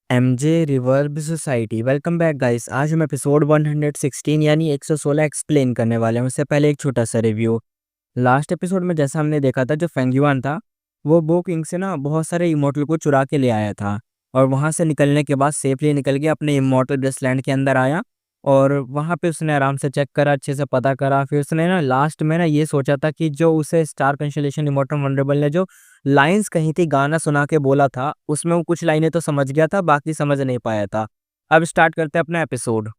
MJ reverb society welcome back guys. आज हम episode 116 यानी 116 एक्सप्लेन करने वाले हैं। उससे पहले एक छोटा सा रिव्यू। लास्ट एपिसोड में जैसा हमने देखा था, जो फेंगयुआन था वो बो किंग से ना बहुत सारे इमोर्टल को चुरा के ले आया था, और वहाँ से निकलने के बाद सेफली निकल के अपने इमोर्टल ग्रेसलैंड के अंदर आया। और वहाँ पे उसने आराम से चेक करा, अच्छे से पता करा। फिर उसने ना लास्ट में ना ये सोचा था कि जो उसे स्टार कंसोलेशन इमोर्टल वंडरबल ने जो लाइंस कही थी, गाना सुना के बोला था, उसमें वो कुछ लाइनें तो समझ गया था, बाकी समझ नहीं पाया था। अब स्टार्ट करते हैं अपना episode.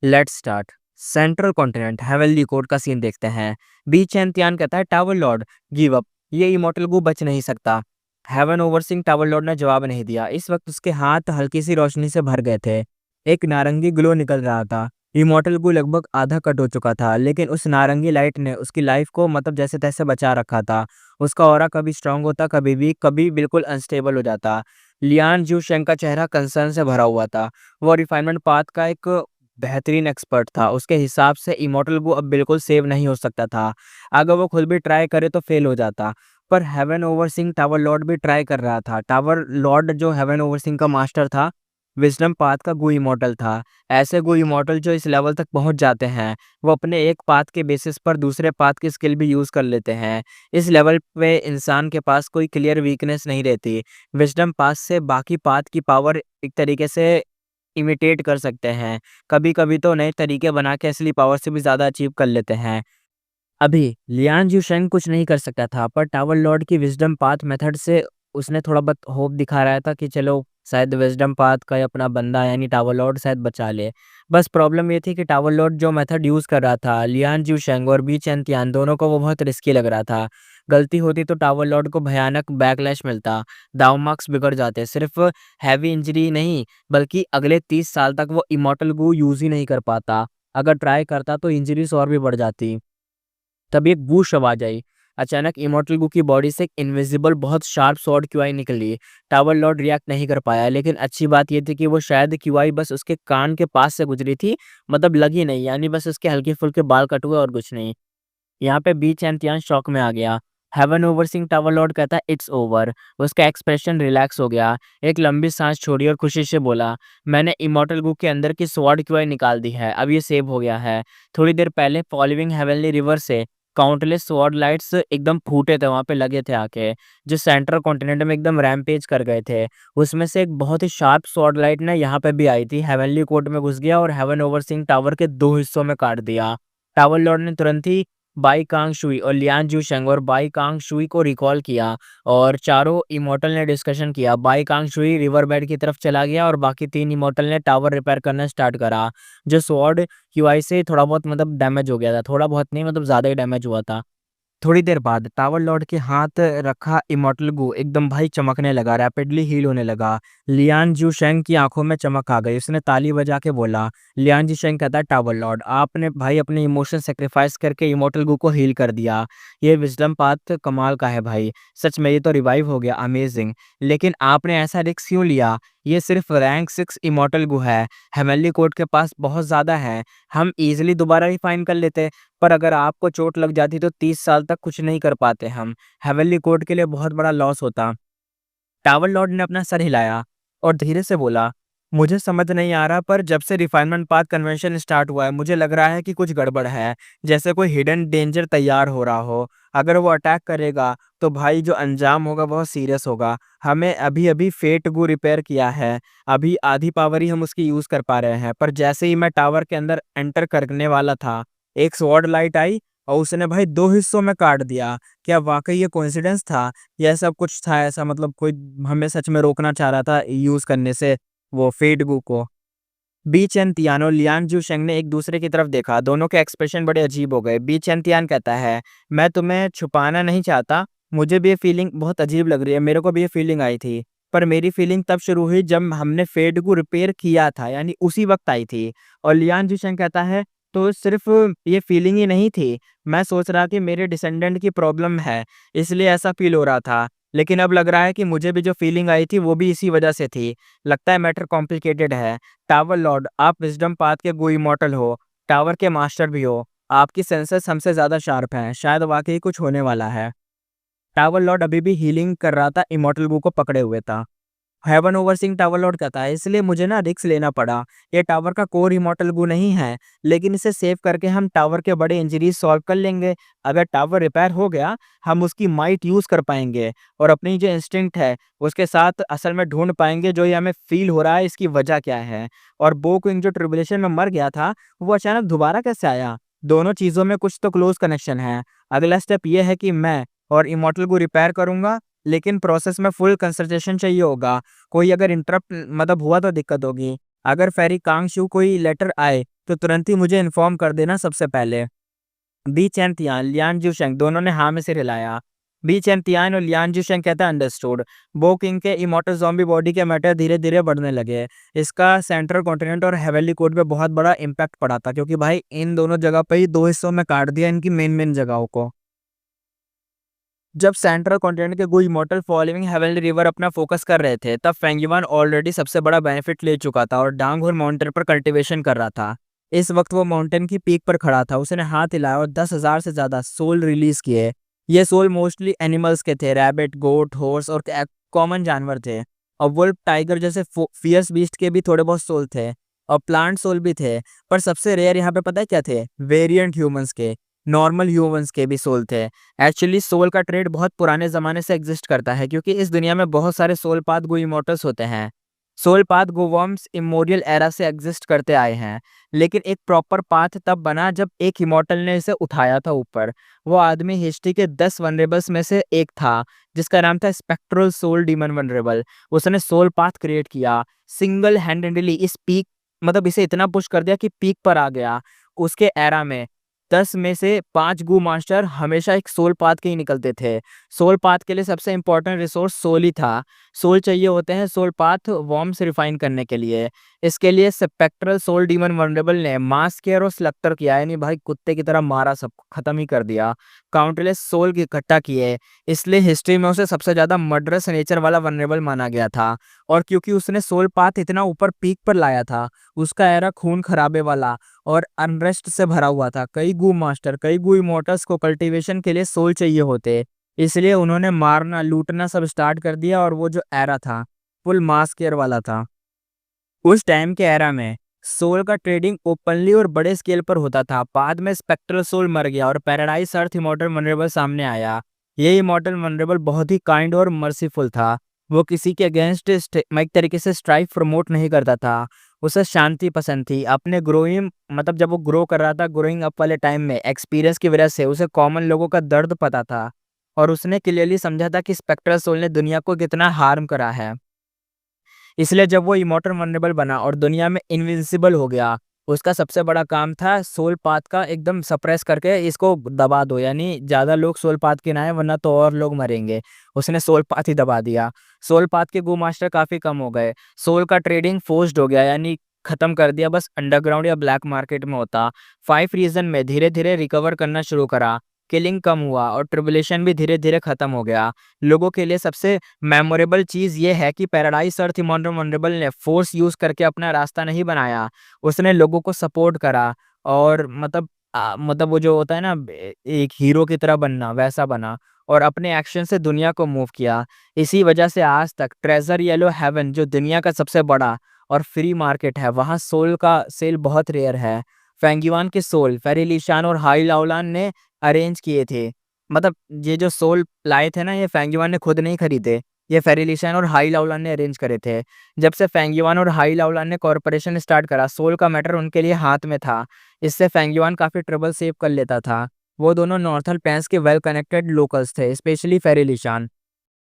Let's start. Central continent heavenly court का सीन देखते हैं। बी चैंतियान कहता है, टावर लॉर्ड गिव अप, ये इमोर्टल गु बच नहीं सकता। हेवन ओवरसिंग टावर लॉर्ड ने जवाब नहीं दिया। इस वक्त उसके हाथ हल्की सी रोशनी से भर गए थे। एक नारंगी ग्लो निकल रहा था। इमोर्टल गु लगभग आधा कट हो चुका था, लेकिन उस नारंगी लाइट ने उसकी लाइफ को मतलब जैसे तैसे बचा रखा था। उसका ऑरा कभी स्ट्रांग होता, कभी वीक, कभी बिल्कुल अनस्टेबल हो जाता। लियान जू शेंग का चेहरा कंसर्न से भरा हुआ था। वो रिफाइनमेंट पाथ का एक बेहतरीन एक्सपर्ट था। उसके हिसाब से इमॉर्टल गो अब बिल्कुल सेव नहीं हो सकता था। अगर वो खुद भी ट्राई करे तो फेल हो जाता। पर हेवन ओवरसिंग टावर लॉर्ड भी ट्राई कर रहा था। टावर लॉर्ड जो हेवन ओवरसिंग का मास्टर था, विजडम पाथ का गो इमॉर्टल था। ऐसे गो इमॉर्टल जो इस लेवल तक पहुंच जाते हैं, वो अपने एक पाथ के बेसिस पर दूसरे पाथ की स्किल भी यूज कर लेते हैं। इस लेवल पे इंसान के पास कोई क्लियर वीकनेस नहीं रहती। विजडम पाथ से बाकी पाथ की पावर एक तरीके से इमिटेट कर सकते हैं। कभी-कभी तो नए तरीके बना के असली पावर से भी ज़्यादा अचीव कर लेते हैं। अभी लियान ज़ुशेंग कुछ नहीं कर सकता था, पर टावर लॉर्ड की विज़डम पाथ मेथड से उसने थोड़ा बहुत होप दिखा रहा था कि चलो शायद विज़डम पाथ का ही अपना बंदा यानी टावर लॉर्ड शायद बचा ले। बस प्रॉब्लम ये थी कि टावर लॉर्ड जो मेथड यूज़ कर रहा था, लियान ज़ुशेंग और बी चेंतियान दोनों को वो बहुत रिस्की लग रहा था। गलती होती तो टावर लॉर्ड को भयानक बैकलैश मिलता, दाव मार्क्स बिगड़ जाते। सिर्फ हैवी इंजरी नहीं, बल्कि अगले 30 साल तक वो इमॉर्टल गू यूज़ ही नहीं कर पाता। अगर ट्राई करता तो इंजरीज और भी बढ़ जाती। तभी एक वूश आवाज आई। अचानक इमॉर्टल गु की बॉडी से एक इनविजिबल बहुत शार्प स्वॉर्ड क्यूआई निकली। टावर लॉर्ड रिएक्ट नहीं कर पाया, लेकिन अच्छी बात ये थी कि वो शायद क्यूआई बस उसके कान के पास से गुजरी थी, मतलब लगी नहीं, यानी बस उसके हल्के फुल्के बाल कट हुए और कुछ नहीं। यहाँ पे बी चैंतियान शॉक में आ गया। हेवन ओवरसिंग टावर लॉर्ड कहता है इट्स ओवर। उसका एक्सप्रेशन रिलैक्स हो गया। एक लंबी सांस छोड़ी और खुशी से बोला, मैंने इमॉर्टल गु के अंदर की स्वॉर्ड क्यूआई निकाल दी है, अब ये सेव हो गया है। थोड़ी देर पहले फॉलोइंग हेवनली रिवर से काउंटलेस स्वॉर्ड लाइट्स एकदम फूटे थे, वहां पे लगे थे आके, जो सेंट्रल कॉन्टिनेंट में एकदम रैम्पेज कर गए थे। उसमें से एक बहुत ही शार्प स्वॉर्ड लाइट ने यहाँ पे भी आई थी, हेवनली कोर्ट में घुस गया और हेवन ओवरसिंग टावर के दो हिस्सों में काट दिया। टावर लॉर्ड ने तुरंत ही बाई कांग शुई और लियान जूशेंग और बाई कांग शुई को रिकॉल किया, और चारों इमोर्टल ने डिस्कशन किया। Bai Kang Shui river bed की तरफ चला गया और बाकी तीन इमोर्टल ने टावर रिपेयर करना स्टार्ट करा। जो स्वॉर्ड क्यूआई से थोड़ा बहुत मतलब डैमेज हो गया था, थोड़ा बहुत नहीं मतलब ज़्यादा ही डैमेज हुआ था। थोड़ी देर बाद टावर लॉर्ड के हाथ रखा इमॉर्टल गु एकदम भाई चमकने लगा, रैपिडली हील होने लगा। लियान जू शेंग की आंखों में चमक आ गई। उसने ताली बजा के बोला। लियान जी शेंग कहता है, टावर लॉर्ड आपने भाई अपने इमोशन सेक्रीफाइस करके इमॉर्टल गु को हील कर दिया। ये विजडम पाथ कमाल का है भाई, सच में ये तो रिवाइव हो गया, अमेजिंग। लेकिन आपने ऐसा रिस्क क्यों लिया? ये सिर्फ रैंक 6 इमॉर्टल गु है। हेमनली कोर्ट के पास बहुत ज्यादा है, हम इजिली दोबारा रिफाइन कर लेते। पर अगर आपको चोट लग जाती तो 30 साल तक कुछ नहीं कर पाते हम। हेवनली कोर्ट के लिए बहुत बड़ा लॉस होता। टावर लॉर्ड ने अपना सर हिलाया और धीरे से बोला, मुझे समझ नहीं आ रहा, पर जब से रिफाइनमेंट पाथ कन्वेंशन स्टार्ट हुआ है, मुझे लग रहा है कि कुछ गड़बड़ है, जैसे कोई हिडन डेंजर तैयार हो रहा हो। अगर वो अटैक करेगा तो भाई जो अंजाम होगा बहुत सीरियस होगा। हमें अभी अभी फेट गू रिपेयर किया है, अभी आधी पावर ही हम उसकी यूज कर पा रहे हैं। पर जैसे ही मैं टावर के अंदर एंटर करने वाला था, एक स्वॉर्ड लाइट आई और उसने भाई दो हिस्सों में काट दिया। क्या वाकई ये कोइंसिडेंस था? यह सब कुछ था ऐसा, मतलब कोई हमें सच में रोकना चाह रहा था यूज करने से वो फेट गू को। बी चेन तियान और लियान जू शेंग ने एक दूसरे की तरफ देखा। दोनों के एक्सप्रेशन बड़े अजीब हो गए। बी चेन तियान कहता है, मैं तुम्हें छुपाना नहीं चाहता, मुझे भी ये फीलिंग बहुत अजीब लग रही है, मेरे को भी ये फीलिंग आई थी। पर मेरी फीलिंग तब शुरू हुई जब हमने फेट को रिपेयर किया था, यानी उसी वक्त आई थी। और लियान जू शेंग कहता है, तो सिर्फ ये फीलिंग ही नहीं थी, मैं सोच रहा कि मेरे डिसेंडेंट की प्रॉब्लम है, इसलिए ऐसा फील हो रहा था। लेकिन अब लग रहा है कि मुझे भी जो फीलिंग आई थी वो भी इसी वजह से थी। लगता है मैटर कॉम्प्लिकेटेड है। टावर लॉर्ड, आप विजडम पाथ के गो इमॉर्टल हो, टावर के मास्टर भी हो, आपकी सेंसेस हमसे ज़्यादा शार्प हैं, शायद वाकई कुछ होने वाला है। टावर लॉर्ड अभी भी हीलिंग कर रहा था, इमॉर्टल गो को पकड़े हुए था। हेवन ओवरसीइंग टावर लॉर्ड कहता है, इसलिए मुझे ना रिस्क लेना पड़ा। ये टावर का कोर इमॉर्टल गू नहीं है, लेकिन इसे सेव करके हम टावर के बड़े इंजरीज सॉल्व कर लेंगे। अगर टावर रिपेयर हो गया, हम उसकी माइट यूज कर पाएंगे और अपनी जो इंस्टिंक्ट है उसके साथ असल में ढूंढ पाएंगे जो ये हमें फील हो रहा है, इसकी वजह क्या है। और बो क्विंग जो ट्रिबुलेशन में मर गया था, वो अचानक दोबारा कैसे आया। दोनों चीजों में कुछ तो क्लोज कनेक्शन है। अगला स्टेप ये है कि मैं और इमॉर्टल को रिपेयर करूंगा, लेकिन प्रोसेस में फुल कंसंट्रेशन चाहिए होगा। कोई अगर इंटरप्ट हुआ तो दिक्कत होगी। अगर फेरी कांगशू कोई लेटर आए तो तुरंत ही मुझे इन्फॉर्म कर देना सबसे पहले। बी चैन तियान, लियान जुशेंग दोनों ने हाँ में सिर हिलाया। बी चैन तियान और लियान जुशेंग कहता है अंडरस्टूड। बो किंग के इमॉर्टल ज़ॉम्बी बॉडी के मैटर धीरे धीरे बढ़ने लगे। इसका सेंट्रल कॉन्टिनेंट और हेवेली कोड पे बहुत बड़ा इम्पैक्ट पड़ा था, क्योंकि भाई इन दोनों जगह पे ही दो हिस्सों में काट दिया इनकी मेन मेन जगहों को। जब सेंट्रल कॉन्टिनेंट के गुई इमॉर्टल फॉलोइंग हेवनली रिवर अपना फोकस कर रहे थे, तब फेंगयुआन ऑलरेडी सबसे बड़ा बेनिफिट ले चुका था और डांगहुर माउंटेन पर कल्टीवेशन कर रहा था। इस वक्त वो माउंटेन की पीक पर खड़ा था। उसने हाथ हिलाया और 10,000 से ज्यादा सोल रिलीज किए। ये सोल मोस्टली एनिमल्स के थे, रैबिट, गोट, हॉर्स और कॉमन जानवर थे। और वुल्फ, टाइगर जैसे फियर्स बीस्ट के भी थोड़े बहुत सोल थे, और प्लांट सोल भी थे। पर सबसे रेयर यहाँ पे पता है क्या थे? वेरिएंट ह्यूमंस के, नॉर्मल ह्यूमंस के भी सोल थे। एक्चुअली सोल का ट्रेड बहुत पुराने जमाने से एग्जिस्ट करता है, क्योंकि इस दुनिया में बहुत सारे सोल पाथ गो इमोर्टल्स होते हैं। सोल पाथ गोवर्म्स इमोरियल एरा से एग्जिस्ट करते आए हैं, लेकिन एक प्रॉपर पाथ तब बना जब एक इमोर्टल ने इसे उठाया था ऊपर। वो आदमी हिस्ट्री के 10 वनरेबल्स में से एक था, जिसका नाम था स्पेक्ट्रल सोल डीमन वनरेबल। उसने सोल पाथ क्रिएट किया सिंगल हैंडेडली। इस पीक इसे इतना पुश कर दिया कि पीक पर आ गया। उसके एरा में 10 में से 5 गू मास्टर हमेशा एक सोल पाथ के ही निकलते थे। सोल पाथ के लिए सबसे इंपॉर्टेंट रिसोर्स सोल ही था। सोल चाहिए होते हैं सोल पाथ वॉर्म्स रिफाइन करने के लिए। इसके लिए स्पेक्ट्रल सोल डीमन वनरेबल ने मास केयर और स्लक्टर किया, यानी भाई कुत्ते की तरह मारा, सब खत्म ही कर दिया। काउंटलेस सोल की इकट्ठा किए, इसलिए हिस्ट्री में उसे सबसे ज्यादा मर्डरस नेचर वाला वनरेबल माना गया था। और क्योंकि उसने सोल पाथ इतना ऊपर पीक पर लाया था, उसका एरा खून खराबे वाला और अनरेस्ट से भरा हुआ था। कई गू मास्टर, कई गू इमोर्टल्स को कल्टीवेशन के लिए सोल चाहिए होते, इसलिए उन्होंने मारना लूटना सब स्टार्ट कर दिया। और वो जो एरा था फुल मास केयर वाला था। उस टाइम के एरा में सोल का ट्रेडिंग ओपनली और बड़े स्केल पर होता था। बाद में स्पेक्ट्रल सोल मर गया और पैराडाइज अर्थ इमॉर्टल वनरेबल सामने आया। ये इमॉर्टल वनरेबल बहुत ही काइंड और मर्सीफुल था। वो किसी के अगेंस्ट एक तरीके से स्ट्राइक प्रमोट नहीं करता था। उसे शांति पसंद थी। अपने ग्रोइंग जब वो ग्रो कर रहा था, ग्रोइंग अप वाले टाइम में एक्सपीरियंस की वजह से उसे कॉमन लोगों का दर्द पता था, और उसने क्लियरली समझा था कि स्पेक्ट्रल सोल ने दुनिया को कितना हार्म करा है। इसलिए जब वो इमॉर्टल वनरेबल बना और दुनिया में इनविंसिबल हो गया, उसका सबसे बड़ा काम था सोल पाथ का एकदम सप्रेस करके इसको दबा दो, यानी ज़्यादा लोग सोल पाथ के ना आए, वरना तो और लोग मरेंगे। उसने सोल पाथ ही दबा दिया। सोल पाथ के गो मास्टर काफ़ी कम हो गए। सोल का ट्रेडिंग फोर्स्ड हो गया, यानी खत्म कर दिया, बस अंडरग्राउंड या ब्लैक मार्केट में होता। 5 रीजन में धीरे धीरे रिकवर करना शुरू करा। किलिंग कम हुआ और ट्रिबुलेशन भी धीरे धीरे खत्म हो गया। लोगों के लिए सबसे मेमोरेबल चीज़ ये है कि पैराडाइज अर्थ इमॉर्टल वनरेबल ने फोर्स यूज करके अपना रास्ता नहीं बनाया, उसने लोगों को सपोर्ट करा। और वो जो होता है ना, एक हीरो की तरह बनना, वैसा बना और अपने एक्शन से दुनिया को मूव किया। इसी वजह से आज तक ट्रेजर येलो हेवन, जो दुनिया का सबसे बड़ा और फ्री मार्केट है, वहाँ सोल का सेल बहुत रेयर है। फेंगयुआन के सोल फेरी लिशान और हाई लाओलान ने अरेंज किए थे। ये जो सोल लाए थे ना, ये फेंगयुआन ने खुद नहीं खरीदे, ये फेरी लिशान और हाई लाओलान ने अरेंज करे थे। जब से फेंगयुआन और हाई लाओलान ने कॉर्पोरेशन स्टार्ट करा, सोल का मैटर उनके लिए हाथ में था। इससे फेंगयुआन काफ़ी ट्रबल सेव कर लेता था। वो दोनों नॉर्थल पैंस के वेल कनेक्टेड लोकल्स थे, स्पेशली फेरी लिशान।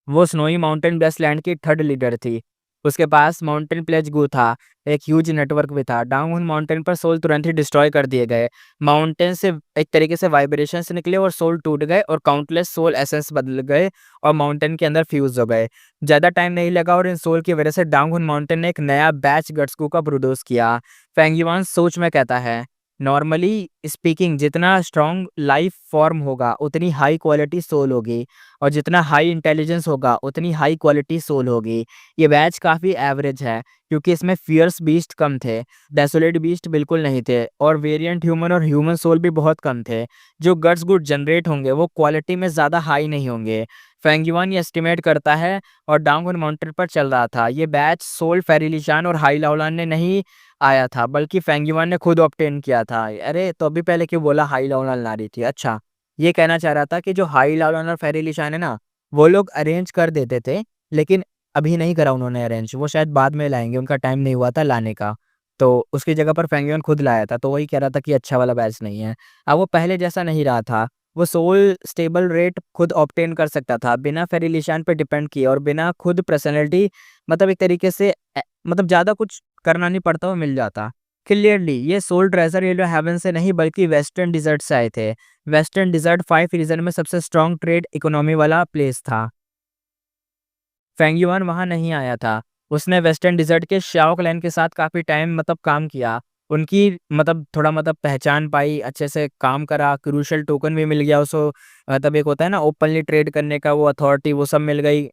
वो स्नोई माउंटेन वेस्टलैंड की थर्ड लीडर थी। उसके पास माउंटेन प्लेज गू था, एक ह्यूज नेटवर्क भी था। डाउन माउंटेन पर सोल तुरंत ही डिस्ट्रॉय कर दिए गए। माउंटेन से एक तरीके से वाइब्रेशंस निकले और सोल टूट गए और काउंटलेस सोल एसेंस बदल गए और माउंटेन के अंदर फ्यूज हो गए। ज़्यादा टाइम नहीं लगा और इन सोल की वजह से डाउन माउंटेन ने एक नया बैच गट्सगू का प्रोड्यूस किया। फेंगयुआन सोच में कहता है, नॉर्मली स्पीकिंग जितना स्ट्रॉन्ग लाइफ फॉर्म होगा उतनी हाई क्वालिटी सोल होगी, और जितना हाई इंटेलिजेंस होगा उतनी हाई क्वालिटी सोल होगी। ये बैच काफ़ी एवरेज है, क्योंकि इसमें फियर्स बीस्ट कम थे, डेसोलेट बीस्ट बिल्कुल नहीं थे, और वेरिएंट ह्यूमन और ह्यूमन सोल भी बहुत कम थे। जो गट्स गुड जनरेट होंगे वो क्वालिटी में ज़्यादा हाई नहीं होंगे। फेंगयुआन ये एस्टिमेट करता है और डांगुन माउंटेन पर चल रहा था। ये बैच सोल, फेरिलिशान और हाई लाओलान ने नहीं आया था, बल्कि फेंगयुआन ने खुद ऑब्टेन किया था। अरे तो अभी पहले क्यों बोला हाई लाओलान ला रही थी? अच्छा, ये कहना चाह रहा था कि जो हाई लाओलान और फेरिलिशान है ना, वो लोग अरेंज कर देते थे, लेकिन अभी नहीं करा उन्होंने अरेंज, वो शायद बाद में लाएंगे, उनका टाइम नहीं हुआ था लाने का। तो उसकी जगह पर फेंगयुआन खुद लाया था, तो वही कह रहा था कि अच्छा वाला बैच नहीं है। अब वो पहले जैसा नहीं रहा था, वो सोल स्टेबल रेट खुद ऑब्टेन कर सकता था बिना फेरिलिशान पे डिपेंड किए और बिना खुद पर्सनैलिटी, मतलब एक तरीके से मतलब ज़्यादा कुछ करना नहीं पड़ता, वो मिल जाता। क्लियरली ये सोल ट्रेजर येलो हेवन से नहीं बल्कि वेस्टर्न डिजर्ट से आए थे। वेस्टर्न डिजर्ट 5 रीजन में सबसे स्ट्रॉन्ग ट्रेड इकोनॉमी वाला प्लेस था। फेंगयुआन वहाँ नहीं आया था। उसने वेस्टर्न डिजर्ट के शाओ क्लैन के साथ काफ़ी टाइम मतलब काम किया। उनकी मतलब थोड़ा मतलब पहचान पाई, अच्छे से काम करा, क्रूशियल टोकन भी मिल गया उसको, मतलब एक होता है ना ओपनली ट्रेड करने का वो अथॉरिटी, वो सब मिल गई।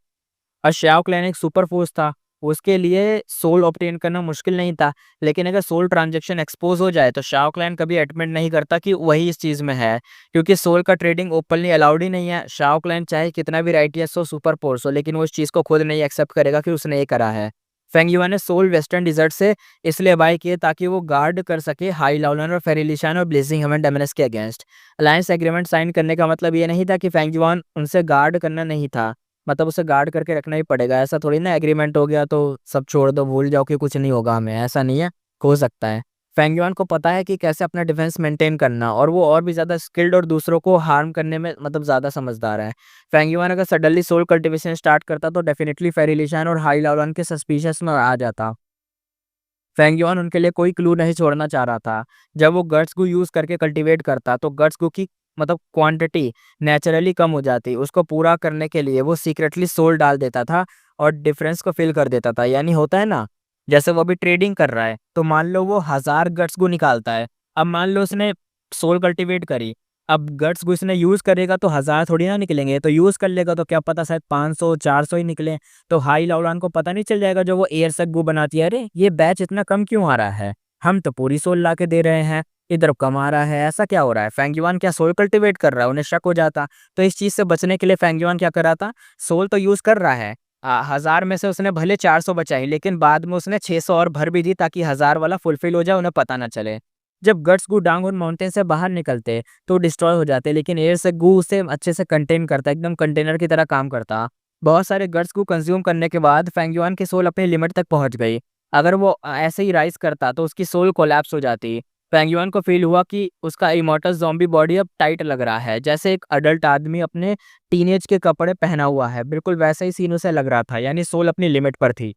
और शाओ क्लैन एक सुपर फोर्स था, उसके लिए सोल ऑब्टेन करना मुश्किल नहीं था। लेकिन अगर सोल ट्रांजैक्शन एक्सपोज़ हो जाए तो शाओ क्लैन कभी एडमिट नहीं करता कि वही इस चीज़ में है, क्योंकि सोल का ट्रेडिंग ओपनली अलाउड ही नहीं है। शाओ क्लैन चाहे कितना भी राइटियस हो, सुपर फोर्स हो, लेकिन वो इस चीज़ को खुद नहीं एक्सेप्ट करेगा कि उसने ये करा है। फेंग युआन ने सोल वेस्टर्न डिजर्ट से इसलिए बाय किए ताकि वो गार्ड कर सके हाई लाओलन और फेरिलिशान और ब्लेजिंग हेवन डेमनस के अगेंस्ट। अलायंस एग्रीमेंट साइन करने का मतलब ये नहीं था कि फेंग युआन उनसे गार्ड करना नहीं था, मतलब उसे गार्ड करके रखना ही पड़ेगा। ऐसा थोड़ी ना एग्रीमेंट हो गया तो सब छोड़ दो, भूल जाओ कि कुछ नहीं होगा हमें, ऐसा नहीं है। हो सकता है फेंग युआन को पता है कि कैसे अपना डिफेंस मेंटेन करना, और वो और भी ज़्यादा स्किल्ड और दूसरों को हार्म करने में मतलब ज़्यादा समझदार है। फेंग युआन अगर सडनली सोल कल्टीवेशन स्टार्ट करता तो डेफिनेटली फेरिलिशान और हाई लाओलान के सस्पिशियस में आ जाता। फेंग युआन उनके लिए कोई क्लू नहीं छोड़ना चाह रहा था। जब वो गट्स गू यूज़ करके कल्टीवेट करता तो गट्स गू की मतलब क्वांटिटी नेचुरली कम हो जाती। उसको पूरा करने के लिए वो सीक्रेटली सोल डाल देता था और डिफरेंस को फिल कर देता था। यानी होता है ना, जैसे वो अभी ट्रेडिंग कर रहा है, तो मान लो वो 1000 गट्स गू निकालता है। अब मान लो उसने सोल कल्टीवेट करी, अब गट्स गू इसने यूज़ करेगा तो 1000 थोड़ी ना निकलेंगे, तो यूज़ कर लेगा तो क्या पता शायद 500 400 ही निकले। तो हाई लाओलान को पता नहीं चल जाएगा जो वो एयर सक गू बनाती है, अरे ये बैच इतना कम क्यों आ रहा है, हम तो पूरी सोल ला के दे रहे हैं, इधर कम आ रहा है, ऐसा क्या हो रहा है? फेंग युआन क्या सोल कल्टीवेट कर रहा है? उन्हें शक हो जाता। तो इस चीज़ से बचने के लिए फेंग युआन क्या कर रहा था, सोल तो यूज़ कर रहा है, 1000 में से उसने भले 400 बचाई, लेकिन बाद में उसने 600 और भर भी दी ताकि 1000 वाला फुलफिल हो जाए, उन्हें पता ना चले। जब गट्स गू डांगोन माउंटेन से बाहर निकलते तो डिस्ट्रॉय हो जाते, लेकिन एयर से गू उसे अच्छे से कंटेन करता, एकदम कंटेनर की तरह काम करता। बहुत सारे गट्स को कंज्यूम करने के बाद फेंग युआन की सोल अपनी लिमिट तक पहुंच गई। अगर वो ऐसे ही राइज करता तो उसकी सोल कोलैप्स हो जाती। फेंग युआन को फील हुआ कि उसका इमॉर्टल ज़ॉम्बी बॉडी अब टाइट लग रहा है, जैसे एक अडल्ट आदमी अपने टीनेज के कपड़े पहना हुआ है, बिल्कुल वैसा ही सीन उसे लग रहा था, यानी सोल अपनी लिमिट पर थी।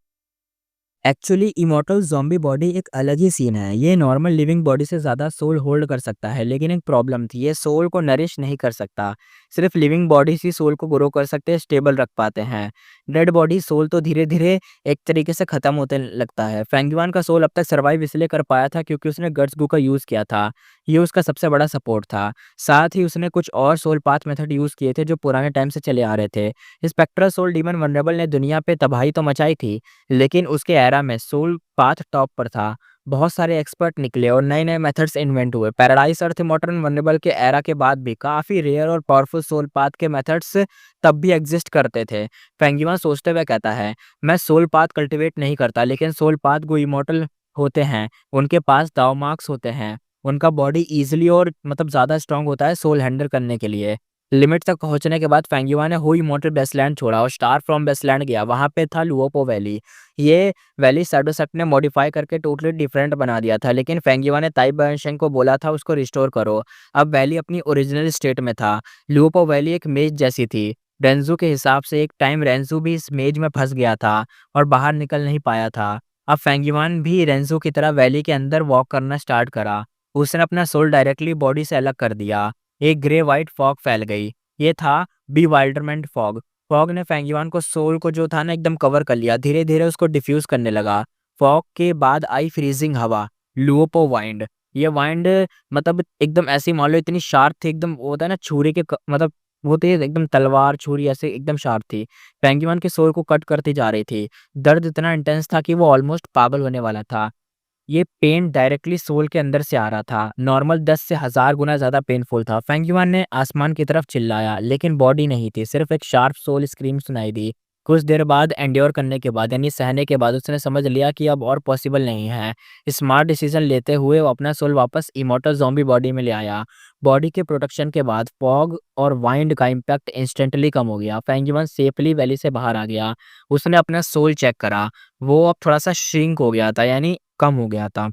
एक्चुअली इमॉर्टल ज़ॉम्बी बॉडी एक अलग ही सीन है। ये नॉर्मल लिविंग बॉडी से ज़्यादा सोल होल्ड कर सकता है, लेकिन एक प्रॉब्लम थी, ये सोल को नरिश नहीं कर सकता। सिर्फ लिविंग बॉडीज़ ही सोल को ग्रो कर सकते हैं, स्टेबल रख पाते हैं। डेड बॉडी सोल तो धीरे-धीरे एक तरीके से ख़त्म होते लगता है। फेंग युआन का सोल अब तक सर्वाइव इसलिए कर पाया था क्योंकि उसने गट्स गू का यूज़ किया था। ये उसका सबसे बड़ा सपोर्ट था। साथ ही उसने कुछ और सोल पाथ मेथड यूज़ किए थे जो पुराने टाइम से चले आ रहे थे। स्पेक्ट्रल सोल डीमन वल्नरेबल ने दुनिया पे तबाही तो मचाई थी, लेकिन उसके एरा में सोल पाथ टॉप पर था। बहुत सारे एक्सपर्ट निकले और नए-नए मेथड्स इन्वेंट हुए। पैराडाइज अर्थ इमॉर्टल वल्नरेबल के एरा के बाद भी काफ़ी रेयर और पावरफुल सोल पाथ के मेथड्स तब भी एग्जिस्ट करते थे। फेंग युआन सोचते हुए कहता है, मैं सोल पाथ कल्टीवेट नहीं करता, लेकिन सोल पाथ जो इमॉर्टल होते हैं, उनके पास दाव मार्क्स होते हैं। उनका बॉडी ईज़िली और मतलब ज़्यादा स्ट्रॉन्ग होता है सोल हैंडल करने के लिए। लिमिट तक पहुंचने के बाद फेंग युआन ने हुई इमॉर्टल बेसलैंड छोड़ा और स्टार फ्रॉम बेसलैंड गया। वहाँ पे था लुओपो वैली। ये वैली सैडोसेट ने मॉडिफाई करके टोटली डिफरेंट बना दिया था, लेकिन फेंग युआन ने ताई बायशेंग को बोला था उसको रिस्टोर करो। अब वैली अपनी ओरिजिनल स्टेट में था। लुओपो वैली एक मेज जैसी थी। रेंजू के हिसाब से एक टाइम रेंजू भी इस मेज में फंस गया था और बाहर निकल नहीं पाया था। अब फेंग युआन भी रेंजू की तरह वैली के अंदर वॉक करना स्टार्ट करा। उसने अपना सोल डायरेक्टली बॉडी से अलग कर दिया। एक ग्रे व्हाइट फॉग फैल गई। ये था बीवाइल्डरमेंट फॉग। फॉग ने फेंग युआन को सोल को जो था ना एकदम कवर कर लिया, धीरे-धीरे उसको डिफ्यूज़ करने लगा। फॉग के बाद आई फ्रीजिंग हवा, लुओपो वाइंड। ये वाइंड मतलब एकदम ऐसी मान लो इतनी शार्प थी, एकदम वो होता है ना छुरी के मतलब वो थी एकदम तलवार छुरी ऐसे एकदम शार्प थी। फेंग युआन के सोल को कट करती जा रही थी। दर्द इतना इंटेंस था कि वो ऑलमोस्ट पागल होने वाला था। ये पेन डायरेक्टली सोल के अंदर से आ रहा था। नॉर्मल 10 से 1000 गुना ज़्यादा पेनफुल था। फेंग युआन ने आसमान की तरफ चिल्लाया, लेकिन बॉडी नहीं थी, सिर्फ एक शार्प सोल स्क्रीम सुनाई दी। कुछ देर बाद एंड्योर करने के बाद यानी सहने के बाद उसने समझ लिया कि अब और पॉसिबल नहीं है। स्मार्ट डिसीजन लेते हुए वो अपना सोल वापस इमॉर्टल ज़ॉम्बी बॉडी में ले आया। बॉडी के प्रोटेक्शन के बाद फॉग और वाइंड का इम्पैक्ट इंस्टेंटली कम हो गया। फेंग युआन सेफली वैली से बाहर आ गया। उसने अपना सोल चेक करा, वो अब थोड़ा-सा श्रिंक हो गया था यानी कम हो गया था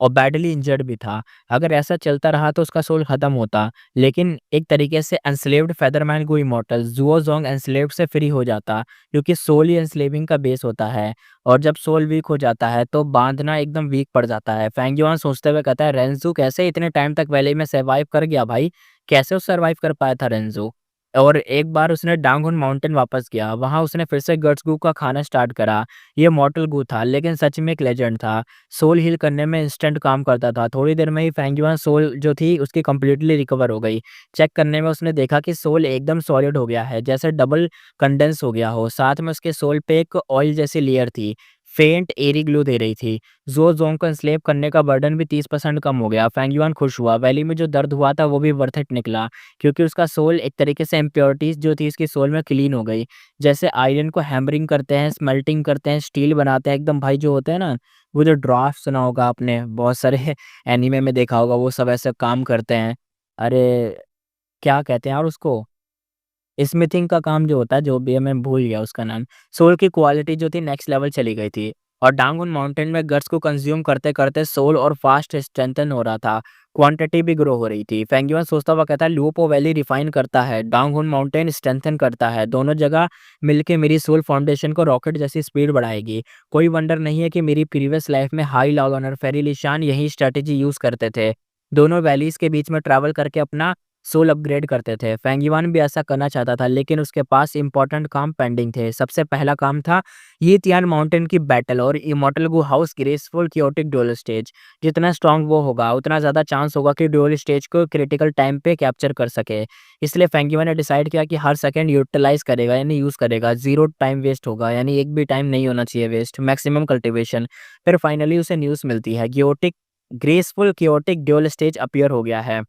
और बैडली इंजर्ड भी था। अगर ऐसा चलता रहा तो उसका सोल खत्म होता, लेकिन एक तरीके से एन्स्लेव्ड फेदरमैन गो इमॉर्टल, ज़ुओ ज़ोंग एन्स्लेव्ड से फ्री हो जाता, क्योंकि सोल ही एन्स्लेविंग का बेस होता है और जब सोल वीक हो जाता है तो बाँधना एकदम वीक पड़ जाता है। फेंग युआन सोचते हुए कहता है, रेंज़ू कैसे इतने टाइम तक वैली में सर्वाइव कर गया भाई? कैसे वो सर्वाइव कर पाया था रेंज़ू? और एक बार उसने डांगहुन माउंटेन वापस गया, वहाँ उसने फिर से गट्स गू का खाना स्टार्ट करा। ये मॉर्टल गू था, लेकिन सच में एक लेजेंड था। सोल हील करने में इंस्टेंट काम करता था। थोड़ी देर में ही फेंग युआन सोल जो थी उसकी कंप्लीटली रिकवर हो गई। चेक करने में उसने देखा कि सोल एकदम सॉलिड हो गया है, जैसे डबल कंडेंस हो गया हो। साथ में उसके सोल पे एक ऑयल जैसी लेयर थी, फेंट एरी ग्लो दे रही थी। ज़ो ज़ोंग को एन्स्लेव करने का बर्डन भी 30% कम हो गया। फेंग युआन खुश हुआ। वैली में जो दर्द हुआ था वो भी वर्थ इट निकला, क्योंकि उसका सोल एक तरीके से इम्प्योरिटीज़ जो थी उसकी सोल में क्लीन हो गई। जैसे आयरन को हैमरिंग करते हैं, स्मेल्टिंग करते हैं, स्टील बनाते हैं एकदम भाई जो होते हैं ना, वो जो ड्राफ्ट सुना होगा आपने, बहुत सारे एनीमे में देखा होगा, वो सब ऐसे काम करते हैं। अरे! क्या कहते हैं यार उसको? स्मिथिंग का काम जो होता है, जो भी है मैं भूल गया उसका नाम। सोल की क्वालिटी जो थी नेक्स्ट लेवल चली गई थी और डांगुन माउंटेन में गट्स को कंज़्यूम करते-करते सोल और फास्ट स्ट्रेंथन हो रहा था। क्वांटिटी भी ग्रो हो रही थी। फेंग युआन सोचता हुआ कहता है, लुओपो वैली रिफाइन करता है, डांगहुन माउंटेन स्ट्रेंथन करता है। दोनों जगह मिलके मेरी सोल फाउंडेशन को रॉकेट जैसी स्पीड बढ़ाएगी। कोई वंडर नहीं है कि मेरी प्रीवियस लाइफ में हाई लॉगन और फेरी लिशान यही स्ट्रैटेजी यूज़ करते थे। दोनों वैलीज़ के बीच में ट्रैवल करके अपना सोल अपग्रेड करते थे। फेंग युआन भी ऐसा करना चाहता था, लेकिन उसके पास इम्पोर्टेंट काम पेंडिंग थे। सबसे पहला काम था यीतियान माउंटेन की बैटल और immortal Gu house graceful chaotic dual stage. जितना स्ट्रांग वो होगा, उतना ज़्यादा चांस होगा कि ड्यूल स्टेज को क्रिटिकल टाइम पे कैप्चर कर सके। इसलिए फेंग युआन ने डिसाइड किया कि हर सेकंड यूटिलाइज़ करेगा यानी यूज़ करेगा, ज़ीरो टाइम वेस्ट होगा यानी एक भी टाइम नहीं होना चाहिए वेस्ट, मैक्सिमम कल्टीवेशन। फिर फाइनली उसे न्यूज़ मिलती है, graceful chaotic dual stage appear हो गया है।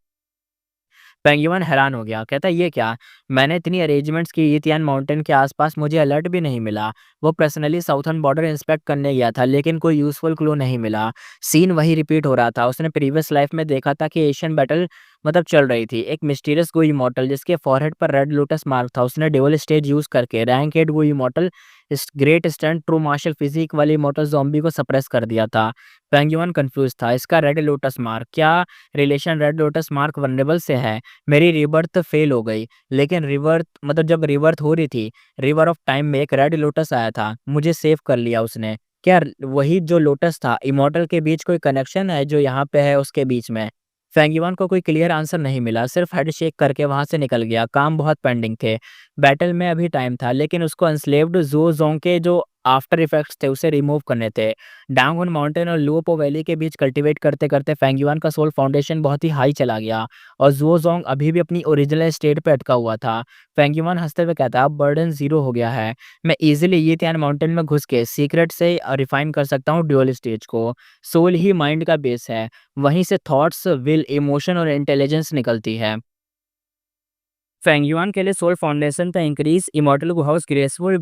पेंगुइन हैरान हो गया, कहता ये क्या? मैंने इतनी अरेंजमेंट्स की, यितियान माउंटेन के आसपास मुझे अलर्ट भी नहीं मिला। वो पर्सनली साउथर्न बॉर्डर इंस्पेक्ट करने गया था, लेकिन कोई यूज़फुल क्लू नहीं मिला। सीन वही रिपीट हो रहा था। उसने प्रीवियस लाइफ में देखा था कि एशियन बैटल चल रही थी। एक मिस्टीरियस गो इमॉर्टल जिसके फॉरहेड पर रेड लोटस मार्क था, उसने ड्यूल स्टेज यूज़ करके रैंक 8 गो इमॉर्टल इस great stunt true martial physique वाले इमॉर्टल ज़ॉम्बी को सप्रेस कर दिया था। पेंगुइन कन्फ्यूज़ था, इसका रेड लोटस मार्क क्या relation red lotus mark vulnerable से है? मेरी रीबर्थ फेल हो गई, लेकिन रिवर्थ जब रीबर्थ हो रही थी, रिवर ऑफ टाइम में एक रेड लोटस आया था, मुझे सेव कर लिया उसने। क्या वही जो लोटस था, इमॉर्टल के बीच कोई कनेक्शन है जो यहाँ पे है उसके बीच में? फेंगिवान को कोई क्लियर आंसर नहीं मिला, सिर्फ हेड शेक करके वहाँ से निकल गया। काम बहुत पेंडिंग थे। बैटल में अभी टाइम था, लेकिन उसको एन्स्लेव्ड ज़ो ज़ोंग के जो आफ्टर इफेक्ट्स थे उसे रिमूव करने थे। डांगहुन माउंटेन और लुओपो वैली के बीच कल्टीवेट करते-करते फेंगिवान का सोल फाउंडेशन बहुत ही हाई चला गया और ज़ुओज़ोंग अभी भी अपनी ओरिजिनल स्टेट पे अटका हुआ था। फेंगिवान हँसते हुए कहता, अब बर्डन ज़ीरो हो गया है। मैं ईज़िली यीतियान माउंटेन में घुस के सीक्रेट से रिफाइन कर सकता हूँ ड्यूअल स्टेज को। सोल ही माइंड का बेस है। वहीं से थॉट्स, विल, इमोशन और इंटेलिजेंस निकलती है। फेंगयुआन के लिए सोल फाउंडेशन का increase immortal Gu house graceful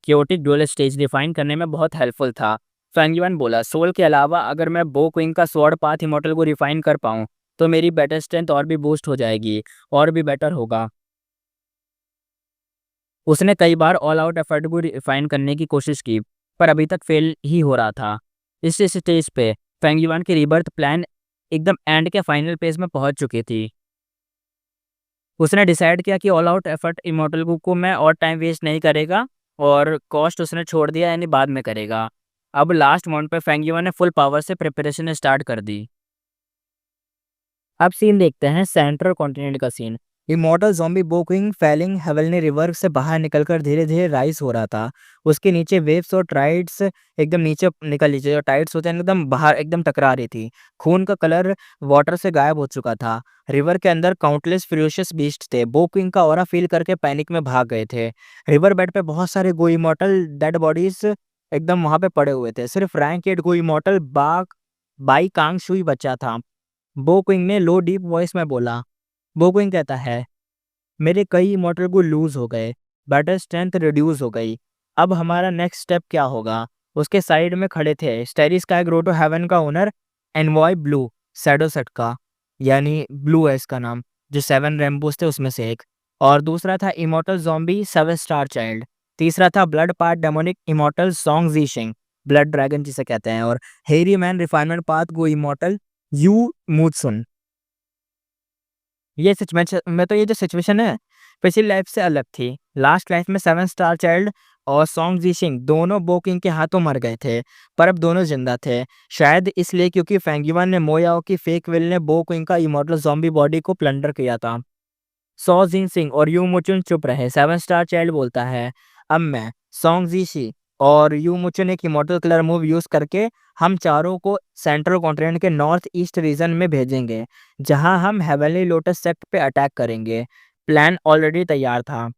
chaotic dual stage define करने में बहुत हेल्पफुल था। फेंगयुआन बोला, सोल के अलावा अगर मैं बो क्विंग का स्वॉर्ड पाथ इमॉर्टल को रिफाइन कर पाऊँ तो मेरी बैटल स्ट्रेंथ और भी बूस्ट हो जाएगी और भी बेटर होगा। उसने कई बार ऑल आउट एफर्ट को रिफाइन करने की कोशिश की, पर अभी तक फेल ही हो रहा था। इस स्टेज पे फेंगयुआन की रीबर्थ प्लान एकदम एंड के फाइनल पेज में पहुंच चुकी थी। उसने डिसाइड किया कि ऑल आउट एफर्ट इमॉर्टल को मैं और टाइम वेस्ट नहीं करेगा और कॉस्ट उसने छोड़ दिया यानी बाद में करेगा। अब लास्ट मोमेंट पे फेंगिवा ने फुल पावर से प्रिपरेशन स्टार्ट कर दी। अब सीन देखते हैं सेंट्रल कॉन्टिनेंट का सीन। इमॉर्टल ज़ॉम्बी बोक्विंग फैलिंग हेवलनी रिवर से बाहर निकलकर धीरे-धीरे राइज़ हो रहा था। उसके नीचे वेव्स और टाइड्स एकदम नीचे निकल लीजिए जो टाइड्स होते हैं एकदम बाहर एकदम टकरा रही थी। खून का कलर वाटर से गायब हो चुका था। रिवर के अंदर काउंटलेस फ्यूरियस बीस्ट थे। बोक्विंग का ऑरा फील करके पैनिक में भाग गए थे। रिवर बेड पे बहुत सारे गो इमॉर्टल डेड बॉडीज़ एकदम वहाँ पे पड़े हुए थे। सिर्फ rank 8 Gu immortal Bai Kang Shui बचा था। बो क्विंग ने लो डीप वॉइस में बोला। बो क्विंग कहता है, मेरे कई इमॉर्टल को लूज हो गए, बैटल स्ट्रेंथ रिड्यूस हो गई। अब हमारा नेक्स्ट स्टेप क्या होगा? उसके साइड में खड़े थे स्टेरी स्काई ग्रोटो हेवन का ओनर एनवॉय ब्लू सैडोसेट का, यानी ब्लू है इसका नाम, जो 7 रेम्बोस थे उसमें से एक। और दूसरा था इमॉर्टल ज़ॉम्बी 7 स्टार चाइल्ड। तीसरा था blood path demonic immortal Song जीशिंग, ब्लड ड्रैगन जिसे कहते हैं। और हेरी man refinement path Gu immortal यू मूत्सुन। ये सिचुएशन में तो ये जो सिचुएशन है पिछली लाइफ से अलग थी। लास्ट लाइफ में 7 स्टार चाइल्ड और सॉन्ग जी सिंह दोनों बो किंग के हाथों मर गए थे, पर अब दोनों जिंदा थे। शायद इसलिए क्योंकि फेंगयुआन ने मोयाओ की फेक विल ने बो किंग का इमॉर्टल ज़ॉम्बी बॉडी को प्लंडर किया था। सो जिन सिंह और यू मुचुन चुप रहे। 7 स्टार चाइल्ड बोलता है, अब मैं, सॉन्ग जीशी और यू मुचुन एक इमॉर्टल किलर मूव यूज करके हम चारों को सेंट्रल कॉन्टिनेंट के नॉर्थ ईस्ट रीजन में भेजेंगे, जहां हम हेवनली लोटस सेक्ट पे अटैक करेंगे। प्लान ऑलरेडी तैयार था।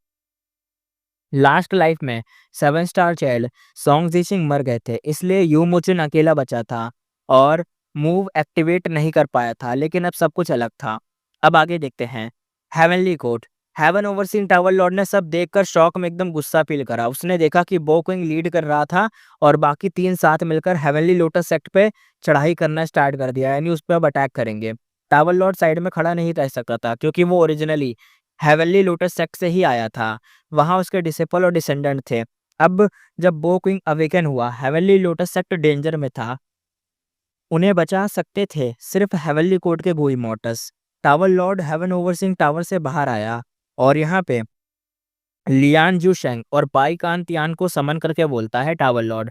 लास्ट लाइफ में 7 स्टार चाइल्ड सॉन्ग जी सिंह मर गए थे, इसलिए यू मुचुन अकेला बचा था और मूव एक्टिवेट नहीं कर पाया था। लेकिन अब सब कुछ अलग था। अब आगे देखते हैं। Heavenly court. Heaven overseen tower lord ने सब देखकर शॉक में एकदम गुस्सा फील करा। उसने देखा कि बो क्विंग लीड कर रहा था और बाकी 3 साथ मिलकर हेवनली लोटस सेक्ट पे चढ़ाई करना स्टार्ट कर दिया, यानी उस पर अब अटैक करेंगे। टावर लॉर्ड साइड में खड़ा नहीं रह सकता था क्योंकि वो ओरिजिनली हेवनली लोटस सेक्ट से ही आया था। वहाँ उसके डिसेपल और डिसेंडेंट थे। अब जब बो क्विंग अवेकन हुआ, हेवनली लोटस सेक्ट डेंजर में था। उन्हें बचा सकते थे सिर्फ हेवनली कोर्ट के Gu immortals. Tower lord heaven overseeing tower से बाहर आया और यहाँ पे लियान जू शेंग और पाई कान तियान को समन करके बोलता है, tower Lord,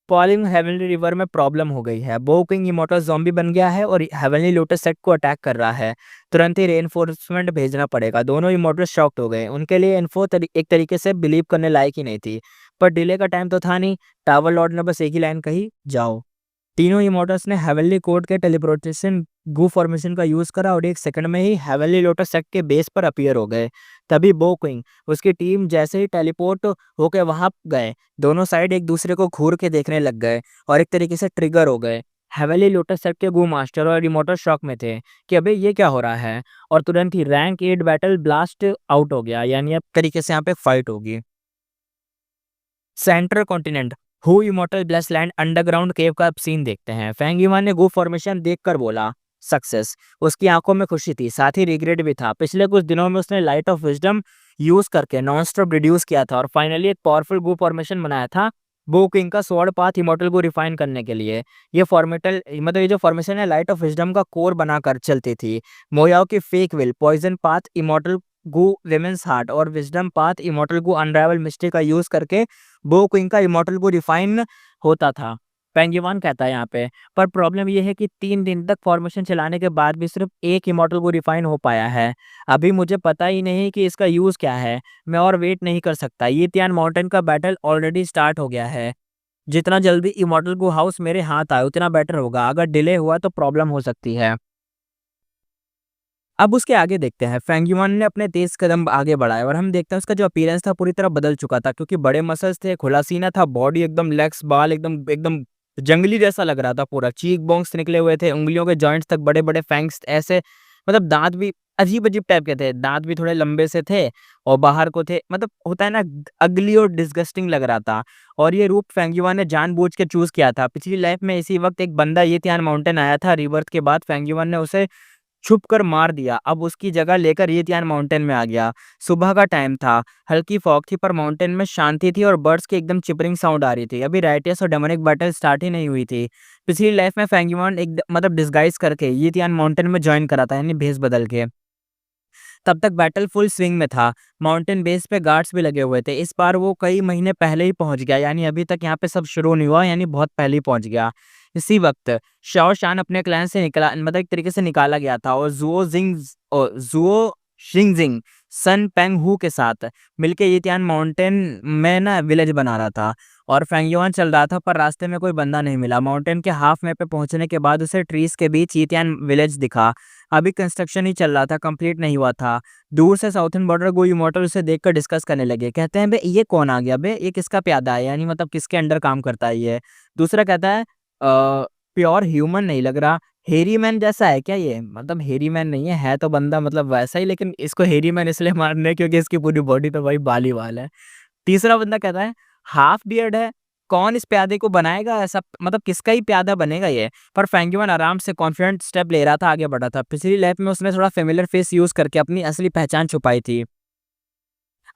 polling heavenly river में प्रॉब्लम हो गई है। बो किंग इमॉर्टल ज़ॉम्बी बन गया है और हेवनली लोटस सेक्ट को अटैक कर रहा है। तुरंत ही रेनफोर्समेंट भेजना पड़ेगा। दोनों इमॉर्टल शॉक्ड हो गए। उनके लिए इन्फो एक तरीके से बिलीव करने लायक ही नहीं थी, पर डिले का टाइम तो था नहीं। टावर लॉर्ड ने बस एक ही लाइन कही, जाओ। तीनों इमॉर्टल्स ने हेवनली कोर्ट के टेलीपोर्टेशन गू फॉर्मेशन का यूज करा और 1 सेकंड में ही हेवनली लोटस सेक्ट के बेस पर अपीयर हो गए। तभी बो क्विंग उसकी टीम जैसे ही टेलीपोर्ट होके वहां गए, दोनों साइड एक दूसरे को घूर के देखने लग गए और एक तरीके से ट्रिगर हो गए। हेवनली लोटस सेक्ट के गू मास्टर और इमॉर्टल शॉक में थे कि अबे ये क्या हो रहा है, और तुरंत ही रैंक 8 बैटल ब्लास्ट आउट हो गया, यानी अब तरीके से यहाँ पे फाइट होगी। Central continent Hu immortal bless land underground cave का अब सीन देखते हैं। फेंग युआन ने गो फॉर्मेशन देखकर बोला, सक्सेस। उसकी आंखों में खुशी थी, साथ ही रिग्रेट भी था। पिछले कुछ दिनों में उसने लाइट ऑफ विजडम यूज करके नॉन स्टॉप रिड्यूस किया था और फाइनली एक पावरफुल गो फॉर्मेशन बनाया था बो किंग का स्वॉर्ड पाथ इमॉर्टल को रिफाइन करने के लिए। ये फॉर्मेटल मतलब ये जो फॉर्मेशन है लाइट ऑफ विजडम का कोर बनाकर चलती थी। मोयाओ की fake will poison path immortal Gu women's heart और wisdom path immortal Gu unrivalled mistake का यूज करके बो क्विंग का इमॉर्टल को रिफाइन होता था। पेंगुइन कहता है यहाँ पे, पर प्रॉब्लम ये है कि 3 दिन तक फॉर्मेशन चलाने के बाद भी सिर्फ एक इमॉर्टल को रिफाइन हो पाया है। अभी मुझे पता ही नहीं कि इसका यूज क्या है। मैं और वेट नहीं कर सकता। ये तियान माउंटेन का बैटल ऑलरेडी स्टार्ट हो गया है। जितना जल्दी इमॉर्टल गो हाउस मेरे हाथ आए उतना बेटर होगा। अगर डिले हुआ तो प्रॉब्लम हो सकती है। अब उसके आगे देखते हैं। फेंगयुआन ने अपने तेज कदम आगे बढ़ाए और हम देखते हैं उसका जो अपीयरेंस था पूरी तरह बदल चुका था, क्योंकि बड़े मसल्स थे, खुला सीना था, बॉडी एकदम लेग्स बाल एकदम एकदम जंगली जैसा लग रहा था। पूरा चीक बोन्स निकले हुए थे, उंगलियों के जॉइंट्स तक बड़े बड़े फैंग्स ऐसे, मतलब दांत भी अजीब अजीब टाइप के थे। दांत भी थोड़े लंबे से थे और बाहर को थे, मतलब होता है ना, अगली और डिस्गस्टिंग लग रहा था। और ये रूप फेंगयुआन ने जानबूझ के चूज किया था। पिछली लाइफ में इसी वक्त एक बंदा ये तियान माउंटेन आया था। रिबर्थ के बाद फेंगयुआन ने उसे छुप कर मार दिया। अब उसकी जगह लेकर ये तियान माउंटेन में आ गया। सुबह का टाइम था, हल्की फॉग थी, पर माउंटेन में शांति थी और बर्ड्स की एकदम चिपरिंग साउंड आ रही थी। अभी राइटियस और डेमोनिक बैटल स्टार्ट ही नहीं हुई थी। पिछली लाइफ में फेंगयुआन एक मतलब डिस्गाइज करके ये तियान माउंटेन में ज्वाइन करा था, यानी भेस बदल के। तब तक बैटल फुल स्विंग में था। माउंटेन बेस पे गार्ड्स भी लगे हुए थे। इस बार वो कई महीने पहले ही पहुंच गया, यानी अभी तक यहाँ पे सब शुरू नहीं हुआ, यानी बहुत पहले ही पहुंच गया। इसी वक्त शाओ शान अपने क्लैन से निकला, मतलब एक तरीके से निकाला गया था, और जुओ जिंग और जुओ शिंगजिंग सन पेंग हू के साथ मिलके यितियान माउंटेन में ना विलेज बना रहा था। और फेंगयुआन चल रहा था पर रास्ते में कोई बंदा नहीं मिला। माउंटेन के हाफ में पे पहुंचने के बाद उसे ट्रीज के बीच यितियान विलेज दिखा। अभी कंस्ट्रक्शन ही चल रहा था, कंप्लीट नहीं हुआ था। दूर से साउथर्न बॉर्डर गो इमोर्टल उसे देखकर डिस्कस करने लगे। कहते हैं बे ये कौन आ गया, बे ये किसका प्यादा है, यानी मतलब किसके अंडर काम करता है ये। दूसरा कहता है प्योर ह्यूमन नहीं लग रहा, हेरी मैन जैसा है क्या ये। मतलब हेरी मैन नहीं है तो बंदा मतलब वैसा ही, लेकिन इसको हेरी मैन इसलिए मारने हैं क्योंकि इसकी पूरी बॉडी तो भाई बाल ही बाल है। तीसरा बंदा कहता है हाफ बियर्ड है, कौन इस प्यादे को बनाएगा ऐसा, मतलब किसका ही प्यादा बनेगा ये। पर फेंगयुआन आराम से कॉन्फिडेंट स्टेप ले रहा था, आगे बढ़ा था। पिछली लैप में उसने थोड़ा फेमिलियर फेस यूज करके अपनी असली पहचान छुपाई थी।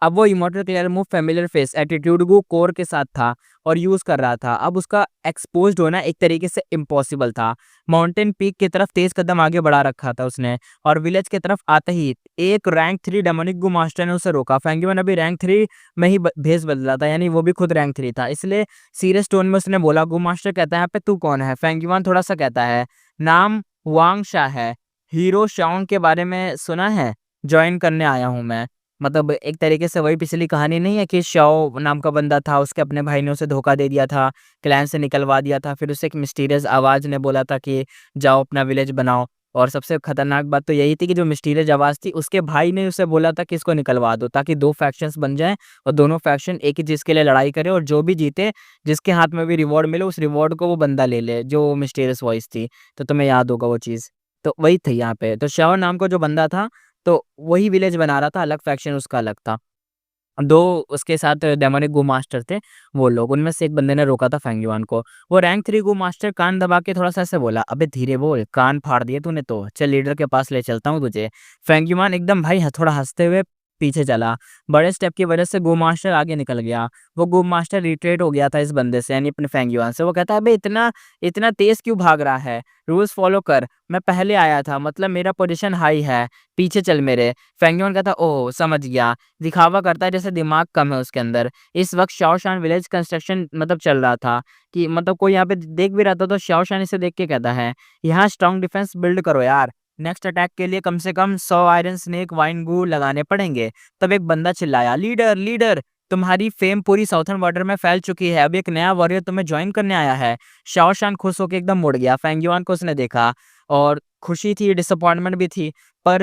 अब वो immortal clear move familiar face attitude को कोर के साथ था और यूज कर रहा था। अब उसका एक्सपोज्ड होना एक तरीके से इम्पॉसिबल था। माउंटेन पीक की तरफ तेज कदम आगे बढ़ा रखा था उसने, और विलेज की तरफ आते ही एक रैंक 3 डेमोनिक गो मास्टर ने उसे रोका। फेंगयुआन अभी रैंक 3 में ही भेस बदला था, यानी वो भी खुद रैंक 3 था, इसलिए सीरियस टोन में उसने बोला। गो मास्टर कहता है यहाँ पे तू कौन है। फेंगयुआन थोड़ा सा कहता है नाम वांग शा है, हीरो शाओंग के बारे में सुना है, ज्वाइन करने आया हूँ मैं। मतलब एक तरीके से वही पिछली कहानी नहीं है कि शाओ नाम का बंदा था, उसके अपने भाई ने उसे धोखा दे दिया था, क्लैन से निकलवा दिया था, फिर उसे एक मिस्टीरियस आवाज़ ने बोला था कि जाओ अपना विलेज बनाओ। और सबसे खतरनाक बात तो यही थी कि जो मिस्टीरियस आवाज़ थी उसके भाई ने उसे बोला था कि इसको निकलवा दो, ताकि 2 फैक्शंस बन जाएँ और दोनों फैक्शन एक ही चीज़ के लिए लड़ाई करे, और जो भी जीते, जिसके हाथ में भी रिवॉर्ड मिले, उस रिवॉर्ड को वो बंदा ले ले जो मिस्टीरियस वॉइस थी। तो तुम्हें याद होगा वो चीज़। तो वही थी यहाँ पे। तो शाओ नाम का जो बंदा था, तो वही विलेज बना रहा था, अलग फैक्शन उसका अलग था। 2 उसके साथ डेमोनिक गो मास्टर थे, वो लोग। उनमें से एक बंदे ने रोका था फेंगयुआन को। वो रैंक 3 गो मास्टर कान दबा के थोड़ा-सा ऐसे बोला, "अबे धीरे बोल, कान फाड़ दिए तूने तो। चल लीडर के पास ले चलता हूँ तुझे।" फेंगयुआन एकदम भाई थोड़ा हँसते हुए पीछे चला। बड़े स्टेप की वजह से गो मास्टर आगे निकल गया। वो गो मास्टर रिट्रेट हो गया था इस बंदे से, यानी अपने फेंगयुआन से। वो कहता है, "अबे इतना इतना तेज़ क्यों भाग रहा है? रूल्स फ़ॉलो कर। मैं पहले आया था, मतलब मेरा पोज़ीशन हाई है। पीछे चल मेरे।" फेंगयुआन कहता, "ओह! समझ गया।" दिखावा करता है जैसे दिमाग कम है उसके अंदर। इस वक़्त शाओशान विलेज कंस्ट्रक्शन मतलब चल रहा था, कि मतलब कोई यहाँ पे देख भी रहा था, तो शाओशान इसे देख के कहता है, "यहाँ स्ट्रॉन्ग डिफेंस बिल्ड करो यार। नेक्स्ट अटैक के लिए कम से कम 100 आयरन स्नेक वाइन गू लगाने पड़ेंगे।" तब एक बंदा चिल्लाया, "लीडर, लीडर! तुम्हारी फेम पूरी साउथर्न बॉर्डर में फैल चुकी है। अब एक नया वॉरियर तुम्हें जॉइन करने आया है।" शाओशान खुश होके एकदम मुड़ गया। फेंगयुआन को उसने देखा और खुशी थी, डिसअपॉइंटमेंट भी थी, पर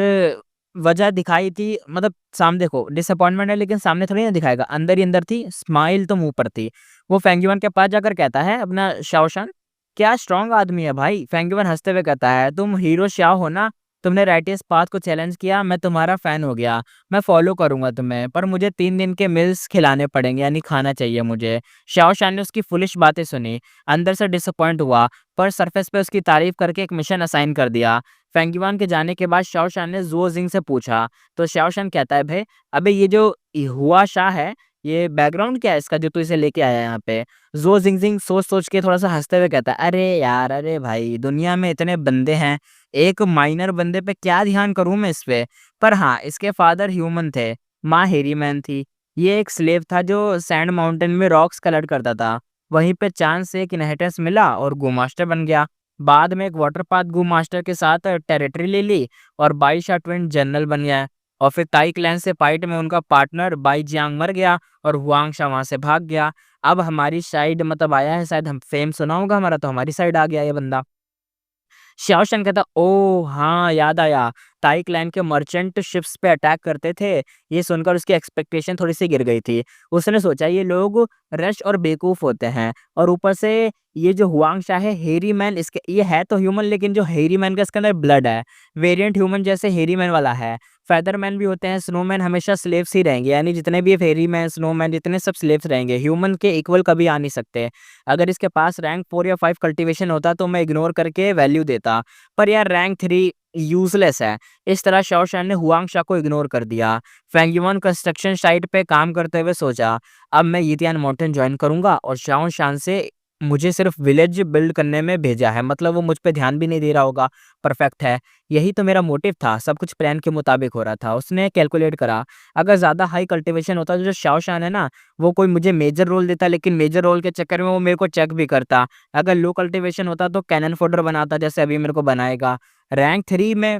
वजह दिखाई थी, मतलब सामने देखो डिसअपॉइंटमेंट है लेकिन सामने थोड़ी ना दिखाएगा, अंदर ही अंदर थी, स्माइल तो मुँह पर थी। वो फेंगयुआन के पास जाकर कहता है अपना शाओशान, "क्या स्ट्रॉन्ग आदमी है भाई।" फेंगयुआन हँसते हुए कहता है, "तुम हीरो शाओ हो ना? तुमने राइटियस पाथ को चैलेंज किया, मैं तुम्हारा फैन हो गया। मैं फॉलो करूँगा तुम्हें, पर मुझे 3 दिन के मील्स खिलाने पड़ेंगे, यानी खाना चाहिए मुझे।" शाओशान ने उसकी फुलिश बातें सुनी, अंदर से डिसअपॉइंट हुआ, पर सरफेस पे उसकी तारीफ करके एक मिशन असाइन कर दिया। फेंगयुआन के जाने के बाद शाओशान ने ज़ुओ जिंग से पूछा, तो शाओशान कहता है, "भई, अबे ये जो हुआ शाह है, ये बैकग्राउंड क्या है इसका जो तू इसे लेके आया है यहाँ पे?" ज़ुओ जिंगजिंग सोच-सोच के थोड़ा-सा हँसते हुए कहता है, "अरे यार, अरे भाई, दुनिया में इतने बंदे हैं, एक माइनर बंदे पे क्या ध्यान करूँ मैं इस पे?" पर हाँ, इसके फादर ह्यूमन थे, माँ हेरी मैन थी। ये एक स्लेव था जो सैंड माउंटेन में रॉक्स कलेक्ट करता था। वहीं पे चांस से एक इनहेरिटेंस मिला और गो मास्टर बन गया। बाद में एक वाटर पाथ गू मास्टर के साथ टेरिटरी ले ली और बाई शा ट्विन जनरल बन गया। और फिर ताई क्लैन से फाइट में उनका पार्टनर बाई जियांग मर गया और हुआंग शा वहां से भाग गया। अब हमारी साइड मतलब आया है, शायद हम फेम सुना होगा हमारा, तो हमारी साइड आ गया ये बंदा। शाओशन कहता, ओह हाँ याद आया, ताई क्लैन के मर्चेंट शिप्स पे अटैक करते थे। ये सुनकर उसकी एक्सपेक्टेशन थोड़ी सी गिर गई थी। उसने सोचा ये लोग रश और बेवकूफ होते हैं, और ऊपर से ये जो हुआंग शाह है हेरी मैन, इसके ये है तो ह्यूमन, लेकिन जो हेरी मैन का इसके अंदर ब्लड है, वेरिएंट ह्यूमन जैसे हेरी मैन वाला है। फेदरमैन भी होते हैं, स्नोमैन हमेशा स्लेव्स ही रहेंगे, यानी जितने भी फेरी मैन स्नोमैन जितने सब स्लेव्स रहेंगे, ह्यूमन के इक्वल कभी आ नहीं सकते। अगर इसके पास रैंक 4 या 5 कल्टीवेशन होता तो मैं इग्नोर करके वैल्यू देता, पर यार रैंक 3 यूजलेस है। इस तरह शाओशान ने हुआंग शा को इग्नोर कर दिया। फेंगयुआन कंस्ट्रक्शन साइट पे काम करते हुए सोचा, अब मैं यितियान माउंटेन ज्वाइन करूंगा, और शाओशान से मुझे सिर्फ विलेज बिल्ड करने में भेजा है, मतलब वो मुझ पे ध्यान भी नहीं दे रहा होगा। परफेक्ट है, यही तो मेरा मोटिव था, सब कुछ प्लान के मुताबिक हो रहा था। उसने कैलकुलेट करा, अगर ज़्यादा हाई कल्टीवेशन होता तो जो शाओशान है ना, वो कोई मुझे मेजर रोल देता, लेकिन मेजर रोल के चक्कर में वो मेरे को चेक भी करता। अगर लो कल्टीवेशन होता तो कैनन फोडर बनाता, जैसे अभी मेरे को बनाएगा। रैंक 3 में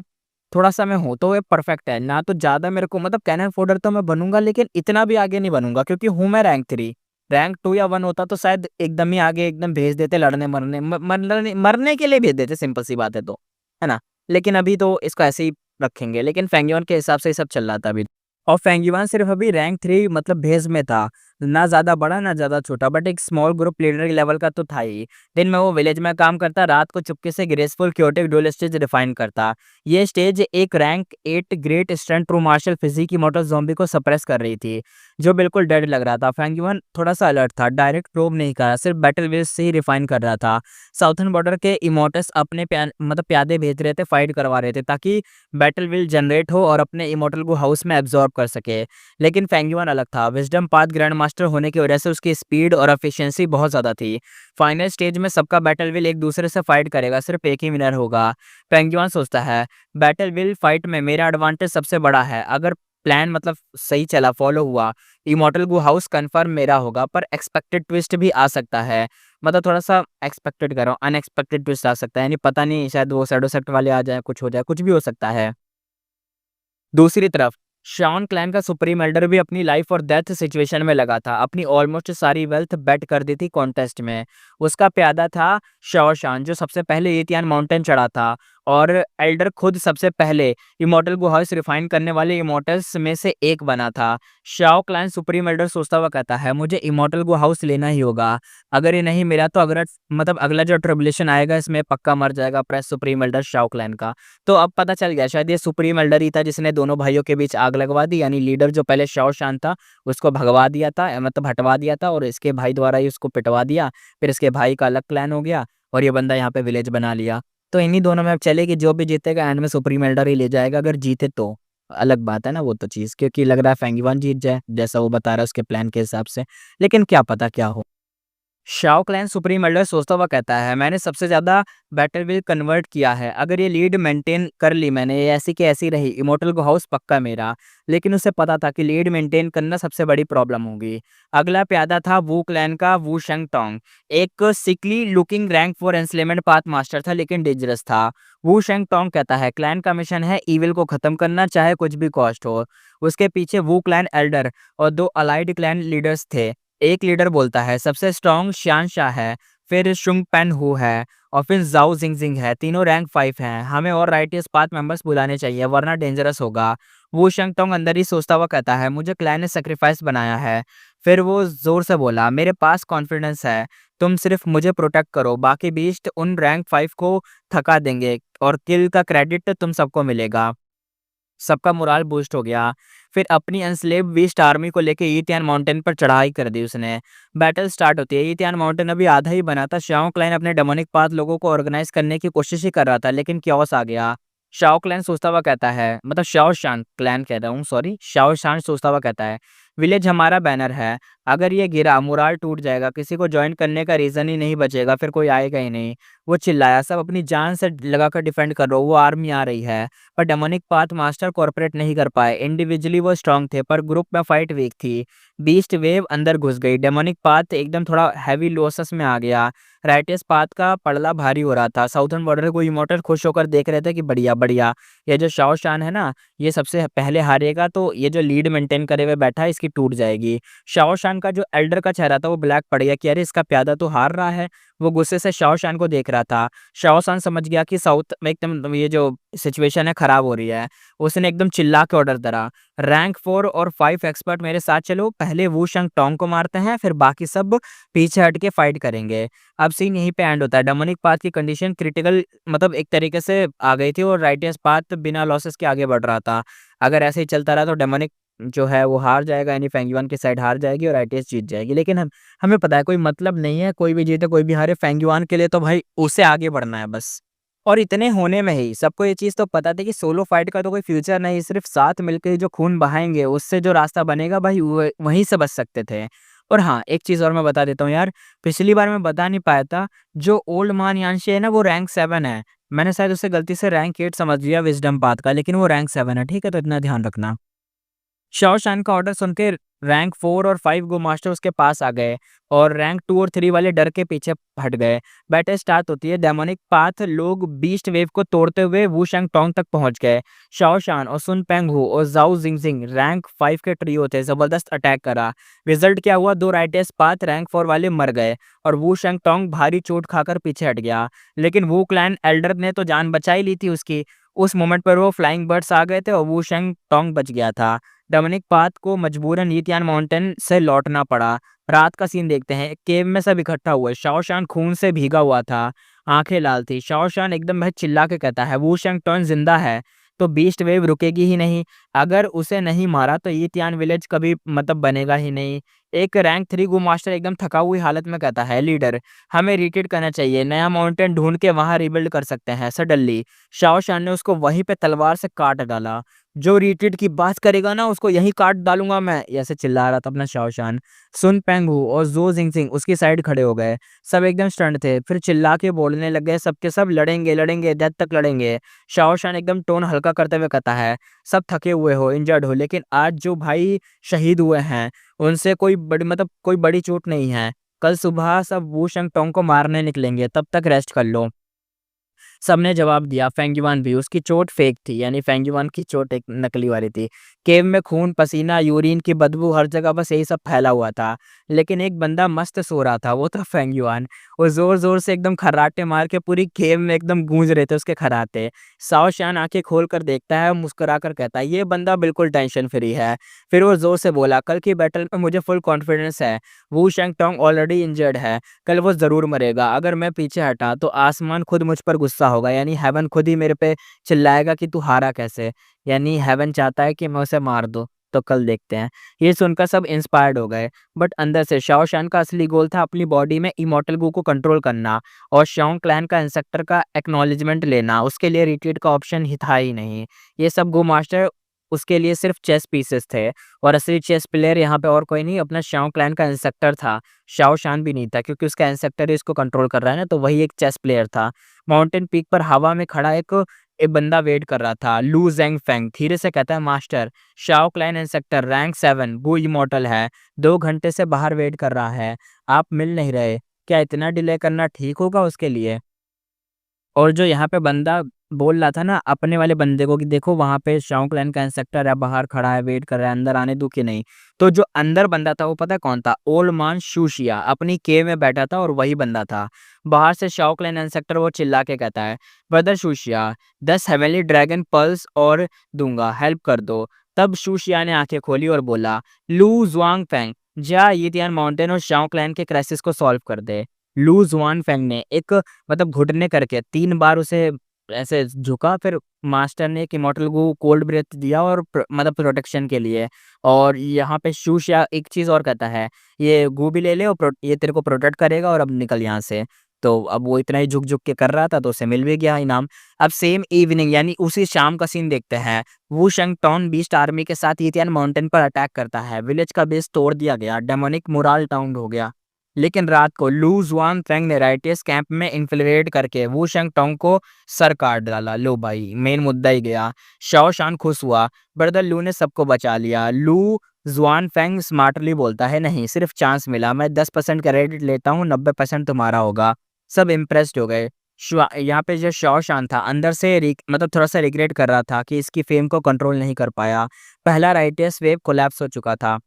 थोड़ा-सा मैं हूँ, तो ये परफेक्ट है। ना तो ज़्यादा मेरे को मतलब कैनन फोल्डर तो मैं बनूँगा लेकिन इतना भी आगे नहीं बनूँगा क्योंकि हूँ मैं रैंक 3। रैंक 2 या 1 होता तो शायद एकदम ही आगे एकदम भेज देते लड़ने-मरने म मरने मरने के लिए भेज देते सिंपल सी बात है तो, है ना? लेकिन अभी तो इसको ऐसे ही रखेंगे लेकिन फेंगयॉन के हिसाब से ये सब चल रहा था अभी। और फेंगयॉन सिर्फ़ अभी रैंक 3 मतलब भेज में था। ना ज़्यादा बड़ा, ना ज़्यादा छोटा बट एक स्मॉल ग्रुप लीडर लेवल का तो था ही। दिन में वो विलेज में काम करता, रात को चुपके से graceful chaotic dual stage refine करता। ये स्टेज एक rank 8 great stunt true martial physique immortal zombie को सप्रेस कर रही थी, जो बिल्कुल डेड लग रहा था। फेंगयॉन थोड़ा-सा अलर्ट था, डायरेक्ट प्रोब नहीं कर रहा, सिर्फ बैटल वेव्स से ही रिफाइन कर रहा था। साउथर्न बॉर्डर के इमॉर्टल्स अपने प्यादे भेज रहे थे, फाइट करवा रहे थे ताकि बैटल व्हील जनरेट हो और अपने इमॉर्टल को हाउस में एब्ज़ॉर्ब कर सके। लेकिन फेंगयॉन अलग था, विज़डम पाथ ग्रैंड मास्टर होने की वजह से उसकी स्पीड और एफिशिएंसी बहुत ज़्यादा थी। फाइनल स्टेज में सबका बैटल व्हील एक दूसरे से फाइट करेगा, सिर्फ एक ही विनर होगा। फेंगयॉन सोचता है, बैटल व्हील फाइट में मेरा एडवांटेज सबसे बड़ा है। अगर प्लान मतलब सही चला, फॉलो हुआ, इमॉर्टल गो हाउस कन्फर्म मेरा होगा, पर एक्सपेक्टेड ट्विस्ट भी आ सकता है। मतलब थोड़ा-सा एक्सपेक्टेड कह रहा हूँ, अनएक्सपेक्टेड ट्विस्ट आ सकता है, यानी पता नहीं शायद वो शैडो सेक्टर वाले आ जाएँ, कुछ हो जाए, कुछ भी हो सकता है। दूसरी तरफ शॉन क्लैन का सुप्रीम एल्डर भी अपनी लाइफ और डेथ सिचुएशन में लगा था। अपनी ऑलमोस्ट सारी वेल्थ बेट कर दी थी कॉन्टेस्ट में। उसका प्यादा था शाओ शान, जो सबसे पहले एतियान माउंटेन चढ़ा था और एल्डर खुद सबसे पहले इमॉर्टल को हाउस रिफाइन करने वाले इमॉर्टल्स में से एक बना था। शाओ क्लैन सुप्रीम एल्डर सोचता हुआ कहता है, मुझे इमॉर्टल को हाउस लेना ही होगा। अगर ये नहीं मिला तो अगला जो ट्रिब्यूलेशन आएगा इसमें पक्का मर जाएगा press supreme Elder Shao clan का। तो अब पता चल गया शायद ये सुप्रीम एल्डर ही था जिसने दोनों भाइयों के बीच आग लगवा दी, यानी लीडर जो पहले शाओ शान था उसको भगवा दिया था, मतलब हटवा दिया था और इसके भाई द्वारा ही उसको पिटवा दिया। फिर इसके भाई का अलग क्लैन हो गया और ये बंदा यहाँ पे विलेज बना लिया। तो इन्हीं दोनों में अब चलेगी, जो भी जीतेगा एंड में सुप्रीम एल्डर ही ले जाएगा, अगर जीते तो। अलग बात है ना वो तो चीज़, क्योंकि लग रहा है फेंगयॉन जीत जाए जैसा वो बता रहा है उसके प्लान के हिसाब से। लेकिन क्या पता क्या हो। शाओ क्लैन सुप्रीम एल्डर सोचता हुआ कहता है, मैंने सबसे ज़्यादा बैटल व्हील कन्वर्ट किया है। अगर ये लीड मेंटेन कर ली मैंने, ये ऐसी की ऐसी रही, इमॉर्टल को हाउस पक्का मेरा। लेकिन उसे पता था कि लीड मेंटेन करना सबसे बड़ी प्रॉब्लम होगी। अगला प्यादा था वू क्लैन का वू शेंगटोंग। एक सिकली लुकिंग रैंक 4 एन्स्लेमेंट पाथ मास्टर था लेकिन डेंजरस था। वू शेंगटोंग कहता है, क्लैन का मिशन है ईविल को खत्म करना, चाहे कुछ भी कॉस्ट हो। उसके पीछे वू क्लैन एल्डर और 2 अलाइड क्लैन लीडर्स थे। एक लीडर बोलता है, सबसे स्ट्रॉन्ग शियान शाह है, फिर शुंग पेन हु है और फिर ज़ाओ जिंगजिंग है। तीनों रैंक 5 हैं। हमें और राइटियस पाथ मेंबर्स बुलाने चाहिए वरना डेंजरस होगा। वो शंगटोंग अंदर ही सोचता हुआ कहता है, मुझे क्लैन ने सैक्रिफाइस बनाया है। फिर वो ज़ोर से बोला, मेरे पास कॉन्फिडेंस है, तुम सिर्फ मुझे प्रोटेक्ट करो, बाकी बीस्ट उन रैंक 5 को थका देंगे और किल का क्रेडिट तुम सबको मिलेगा। सबका मोराल बूस्ट हो गया। फिर अपनी एन्स्लेव्ड बीस्ट आर्मी को लेके यीतियान माउंटेन पर चढ़ाई कर दी उसने। बैटल स्टार्ट होती है। यीतियान माउंटेन अभी आधा ही बना था। शाओ क्लैन अपने डेमोनिक पाथ लोगों को ऑर्गेनाइज करने की कोशिश ही कर रहा था लेकिन chaos आ गया। शाओ क्लैन सोचता हुआ कहता है, मतलब शाओ शान क्लैन कह रहा हूँ, सॉरी, शाओ शान सोचता हुआ कहता है, विलेज हमारा बैनर है, अगर ये गिरा मोराल टूट जाएगा, किसी को ज्वाइन करने का रीज़न ही नहीं बचेगा, फिर कोई आएगा ही नहीं। वो चिल्लाया, सब अपनी जान से लगाकर डिफेंड कर रहे हो, वो आर्मी आ रही है। पर डेमोनिक पाथ मास्टर कॉर्पोरेट नहीं कर पाए। इंडिविजुअली वो स्ट्रांग थे पर ग्रुप में फाइट वीक थी। बीस्ट वेव अंदर घुस गई। डेमोनिक पाथ एकदम थोड़ा हैवी लॉसेस में आ गया। राइटियस पाथ का पलड़ा भारी हो रहा था। साउथर्न बॉर्डर को इमॉर्टल खुश होकर देख रहे थे कि बढ़िया बढ़िया, ये जो शाओ शान है ना, ये सबसे पहले हारेगा तो ये जो लीड मेंटेन करे हुए बैठा है इसकी टूट जाएगी। शाओ शान का जो एल्डर का चेहरा था वो ब्लैक पड़ गया कि अरे इसका प्यादा तो हार रहा है। वो गुस्से से शाओ शान को देख रहा था। शाओ शान समझ गया कि साउथ में एकदम ये जो सिचुएशन है खराब हो रही है। उसने एकदम चिल्ला के ऑर्डर करा, रैंक 4 और 5 एक्सपर्ट मेरे साथ चलो, पहले वू शंग टोंग को मारते हैं फिर बाकी सब पीछे हट के फाइट करेंगे। अब सीन यहीं पे एंड होता है। डेमोनिक पाथ की कंडीशन क्रिटिकल मतलब एक तरीके से आ गई थी और राइटियस पाथ बिना लॉसेस के आगे बढ़ रहा था। अगर ऐसे ही चलता रहा तो डेमोनिक जो है वो हार जाएगा, यानी फेंगयुआन की साइड हार जाएगी और राइटियस जीत जाएगी। लेकिन हमें पता है कोई मतलब नहीं है, कोई भी जीते कोई भी हारे, फेंगयुआन के लिए तो भाई उसे आगे बढ़ना है बस। और इतने होने में ही सबको ये चीज़ तो पता थी कि सोलो फाइट का तो कोई फ्यूचर नहीं, सिर्फ साथ मिलकर जो खून बहाएँगे उससे जो रास्ता बनेगा भाई वहीं से बच सकते थे। और हाँ, एक चीज़ और मैं बता देता हूँ यार, पिछली बार मैं बता नहीं पाया था, जो ओल्ड मान यानशी है ना वो रैंक 7 है। मैंने शायद उसे गलती से रैंक 8 समझ लिया विज़डम पाथ का, लेकिन वो रैंक 7 है, ठीक है? तो इतना ध्यान रखना। शाओ शान का ऑर्डर सुन के रैंक 4 और 5 गो मास्टर उसके पास आ गए और रैंक 2 और 3 वाले डर के पीछे हट गए। बैटल स्टार्ट होती है, डेमोनिक पाथ लोग बीस्ट वेव को तोड़ते हुए वू शैंग टोंग तक पहुंच गए। शाओ शान और सुन पेंगहू और जाओ जिंगजिंग रैंक 5 के ट्रियो थे, जबरदस्त अटैक करा। रिजल्ट क्या हुआ, दो राइटर्स पाथ रैंक 4 वाले मर गए और वू शैंग टोंग भारी चोट खाकर पीछे हट गया। लेकिन वू क्लैन एल्डर ने तो जान बचा ही ली थी उसकी। उस मोमेंट पर वो फ्लाइंग बर्ड्स आ गए थे और वू शैंग टोंग बच गया था। डोमिनिक पाथ को मजबूरन यितियान माउंटेन से लौटना पड़ा। रात का सीन देखते हैं, केव में सब इकट्ठा हुए। शाओशान खून से भीगा हुआ था, आंखें लाल थी। शाओशान एकदम वह चिल्ला के कहता है वू शैंग टोंग जिंदा है तो बीस्ट वेव रुकेगी ही नहीं। अगर उसे नहीं मारा तो यितियान विलेज कभी मतलब बनेगा ही नहीं। एक रैंक 3 गो मास्टर एकदम थका हुई हालत में कहता है लीडर हमें रिट्रीट करना चाहिए, नया माउंटेन ढूंढ के वहां रिबिल्ड कर सकते हैं। सडनली शाओ शान ने उसको वहीं पे तलवार से काट डाला। जो रिट्रीट की बात करेगा ना उसको यहीं काट डालूंगा मैं, ऐसे चिल्ला रहा था अपना शाओ शान। सुन पेंगू और जो जिंगजिंग उसकी साइड खड़े हो गए। सब एकदम स्टंट थे, फिर चिल्ला के बोलने लग गए सबके सब लड़ेंगे लड़ेंगे डेथ तक लड़ेंगे। शाओ शान एकदम टोन हल्का करते हुए कहता है सब थके हुए हो, इंजर्ड हो, लेकिन आज जो भाई शहीद हुए हैं उनसे कोई बड़ी मतलब कोई बड़ी चोट नहीं है। कल सुबह सब वू शंग टोंग को मारने निकलेंगे, तब तक रेस्ट कर लो। सबने जवाब दिया, फेंगयुआन भी। उसकी चोट फेक थी, यानी फेंगयुआन की चोट एक नकली वाली थी। केव में खून, पसीना, यूरिन की बदबू हर जगह बस यही सब फैला हुआ था। लेकिन एक बंदा मस्त सो रहा था, वो था फेंगयुआन। वो जोर जोर से एकदम खर्राटे मार के पूरी केव में एकदम गूंज रहे थे उसके खर्राटे। साओ शान आंखें खोल कर देखता है और मुस्कुरा कर कहता है ये बंदा बिल्कुल टेंशन फ्री है। फिर वो जोर से बोला कल की बैटल में मुझे फुल कॉन्फिडेंस है। वू शेंग टोंग ऑलरेडी इंजर्ड है, कल वो ज़रूर मरेगा। अगर मैं पीछे हटा तो आसमान खुद मुझ पर गुस्सा होगा, यानी हेवन खुद ही मेरे पे चिल्लाएगा कि तू हारा कैसे। यानी हेवन चाहता है कि मैं उसे मार दूँ। तो कल देखते हैं। ये सुनकर सब इंस्पायर्ड हो गए, बट अंदर से शाओ शान का असली गोल था अपनी बॉडी में इमॉर्टल गू को कंट्रोल करना और शाओ क्लैन का इंसेक्टर का एक्नॉलेजमेंट लेना। उसके लिए रिट्रीट का ऑप्शन ही था ही नहीं। ये सब गो मास्टर उसके लिए सिर्फ चेस पीसेस थे और असली चेस प्लेयर यहाँ पे और कोई नहीं, अपना शाओ क्लैन का इंसेक्टर था। शाओ शान भी नहीं था, क्योंकि उसका इंसेक्टर ही इसको कंट्रोल कर रहा है ना, तो वही एक चेस प्लेयर था। माउंटेन पीक पर हवा में खड़ा एक बंदा वेट कर रहा था, लू जेंग फेंग। धीरे से कहता है मास्टर, शाओ क्लैन इंसेक्टर रैंक 7 गो इमॉर्टल है, 2 घंटे से बाहर वेट कर रहा है, आप मिल नहीं रहे। क्या इतना डिले करना ठीक होगा उसके लिए? और जो यहाँ पे बंदा बोल रहा था ना अपने वाले बंदे को कि देखो वहाँ पे शाओ क्लैन का इंसेक्टर है, बाहर खड़ा है, वेट कर रहा है, अंदर आने दूं कि नहीं। तो जो अंदर बंदा था वो पता है कौन था? ओल्ड मान शूशिया अपनी केव में बैठा था और वही बंदा था। बाहर से शाओ क्लैन इंसेक्टर वो चिल्ला के कहता है ब्रदर शूशिया, 10 हेवनली ड्रैगन पल्स और दूंगा, हेल्प कर दो। तब शूशिया ने आंखें खोली और बोला लू जुआंग फेंग, जा यितियान माउंटेन और शाओ क्लैन के क्राइसिस को सॉल्व कर दे। लू जुआन फेंग ने एक मतलब घुटने करके 3 बार उसे ऐसे झुका, फिर मास्टर ने एक इमॉर्टल को कोल्ड ब्रेथ दिया और मतलब प्रोटेक्शन के लिए। और यहाँ पे शूशिया एक चीज़ और कहता है, ये गू भी ले ले और ये तेरे को प्रोटेक्ट करेगा और अब निकल यहाँ से। तो अब वो इतना ही झुक झुक के कर रहा था तो उसे मिल भी गया इनाम। अब सेम इवनिंग यानी उसी शाम का सीन देखते हैं। वू शंग टॉन बीस्ट आर्मी के साथ यितियान माउंटेन पर अटैक करता है। विलेज का बेस तोड़ दिया गया, डेमोनिक मोराल टाउन हो गया। लेकिन रात को लू जुआन फेंग ने राइटियस कैंप में इन्फिल्ट्रेट करके वू शेंग टोंग को सर काट डाला। लो भाई, मेन मुद्दा ही गया। शाओ शान खुश हुआ, ब्रदर लू ने सबको बचा लिया। लू जुआन फेंग स्मार्टली बोलता है नहीं, सिर्फ चांस मिला, मैं 10% क्रेडिट लेता हूँ, 90% तुम्हारा होगा। सब इम्प्रेस्ड हो गए। यहाँ पे जो शाओ शान था अंदर से मतलब थोड़ा सा रिग्रेट कर रहा था कि इसकी फेम को कंट्रोल नहीं कर पाया। पहला राइटियस वेव कोलैप्स हो चुका था।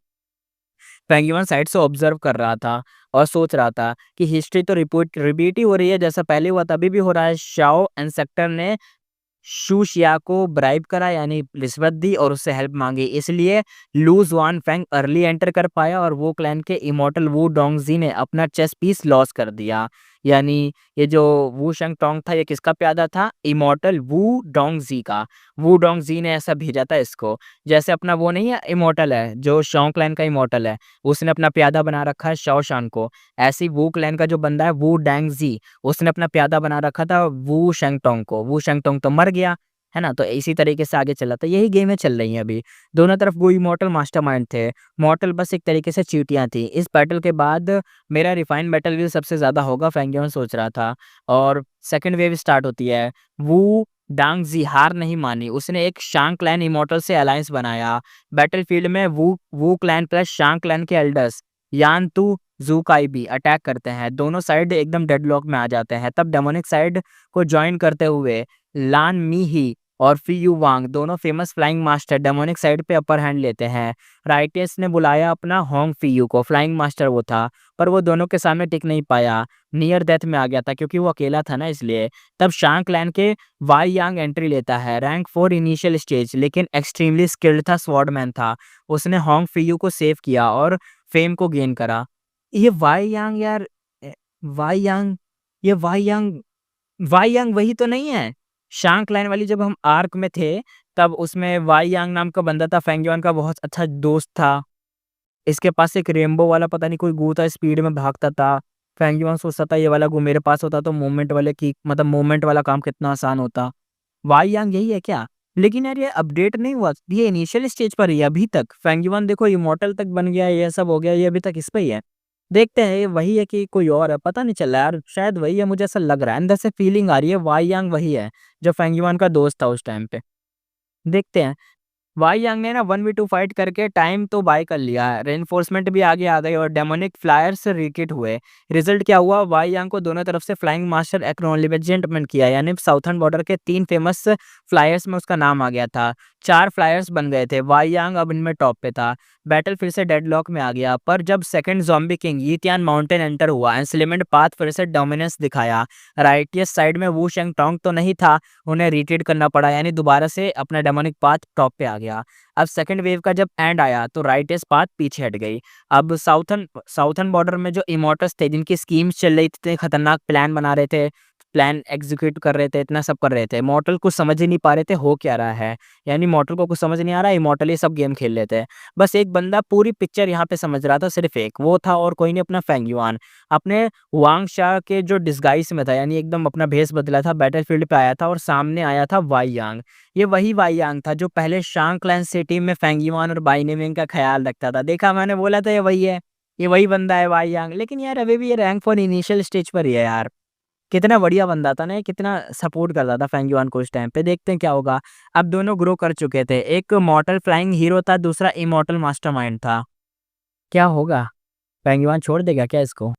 पेंगुइन साइड से ऑब्जर्व कर रहा था और सोच रहा था कि हिस्ट्री तो रिपीट ही हो रही है, जैसा पहले हुआ तभी भी हो रहा है। शाओ इंसेक्टर ने शू शिया को ब्राइब करा, यानी रिश्वत दी और उससे हेल्प मांगी, इसलिए लू जुआन फेंग अर्ली एंटर कर पाया और वो क्लैन के इमॉर्टल वू डोंगजी ने अपना चेस पीस लॉस कर दिया। यानी ये जो वू शंग टोंग था ये किसका प्यादा था? इमॉर्टल वू डोंगजी का। वू डोंगजी ने ऐसा भेजा था इसको, जैसे अपना वो नहीं है इमॉर्टल है जो शाओ क्लैन का इमॉर्टल है, उसने अपना प्यादा बना रखा है शाओ शान को। ऐसे ही वू क्लैन का जो बंदा है वू डैंगजी, उसने अपना प्यादा बना रखा था वू शेंगटोंग को। वू शेंगटोंग तो मर गया, है ना? तो इसी तरीके से आगे चला था। यही गेमें चल रही हैं अभी। दोनों तरफ वो इमॉर्टल मास्टरमाइंड थे, मॉर्टल बस एक तरीके से चींटियां थी। इस बैटल के बाद मेरा रिफाइन बैटल व्यू सबसे ज्यादा होगा, फेंगियोन सोच रहा था। और सेकंड वेव स्टार्ट होती है। वू डांग ज़ी हार नहीं मानी, उसने एक शांग क्लैन इमॉर्टल से अलायंस बनाया। बैटलफील्ड में वू वू क्लैन प्लस शांग क्लैन के एल्डर्स यान तू ज़ूकाई भी अटैक करते हैं। दोनों साइड एकदम डेडलॉक में आ जाते हैं। तब डेमोनिक साइड को जॉइन करते हुए लान मी ही और फी यू वांग दोनों famous flying master demonic side पे अपर हैंड लेते हैं। राइटियस ने बुलाया अपना होंग फी यू को, फ्लाइंग मास्टर वो था, पर वो दोनों के सामने टिक नहीं पाया, नियर डेथ में आ गया था क्योंकि वो अकेला था ना इसलिए। तब शांग क्लैन के वाई यांग एंट्री लेता है, रैंक 4 इनिशियल स्टेज लेकिन एक्सट्रीमली स्किल्ड था, स्वॉर्डमैन था। उसने होंग फी यू को सेव किया और फेम को गेन करा। ये वाई यांग यार, वाई यांग, ये वाई यांग वही तो नहीं है? शांक लाइन वाली जब हम आर्क में थे, तब उसमें वाई यांग नाम का बंदा था, फेंग युआन का बहुत अच्छा दोस्त था। इसके पास एक रेनबो वाला पता नहीं कोई गू था, स्पीड में भागता था। फेंग युआन सोचता था ये वाला गू मेरे पास होता तो मूवमेंट वाले की मतलब मूवमेंट वाला काम कितना आसान होता। वाई यांग यही है क्या? लेकिन यार ये अपडेट नहीं हुआ, ये इनिशियल स्टेज पर ही है अभी तक। फेंग युआन देखो इमॉर्टल तक बन गया, ये सब हो गया, ये अभी तक इस पे ही है। देखते हैं ये वही है कि कोई और है, पता नहीं चल रहा यार, शायद वही है, मुझे ऐसा लग रहा है, अंदर से फीलिंग आ रही है वाई यांग वही है जो फेंग युआन का दोस्त था उस टाइम पे। देखते हैं। वाई यांग ने ना 1v2 फाइट करके टाइम तो बाय कर लिया है, रेनफोर्समेंट भी आगे आ गए और डेमोनिक फ्लायर्स से रिट्रीट हुए। रिजल्ट क्या हुआ, वाई यांग को दोनों तरफ से फ्लाइंग मास्टर एक्नॉलेजमेंट किया, यानी साउथर्न बॉर्डर के 3 फेमस फ्लायर्स में उसका नाम आ गया था। 4 फ्लायर्स बन गए थे, वाई यांग अब इनमें टॉप पे था। बैटल फिर से डेडलॉक में आ गया, पर जब second zombie king Yitian mountain enter हुआ, एंसलिमेंट पाथ फिर से डोमिनेंस दिखाया। राइटियस साइड में वू शेंग टोंग तो नहीं था, उन्हें रिट्रीट करना पड़ा, यानी दोबारा से अपना डेमोनिक पाथ टॉप पे आ गया। अब सेकंड वेव का जब एंड आया तो राइटियस पाथ पीछे हट गई। अब साउथर्न बॉर्डर में जो इमॉर्टल्स थे जिनकी स्कीम्स चल रही थी, इतने खतरनाक प्लान बना रहे थे, प्लान एग्जीक्यूट कर रहे थे, इतना सब कर रहे थे, इमॉर्टल कुछ समझ ही नहीं पा रहे थे हो क्या रहा है। यानी इमॉर्टल को कुछ समझ नहीं आ रहा, इमॉर्टल ये सब गेम खेल रहे थे। बस एक बंदा पूरी पिक्चर यहाँ पे समझ रहा था, सिर्फ एक वो था और कोई नहीं, अपना फेंग युआन। अपने वांग शा के जो डिस्गाइज में था, यानी एकदम अपना भेष बदला था, बैटलफील्ड पे आया था और सामने आया था वाई यांग। ये वही वाई यांग था जो पहले शांग क्लैन सिटी में फेंग युआन और बाई नेमिंग का ख्याल रखता था। देखा, मैंने बोला था ये वही है, ये वही बंदा है वाई यांग। लेकिन यार अभी भी ये रैंक 4 इनिशियल स्टेज पर ही है यार। कितना बढ़िया बंदा था ना ये, कितना सपोर्ट करता था फेंग युआन को उस टाइम पे। देखते हैं क्या होगा। अब दोनों ग्रो कर चुके थे, एक मॉर्टल फ्लाइंग हीरो था, दूसरा इमॉर्टल मास्टरमाइंड था। क्या होगा, फेंग युआन छोड़ देगा क्या इसको?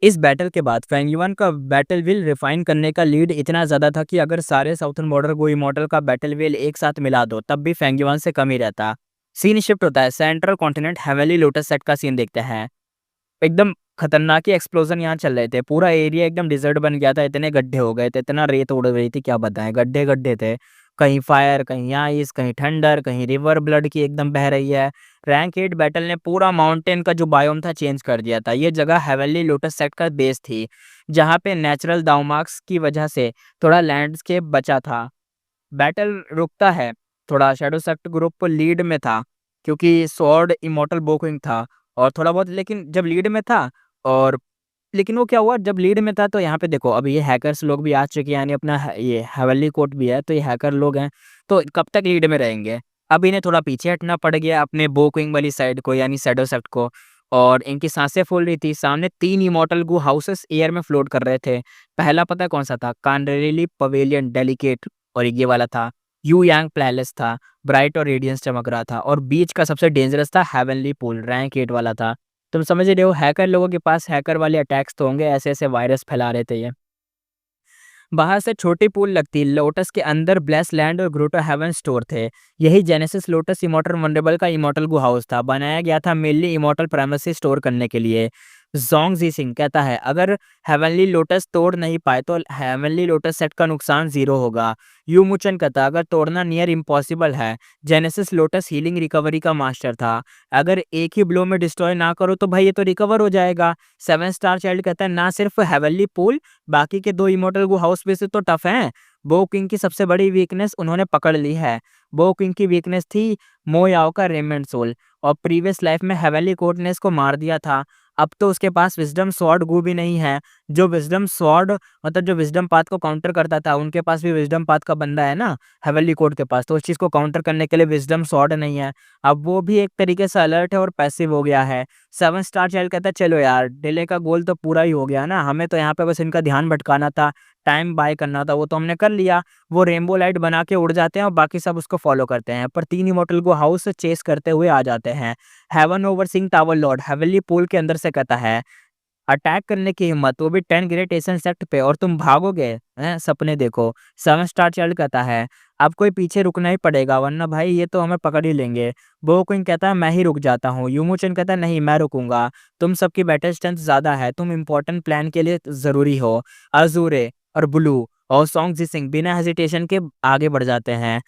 इस बैटल के बाद फेंग युआन का बैटल व्हील रिफाइन करने का लीड इतना ज़्यादा था कि अगर सारे साउथर्न बॉर्डर को इमॉर्टल का बैटल व्हील एक साथ मिला दो तब भी फेंग युआन से कम ही रहता। सीन शिफ्ट होता है, सेंट्रल कॉन्टिनेंट हेवेली लोटस सेट का सीन देखते हैं। एकदम खतरनाक ही एक्सप्लोजन यहाँ चल रहे थे, पूरा एरिया एकदम डिजर्ट बन गया था, इतने गड्ढे हो गए थे, इतना रेत उड़ रही थी क्या बताएं, गड्ढे गड्ढे थे। कहीं फायर, कहीं आइस, कहीं ठंडर, कहीं रिवर ब्लड की एकदम बह रही है। रैंक 8 बैटल ने पूरा माउंटेन का जो बायोम था चेंज कर दिया था। ये जगह हेवनली लोटस सेट का बेस थी, जहाँ पे नेचुरल दाउमार्क्स की वजह से थोड़ा लैंडस्केप बचा था। बैटल रुकता है, थोड़ा शैडो सेक्ट ग्रुप लीड में था क्योंकि स्वॉर्ड इमॉर्टल बोक्विंग था और थोड़ा बहुत, लेकिन जब लीड में था और लेकिन वो क्या हुआ जब लीड में था तो यहाँ पे देखो अब ये हैकर्स लोग भी आ चुके हैं, यानी अपना ये हेवनली कोर्ट भी है, तो ये हैकर लोग हैं, तो कब तक लीड में रहेंगे। अब इन्हें थोड़ा पीछे हटना पड़ गया अपने बोक्विंग वाली साइड को, यानी शैडो सेक्ट को, और इनकी सांसें फूल रही थी। सामने 3 इमॉर्टल गू हाउसेस एयर में फ्लोट कर रहे थे। पहला पता है कौन सा था, कांडरेली पवेलियन डेलिकेट, और ये वाला था यू यांग प्लेलेस था, ब्राइट और रेडियंस चमक रहा था, और बीच का सबसे डेंजरस था हेवनली पूल, रैंक 8 वाला था। तुम समझ रहे हो, हैकर लोगों के पास हैकर वाले अटैक्स तो होंगे, ऐसे ऐसे वायरस फैला रहे थे ये। बाहर से छोटी पूल लगती, लोटस के अंदर ब्लेस लैंड और ग्रोटो हेवन स्टोर थे। यही जेनेसिस लोटस इमॉर्टल वंडरबल का इमॉर्टल गु हाउस था, बनाया गया था मेनली इमॉर्टल प्राइमेसी स्टोर करने के लिए। जोंग जी सिंह कहता है अगर हेवनली लोटस तोड़ नहीं पाए तो हेवनली लोटस सेट का नुकसान 0 होगा। यू मुचन कहता अगर तोड़ना नियर इम्पॉसिबल है। जेनेसिस लोटस हीलिंग रिकवरी का मास्टर था, अगर एक ही ब्लो में डिस्ट्रॉय ना करो तो भाई ये तो रिकवर हो जाएगा। 7 स्टार चाइल्ड कहता है ना सिर्फ हेवनली पूल, बाकी के 2 इमॉर्टल गु हाउस भी से तो टफ हैं। बो किंग की सबसे बड़ी वीकनेस उन्होंने पकड़ ली है। बो किंग की वीकनेस थी मोयाओ का रेमेंड सोल, और प्रीवियस लाइफ में हेवनली कोर्ट ने इसको मार दिया था। अब तो उसके पास विजडम स्वॉर्ड गु भी नहीं है, जो विज़डम स्वॉर्ड मतलब जो विज़डम पाथ को काउंटर करता था, उनके पास भी विज़डम पाथ का बंदा है ना, हेवनली कोर्ट के पास, तो उस चीज़ को काउंटर करने के लिए विज़डम स्वॉर्ड नहीं है। अब वो भी एक तरीके से अलर्ट है और पैसिव हो गया है। 7 स्टार चाइल्ड कहता है चलो यार, डिले का गोल तो पूरा ही हो गया ना, हमें तो यहाँ पे बस इनका ध्यान भटकाना था, टाइम बाय करना था, वो तो हमने कर लिया। वो रेनबो लाइट बना के उड़ जाते हैं और बाकी सब उसको फ़ॉलो करते हैं। पर 3 इमॉर्टल को हाउस चेस करते हुए आ जाते हैं। Heaven overseeing tower lord heavenly pool के अंदर से कहता है, अटैक करने की हिम्मत, वो भी 10 ग्रेट एशियन सेक्ट पे, और तुम भागोगे? हैं, सपने देखो। 7 स्टार चाइल्ड कहता है, अब कोई पीछे रुकना ही पड़ेगा वरना भाई ये तो हमें पकड़ ही लेंगे। बो क्विन कहता है मैं ही रुक जाता हूँ। यूमूचन कहता है नहीं मैं रुकूंगा, तुम सबकी बैटल स्ट्रेंथ ज़्यादा है, तुम इम्पोर्टेंट प्लान के लिए ज़रूरी हो। अजूरे और ब्लू और सॉन्ग जी सिंह बिना हेजिटेशन के आगे बढ़ जाते हैं।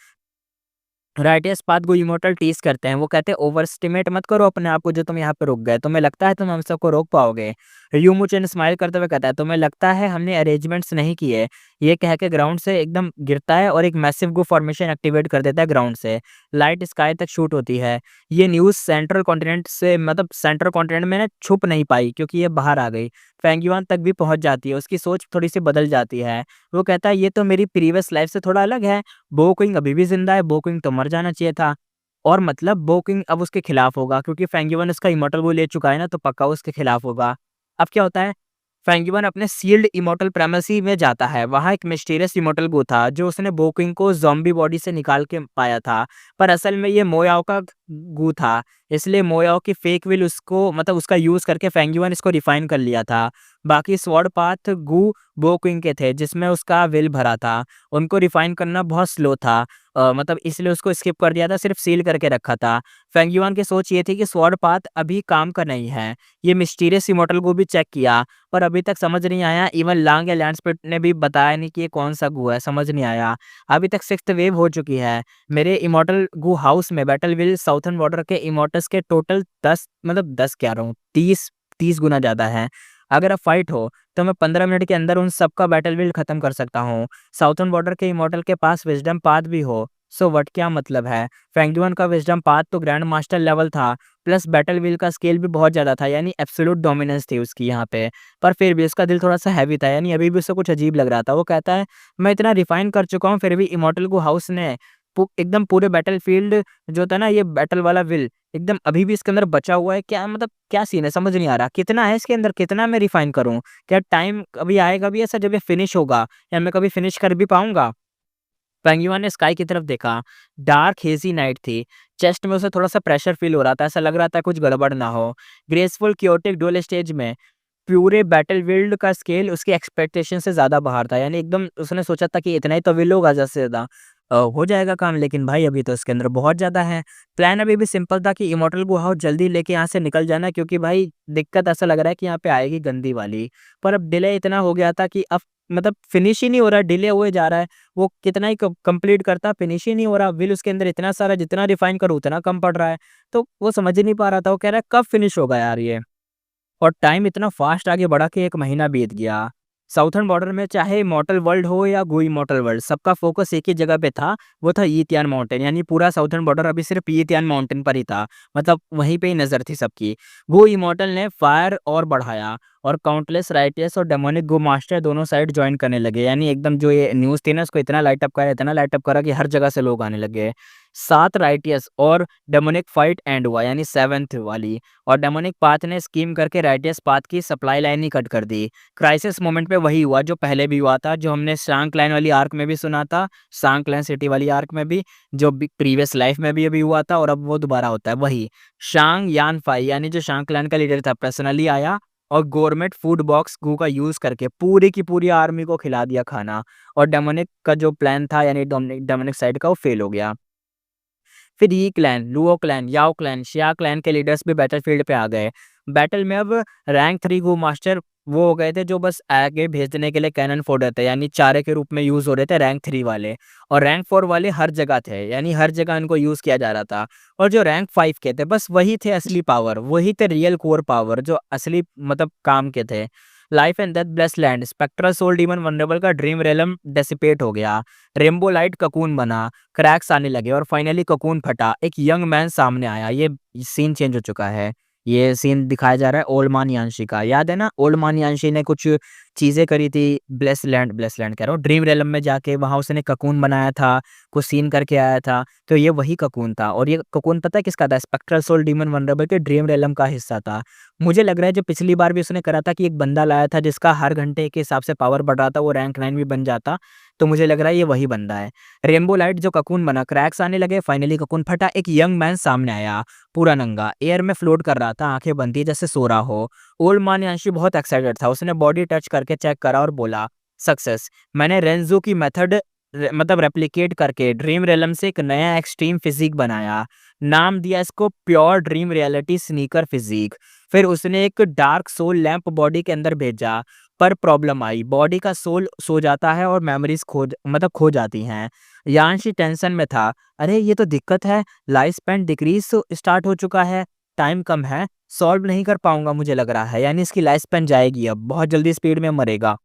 राइटियस पाथ को इमोर्टल टीज़ करते हैं। वो कहते हैं ओवर एस्टिमेट मत करो अपने आप को, जो तुम यहाँ पे रुक गए। तुम्हें लगता है तुम हम सबको रोक पाओगे? यूमुचन स्माइल करते हुए कहता है तुम्हें लगता है हमने अरेंजमेंट्स नहीं किए? ये कह के ग्राउंड से एकदम गिरता है और एक मैसिव गो फॉर्मेशन एक्टिवेट कर देता है ग्राउंड से। लाइट स्काई तक शूट होती है। ये न्यूज़ सेंट्रल कॉन्टिनेंट से मतलब सेंट्रल कॉन्टिनेंट में ना छुप नहीं पाई क्योंकि ये बाहर आ गई। फेंगयुआन तक भी पहुँच जाती है। उसकी सोच थोड़ी-सी बदल जाती है। वो कहता है ये तो मेरी प्रीवियस लाइफ़ से थोड़ा अलग है। बो किंग अभी भी ज़िंदा है, बो किंग तो मर जाना चाहिए था। और मतलब बो किंग अब उसके खिलाफ होगा क्योंकि फेंगयुआन उसका इमॉर्टल वो ले चुका है ना, तो पक्का उसके खिलाफ होगा। अब क्या होता है, फेंगयुआन अपने सील्ड इमॉर्टल प्रेमेसी में जाता है। वहाँ एक मिस्टीरियस इमॉर्टल गू था जो उसने बो किंग को ज़ॉम्बी बॉडी से निकाल के पाया था। पर असल में ये मोयाओ का गू था, इसलिए मोयाओ की फेक विल उसको मतलब उसका यूज़ करके फेंगयुआन इसको रिफाइन कर लिया था। बाकी स्वॉर्ड पाथ गू बो किंग के थे जिसमें उसका विल भरा था। उनको रिफाइन करना बहुत स्लो था, मतलब इसलिए उसको स्किप कर दिया था, सिर्फ सील करके रखा था। फेंगयुआन की सोच ये थी कि स्वॉर्ड पाथ अभी काम का नहीं है। ये मिस्टीरियस इमॉर्टल को भी चेक किया पर अभी तक समझ नहीं आया। इवन लांग या लैंडस्प्रिट ने भी बताया नहीं कि ये कौन-सा गू है, समझ नहीं आया। अभी तक 6th वेव हो चुकी है। मेरे इमॉर्टल गू हाउस में बैटल व्हील साउथर्न बॉर्डर के इमॉर्टल्स के टोटल 10 मतलब 10 कह रहा हूँ 30 गुना ज़्यादा है। अगर अब फाइट हो तो मैं 15 मिनट के अंदर उन सबका बैटल व्हील खत्म कर सकता हूँ। साउथर्न बॉर्डर के इमॉर्टल के पास विज़डम पाथ भी हो। सो व्हाट क्या मतलब है? फेंगयुआन का विज़डम पाथ तो ग्रैंड मास्टर लेवल था, प्लस बैटल व्हील का स्केल भी बहुत ज़्यादा था, यानी एब्सोल्यूट डोमिनेंस थी उसकी यहाँ पे। पर फिर भी उसका दिल थोड़ा-सा हैवी था, यानी अभी भी उसे कुछ अजीब लग रहा था। वो कहता है, "मैं इतना रिफ़ाइन कर चुका हूँ, फिर भी इमॉर्टल गू हाउस ने एकदम पूरे बैटलफ़ील्ड जो था ना, ये बैटल वाला व्हील एकदम अभी भी इसके अंदर बचा हुआ है। क्या मतलब क्या सीन है, समझ नहीं आ रहा। कितना है इसके अंदर, कितना मैं रिफ़ाइन करूँ? क्या टाइम कभी आएगा भी ऐसा जब ये फिनिश होगा या मैं कभी फिनिश कर भी पाऊँगा?" पेंगुइन ने स्काई की तरफ देखा। डार्क हेज़ी नाइट थी। चेस्ट में उसे थोड़ा-सा प्रेशर फ़ील हो रहा था, ऐसा लग रहा था कुछ गड़बड़ ना हो। ग्रेसफुल chaotic ड्यूल स्टेज में पूरे बैटलफ़ील्ड का स्केल उसकी एक्सपेक्टेशन से ज़्यादा बाहर था। यानी एकदम उसने सोचा था कि इतना ही तो विल होगा ज़्यादा से ज़्यादा, हो जाएगा काम, लेकिन भाई अभी तो इसके अंदर बहुत ज़्यादा है। प्लान अभी भी सिंपल था कि इमॉर्टल को हाउ जल्दी लेके यहाँ से निकल जाना, क्योंकि भाई दिक्कत ऐसा लग रहा है कि यहाँ पे आएगी गंदी वाली। पर अब डिले इतना हो गया था कि अब मतलब फिनिश ही नहीं हो रहा है, डिले हुए जा रहा है। वो कितना ही कंप्लीट करता, फिनिश ही नहीं हो रहा। विल उसके अंदर इतना सारा, जितना रिफाइन करूँ उतना कम पड़ रहा है। तो वो समझ ही नहीं पा रहा था। वो कह रहा है कब फिनिश होगा यार ये? और टाइम इतना फ़ास्ट आगे बढ़ा कि 1 महीना बीत गया। साउथर्न बॉर्डर में चाहे इमॉर्टल वर्ल्ड हो या गो इमॉर्टल वर्ल्ड, सबका फ़ोकस एक ही जगह पे था, वो था यीतियान माउंटेन। यानी पूरा साउथर्न बॉर्डर अभी सिर्फ़ यीतियान माउंटेन पर ही था, मतलब वहीं पे ही नज़र थी सबकी। गो इमॉर्टल ने फायर और बढ़ाया और काउंटलेस राइटियस और डेमोनिक गो मास्टर दोनों साइड जॉइन करने लगे। यानी एकदम जो ये न्यूज़ थी ना, उसको इतना लाइट अप करा, इतना लाइट अप करा कि हर जगह से लोग आने लगे। 7 राइटियस और डेमोनिक फाइट एंड हुआ, यानी 7th वाली। और डेमोनिक पाथ ने स्कीम करके राइटियस पाथ की सप्लाई लाइन ही कट कर दी। क्राइसिस मोमेंट पे वही हुआ जो पहले भी हुआ था, जो हमने शांग क्लैन वाली आर्क में भी सुना था, शांग क्लैन सिटी वाली आर्क में भी, जो प्रीवियस लाइफ में भी अभी हुआ था, और अब वो दोबारा होता है वही। शांग यान फाई यानी जो शांग क्लैन का लीडर था पर्सनली आया और गवर्नमेंट फूड बॉक्स गू का यूज़ करके पूरी की पूरी आर्मी को खिला दिया खाना। और डेमोनिक का जो प्लान था, यानी डोमिनिक डेमोनिक साइड का, वो फेल हो गया। फिर यी क्लैन, लुओ क्लैन, याओ क्लैन, शिया क्लैन के लीडर्स भी बैटलफील्ड पे आ गए। बैटल में अब रैंक 3 गो मास्टर वो हो गए थे जो बस आगे भेजने के लिए कैनन फोड़े थे, यानी चारे के रूप में यूज़ हो रहे थे रैंक 3 वाले। और रैंक 4 वाले हर जगह थे, यानी हर जगह इनको यूज़ किया जा रहा था। और जो रैंक 5 के थे, बस वही थे असली पावर, वही थे रियल कोर पावर, जो असली मतलब काम के थे। Life and death blessed land, spectral soul demon vulnerable का ड्रीम रेलम डेसिपेट हो गया। रेनबो लाइट ककून बना, क्रैक्स आने लगे और फाइनली ककून फटा। एक यंग मैन सामने आया। ये सीन चेंज हो चुका है। ये सीन दिखाया जा रहा है ओल्ड मान यान्शी का। याद है ना, ओल्ड मान यान्शी ने कुछ चीज़ें करी थी ब्लेस लैंड कह रहा हूँ, ड्रीम रेलम में जाके वहाँ उसने ककून बनाया था, कुछ सीन करके आया था। तो ये वही ककून था और ये ककून पता है किसका था? स्पेक्ट्रल सोल डीमन वनरेबल के ड्रीम रेलम का हिस्सा था। मुझे लग रहा है जो पिछली बार भी उसने करा था कि एक बंदा लाया था जिसका हर घंटे के हिसाब से पावर बढ़ रहा था, वो रैंक 9 भी बन जाता। तो मुझे लग रहा है ये वही बंदा है। रेनबो लाइट जो ककून बना, क्रैक्स आने लगे, फाइनली ककून फटा, एक यंग मैन सामने आया, पूरा नंगा, एयर में फ्लोट कर रहा था, आंखें बंद थी जैसे सो रहा हो। ओल्ड मान यान्शी बहुत एक्साइटेड था, उसने बॉडी टच करके चेक करा और बोला, सक्सेस, मैंने रेंजो की मेथड मतलब रेप्लिकेट करके ड्रीम रेलम से एक नया एक्सट्रीम फिजिक बनाया। नाम दिया इसको pure dream reality sneaker physique. फिर उसने एक डार्क सोल लैंप बॉडी के अंदर भेजा, पर प्रॉब्लम आई, बॉडी का सोल सो जाता है और मेमोरीज खो जाती हैं। यांशी टेंशन में था, अरे ये तो दिक्कत है, लाइफ स्पैन डिक्रीज स्टार्ट हो चुका है, टाइम कम है, सॉल्व नहीं कर पाऊंगा मुझे लग रहा है, यानी इसकी लाइफ स्पैन जाएगी, अब बहुत जल्दी स्पीड में मरेगा।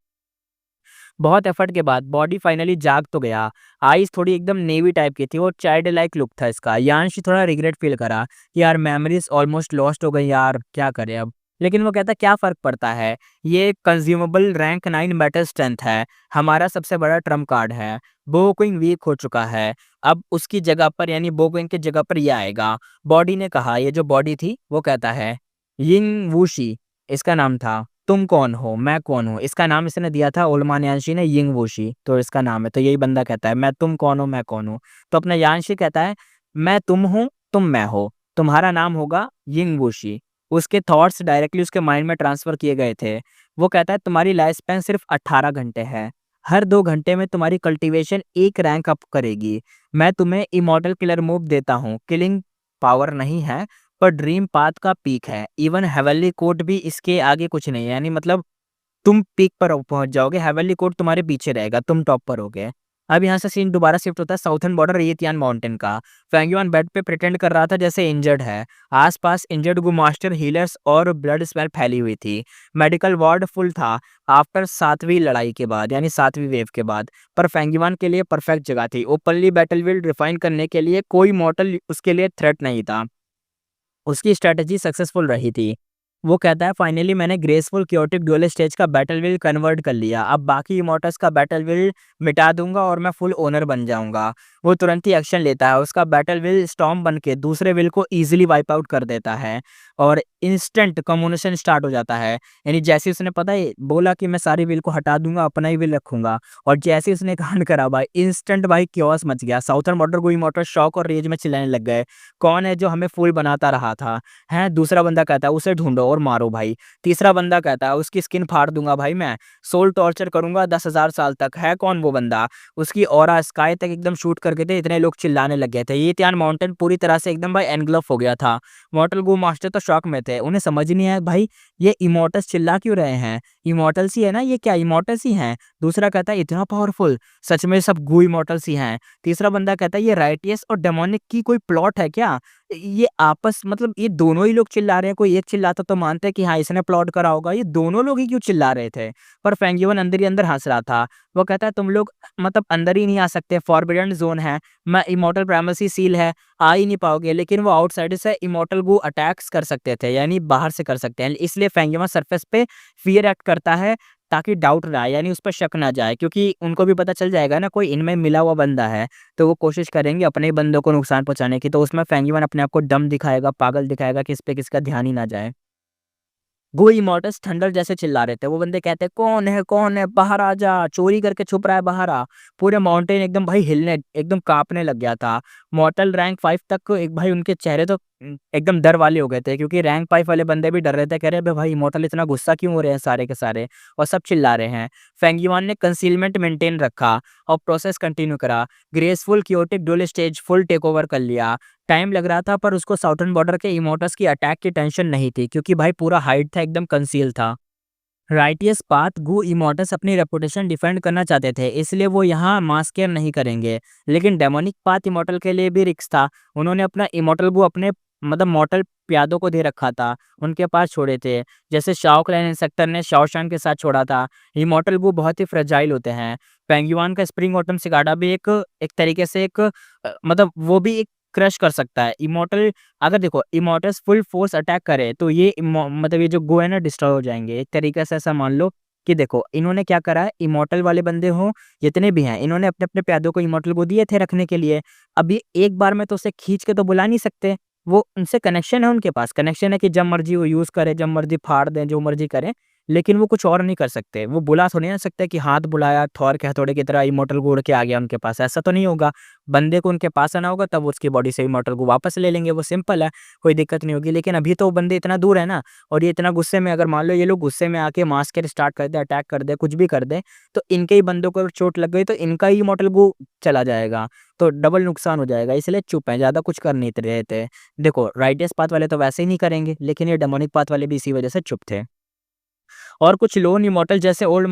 बहुत एफर्ट के बाद बॉडी फाइनली जाग तो गया। आईज थोड़ी एकदम नेवी टाइप की थी और चाइल्ड लाइक लुक था इसका। यांश थोड़ा रिग्रेट फील करा कि यार मेमोरीज ऑलमोस्ट लॉस्ट हो गई यार, क्या करें अब। लेकिन वो कहता क्या फर्क पड़ता है, ये कंज्यूमेबल रैंक 9 मेटल स्ट्रेंथ है, हमारा सबसे बड़ा ट्रम्प कार्ड है। बोक्विंग वीक हो चुका है, अब उसकी जगह पर यानी बोक्विंग की जगह पर ये आएगा। बॉडी ने कहा, ये जो बॉडी थी वो कहता है, यिंग वूशी इसका नाम था, तुम कौन हो, मैं कौन हूँ, इसका नाम इसने दिया था ओल्मान यांशी ने, यिंग वूशी तो इसका नाम है। तो यही बंदा कहता है, मैं तुम कौन हो, मैं कौन हूँ। तो अपना यांशी कहता है, मैं तुम हूँ, तुम मैं हो, तुम्हारा नाम होगा यिंग वूशी। उसके थॉट्स डायरेक्टली उसके माइंड में ट्रांसफर किए गए थे। वो कहता है, तुम्हारी लाइफ स्पैन सिर्फ 18 घंटे है, हर 2 घंटे में तुम्हारी कल्टीवेशन एक रैंक अप करेगी। मैं तुम्हें इमॉर्टल किलर मूव देता हूँ, किलिंग पावर नहीं है पर ड्रीम पाथ का पीक है, इवन हेवनली कोर्ट भी इसके आगे कुछ नहीं है, यानी मतलब तुम पीक पर पहुंच जाओगे, हेवनली कोर्ट तुम्हारे पीछे रहेगा, तुम टॉप पर होगे। अब यहाँ से सीन दोबारा शिफ्ट होता है साउथर्न बॉर्डर येतियान माउंटेन का। फेंगयुआन बेड पे प्रिटेंड कर रहा था जैसे इंजर्ड है। आसपास इंजर्ड गु मास्टर हीलर्स और ब्लड स्मेल फैली हुई थी। मेडिकल वार्ड फुल था आफ्टर 7वीं लड़ाई के बाद, यानी 7वीं वेव के बाद। पर फेंगयुआन के लिए परफेक्ट जगह थी, ओपनली बैटलफील्ड रिफाइन करने के लिए कोई मॉर्टल उसके लिए थ्रेट नहीं था। उसकी स्ट्रैटेजी सक्सेसफुल रही थी। वो कहता है, फाइनली मैंने ग्रेसफुल क्योटिक ड्यूल स्टेज का बैटलफील्ड कन्वर्ट कर लिया, अब बाकी इमोर्टल्स का बैटलफील्ड मिटा दूंगा और मैं फुल ओनर बन जाऊंगा। वो तुरंत ही एक्शन लेता है, उसका बैटलफील्ड स्टॉर्म बन के दूसरे विल को इजीली वाइप आउट कर देता है और इंस्टेंट कम्युनिकेशन स्टार्ट हो जाता है। यानी जैसे ही उसने पता है बोला कि मैं सारी विल को हटा दूंगा, अपना ही विल रखूंगा, और जैसे ही उसने कांड करा भाई, इंस्टेंट भाई क्योस मच गया। साउथर्न बॉर्डर को इमोर्टल शॉक और रेज में चिल्लाने लग गए, कौन है जो हमें फुल बनाता रहा था, हैं? दूसरा बंदा कहता है, उसे ढूंढो और मारो भाई। तीसरा बंदा कहता है, उसकी स्किन फाड़ दूंगा भाई, मैं सोल टॉर्चर करूंगा 10,000 साल तक। है कौन वो बंदा? उसकी ऑरा स्काई तक एकदम शूट करके थे, इतने लोग चिल्लाने लग गए थे। ये त्यान माउंटेन पूरी तरह से एकदम भाई एनग्लफ हो गया था। मॉर्टल गो मास्टर तो शॉक में थे, उन्हें समझ नहीं आया भाई ये इमोर्टल्स चिल्ला क्यों रहे हैं, इमोर्टल्स ही है ना, ये क्या इमोर्टल्स ही हैं? दूसरा कहता है, इतना पावरफुल, सच में सब गू इमोर्टल्स ही हैं। तीसरा बंदा कहता है, ये राइटियस और डेमोनिक की कोई प्लॉट है क्या? ये आपस मतलब ये दोनों ही लोग चिल्ला रहे हैं, कोई एक चिल्लाता तो मानते हैं कि हाँ इसने प्लॉट करा होगा, ये दोनों लोग ही क्यों चिल्ला रहे थे? पर फेंगयुअन अंदर ही अंदर हंस रहा था। वो कहता है, तुम लोग मतलब अंदर ही नहीं आ सकते, फॉरबिडन जोन है, मैं इमोर्टल प्राइमेसी सील है, आ ही नहीं पाओगे। लेकिन वो आउटसाइडर से इमोर्टल गो अटैक्स कर सकते थे, यानी बाहर से कर सकते हैं, इसलिए फेंगयुअन सरफेस पे फियर एक्ट करता है ताकि डाउट ना आए, यानी उस पर शक ना जाए, क्योंकि उनको भी पता चल जाएगा ना कोई इनमें मिला हुआ बंदा है, तो वो कोशिश करेंगे अपने ही बंदों को नुकसान पहुंचाने की। तो उसमें फेंगयुअन अपने आप को डम दिखाएगा, पागल दिखाएगा कि इस पे किसका ध्यान ही ना जाए। गो इमोर्टल्स थंडर जैसे चिल्ला रहे थे। वो बंदे कहते हैं, कौन है, बाहर आ जा, चोरी करके छुप रहा है, बाहर आ। पूरे माउंटेन एकदम भाई हिलने एकदम कांपने लग गया था। मॉर्टल रैंक 5 तक एक भाई उनके चेहरे तो एकदम डर वाले हो गए थे, क्योंकि रैंक 5 वाले बंदे भी डर रहे थे, कह रहे भाई इमोर्टल इतना गुस्सा क्यों हो रहे हैं सारे के सारे, और सब चिल्ला रहे हैं। फेंगयुआन ने कंसीलमेंट मेंटेन रखा और प्रोसेस कंटिन्यू करा। Graceful chaotic dual stage full take over कर लिया। टाइम लग रहा था पर उसको साउथर्न बॉर्डर के इमोर्टल्स की अटैक की टेंशन नहीं थी, क्योंकि भाई पूरा हाइड था, एकदम कंसील था। राइटियस पाथ गु इमोर्टल्स अपनी रेपुटेशन डिफेंड करना चाहते थे, इसलिए वो यहाँ मास केयर नहीं करेंगे। लेकिन डेमोनिक पाथ इमोर्टल के लिए भी रिस्क था। उन्होंने अपना इमोर्टल गु अपने मतलब मॉर्टल प्यादों को दे रखा था, उनके पास छोड़े थे, जैसे शाओ क्लैन इंसेक्टर ने शाओशान के साथ छोड़ा था। इमोर्टल गु बहुत ही फ्रेजाइल होते हैं। पेंगुइन का स्प्रिंग ऑटम सिगाडा भी एक एक तरीके से एक मतलब वो भी एक क्रश कर सकता है। इमॉर्टल अगर देखो इमॉर्टल्स फुल फोर्स अटैक करे तो ये मतलब ये जो गो है ना डिस्ट्रॉय हो जाएँगे। एक तरीके से ऐसा मान लो कि देखो इन्होंने क्या करा है, इमॉर्टल वाले बंदे हों जितने भी हैं, इन्होंने अपने-अपने प्यादों को इमॉर्टल को दिए थे रखने के लिए। अब ये एक बार में तो उसे खींच के तो बुला नहीं सकते। वो उनसे कनेक्शन है उनके पास, कनेक्शन है कि जब मर्ज़ी वो यूज़ करें, जब मर्ज़ी फाड़ दें, जो मर्ज़ी करें। लेकिन वो कुछ और नहीं कर सकते। वो बुला थोड़ी ना सकते कि हाथ बुलाया, थॉर के हथौड़े की तरह इमॉर्टल को उड़ के आ गया उनके पास, ऐसा तो नहीं होगा। बंदे को उनके पास आना होगा तब उसकी बॉडी से इमॉर्टल को वापस ले लेंगे, वो सिंपल है, कोई दिक्कत नहीं होगी। लेकिन अभी तो वो बंदे इतना दूर है ना, और ये इतना गुस्से में, अगर मान लो ये लोग गुस्से में आके मास के स्टार्ट कर दें, अटैक कर दें, कुछ भी कर दें, तो इनके ही बंदों को अगर चोट लग गई तो इनका ही इमॉर्टल को चला जाएगा, तो डबल नुकसान हो जाएगा। इसलिए चुप हैं, ज़्यादा कुछ कर नहीं रहे थे। देखो राइटियस पाथ वाले तो वैसे ही नहीं करेंगे, लेकिन ये डेमोनिक पाथ वाले भी इसी वजह से चुप थे। और कुछ लोन इमॉर्टल जैसे ओल्ड